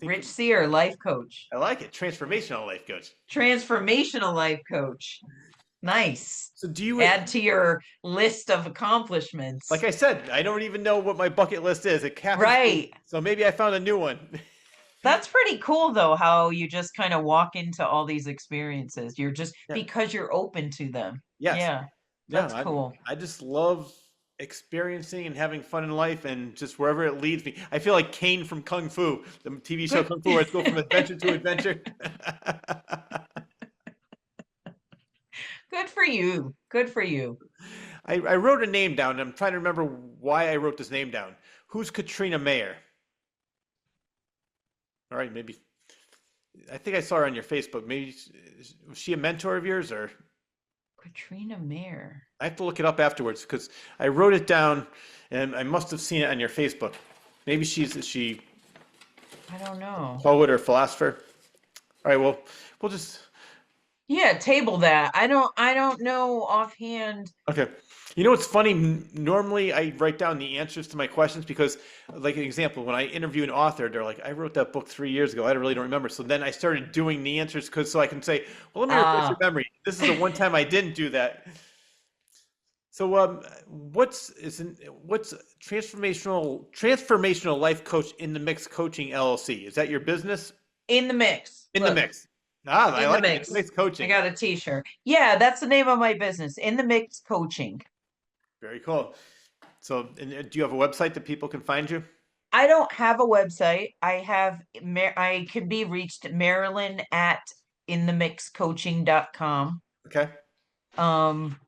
Think Rich Sear, life coach. I like it. Transformational life coach. Transformational life coach. Nice. So do you, Add to your list of accomplishments. like I said, I don't even know what my bucket list is. It happens. Right. So maybe I found a new one. That's pretty cool though, how you just kind of walk into all these experiences. You're just Yeah. because you're open to them. Yes. Yeah. Yeah, That's cool. I just love experiencing and having fun in life and just wherever it leads me. I feel like Kane from Kung Fu, the TV show Good. Kung Fu, where it's go from adventure to adventure. Good for you. Good for you. I wrote a name down and I'm trying to remember why I wrote this name down. Who's Katrina Mayer? All right, maybe I think I saw her on your Facebook. Maybe was she a mentor of yours, or Katrina Mayer. I have to look it up afterwards because I wrote it down and I must have seen it on your Facebook. Maybe is she I don't a know. poet or philosopher? All right, well, we'll just Yeah, table that. I don't know offhand. okay. You know what's funny? Normally, I write down the answers to my questions because, like an example, when I interview an author, they're like, "I wrote that book 3 years ago. I really don't remember." So then I started doing the answers because so I can say, "Well, let me refresh your Ah, memory. This is the one time I didn't do that." So, what's transformational life coach in the mix coaching LLC? Is that your business? in the mix. In the Look, mix. Ah, I in the like it. mix. Mix I coaching. got a t-shirt. Yeah, that's the name of my business. In the mix coaching. Very cool. So, and do you have a website that people can find you? I don't have a website. I can be reached Marilyn at inthemixcoaching.com. Okay. Um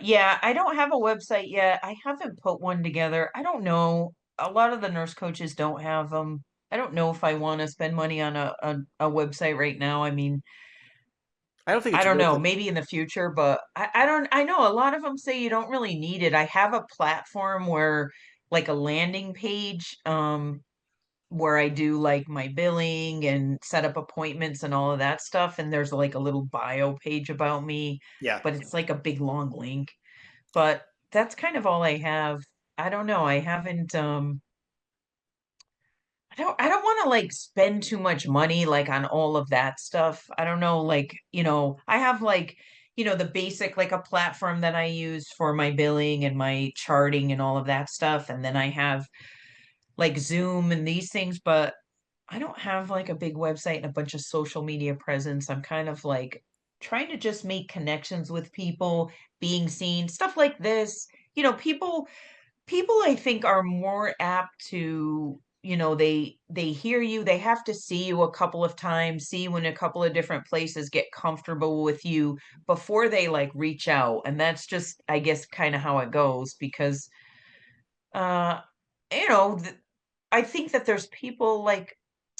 yeah, I don't have a website yet. I haven't put one together. I don't know. A lot of the nurse coaches don't have them. I don't know if I want to spend money on a website right now. I mean, I don't think I it's don't worth know, it. maybe in the future, but I don't, I know a lot of them say you don't really need it. I have a platform where like a landing page, where I do like my billing and set up appointments and all of that stuff. And there's like a little bio page about me, Yeah. but it's like a big long link. But that's kind of all I have. I don't know. I haven't I don't want to like spend too much money like on all of that stuff. I don't know, like, I have like, the basic like a platform that I use for my billing and my charting and all of that stuff. And then I have like Zoom and these things, but I don't have like a big website and a bunch of social media presence. I'm kind of like trying to just make connections with people, being seen, stuff like this. People I think are more apt to, they hear you, they have to see you a couple of times, see you in a couple of different places, get comfortable with you before they like reach out. And that's just, I guess, kind of how it goes because uh you know, th- I think that there's people like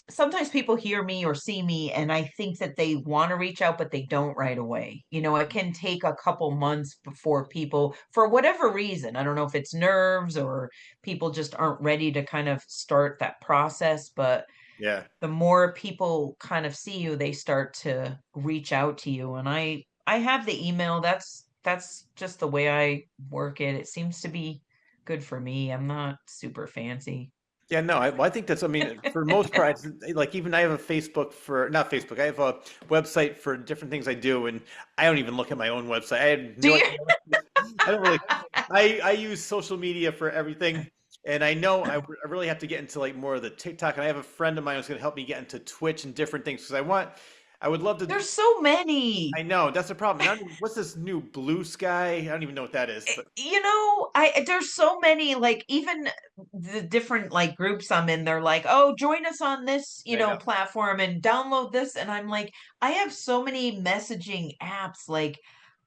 sometimes people hear me or see me and I think that they want to reach out, but they don't right away. It can take a couple months before people, for whatever reason, I don't know if it's nerves or people just aren't ready to kind of start that process. But Yeah. the more people kind of see you, they start to reach out to you. And I have the email. That's just the way I work it. It seems to be good for me. I'm not super fancy. Yeah, no, well, I think that's, I mean, for the most part, like even I have a Facebook for, not Facebook, I have a website for different things I do, and I don't even look at my own website. I have Do no you? idea. I don't really, I use social media for everything, and I know I really have to get into like more of the TikTok, and I have a friend of mine who's going to help me get into Twitch and different things because I would love to, There's so many. I know, that's the problem. And I don't, what's this new Blue Sky? I don't even know what that is, but I there's so many, like, even the different like groups I'm in, they're like, oh, join us on this, I know. platform and download this. And I'm like, I have so many messaging apps, like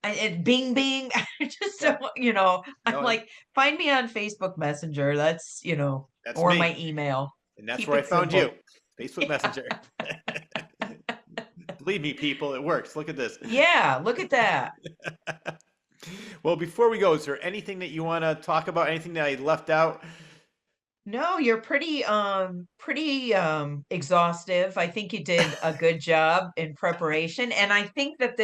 Bing Bing. I just Yeah, don't, I'm no, like, find me on Facebook Messenger. That's, that's or me. my email. And that's Keep where I it found you. simple. Facebook Yeah. Messenger. Believe me, people, it works. Look at this. Yeah, look at that. Well, before we go, is there anything that you want to talk about? Anything that I left out? No, you're pretty exhaustive. I think you did a good job in preparation. And I think that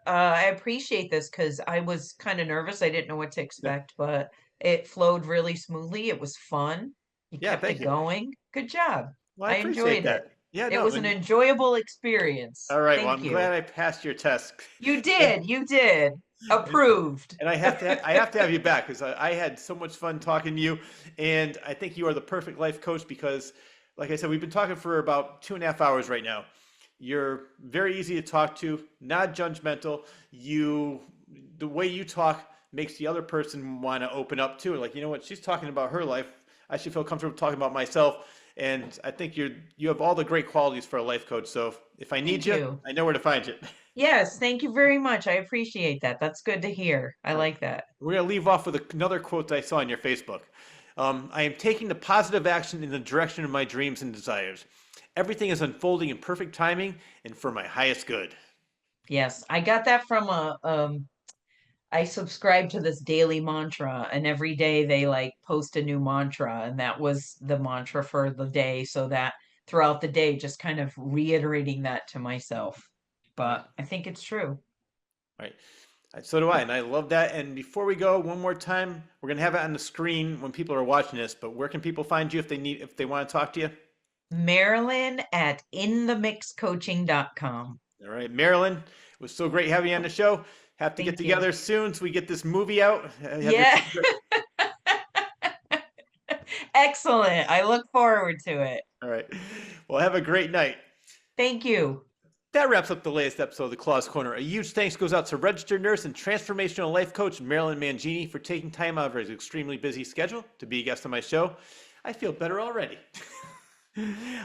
I appreciate this because I was kind of nervous. I didn't know what to Yeah. expect, but it flowed really smoothly. It was fun. You Yeah, kept thank it you. going. Good job. Well, I I appreciate enjoyed it. that. Yeah, It no. was an And, enjoyable experience. all right. Well, Thank I'm glad you. I passed your test. You did. You did. And Approved. I have to have you back because I had so much fun talking to you, and I think you are the perfect life coach because, like I said, we've been talking for about 2.5 hours right now. You're very easy to talk to, not judgmental. The way you talk makes the other person want to open up too. Like, you know what? She's talking about her life. I should feel comfortable talking about myself. And I think you have all the great qualities for a life coach. So if I need Thank you, you. I know where to find you. Yes, thank you very much. I appreciate that. That's good to hear. I All right. like that. We're going to leave off with another quote that I saw on your Facebook. I am taking the positive action in the direction of my dreams and desires. Everything is unfolding in perfect timing and for my highest good. Yes, I got that from I subscribe to this daily mantra, and every day they like post a new mantra, and that was the mantra for the day, so that throughout the day, just kind of reiterating that to myself. Right. But I think it's true. Right. So do I, and I love that. And before we go, one more time, we're gonna have it on the screen when people are watching this. But where can people find you if they want to talk to you? Marilyn at inthemixcoaching.com. All right, Marilyn, it was so great having you on the show. Have to get Thank you. together soon so we get this movie out. Have your Yeah, excellent. I look forward to it. All right. Well, have a great night. Thank you. That wraps up the latest episode of the Claws Corner. A huge thanks goes out to registered nurse and transformational life coach Marilyn Mangini for taking time out of her extremely busy schedule to be a guest on my show. I feel better already.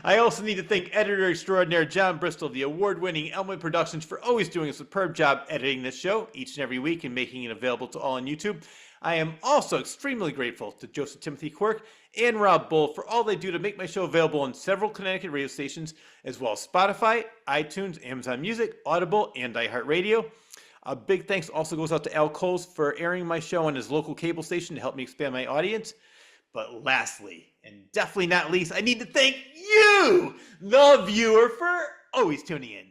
I also need to thank editor extraordinaire John Bristol, the award-winning Elmwood Productions, for always doing a superb job editing this show each and every week and making it available to all on YouTube. I am also extremely grateful to Joseph Timothy Quirk and Rob Bull for all they do to make my show available on several Connecticut radio stations, as well as Spotify, iTunes, Amazon Music, Audible, and iHeartRadio. A big thanks also goes out to Al Coles for airing my show on his local cable station to help me expand my audience. But lastly, and definitely not least, I need to thank you, the viewer, for always tuning in.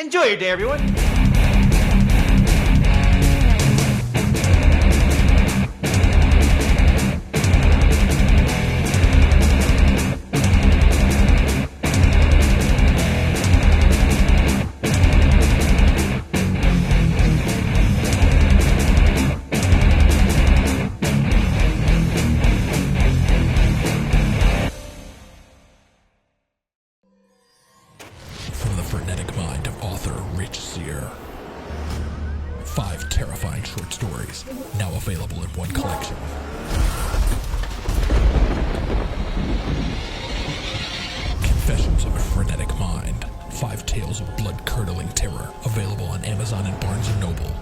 Enjoy your day, everyone. From the frenetic mind of author Rich Sear. 5 terrifying short stories, now available in one collection. Confessions of a Frenetic Mind. 5 tales of blood-curdling terror, available on Amazon and Barnes & Noble.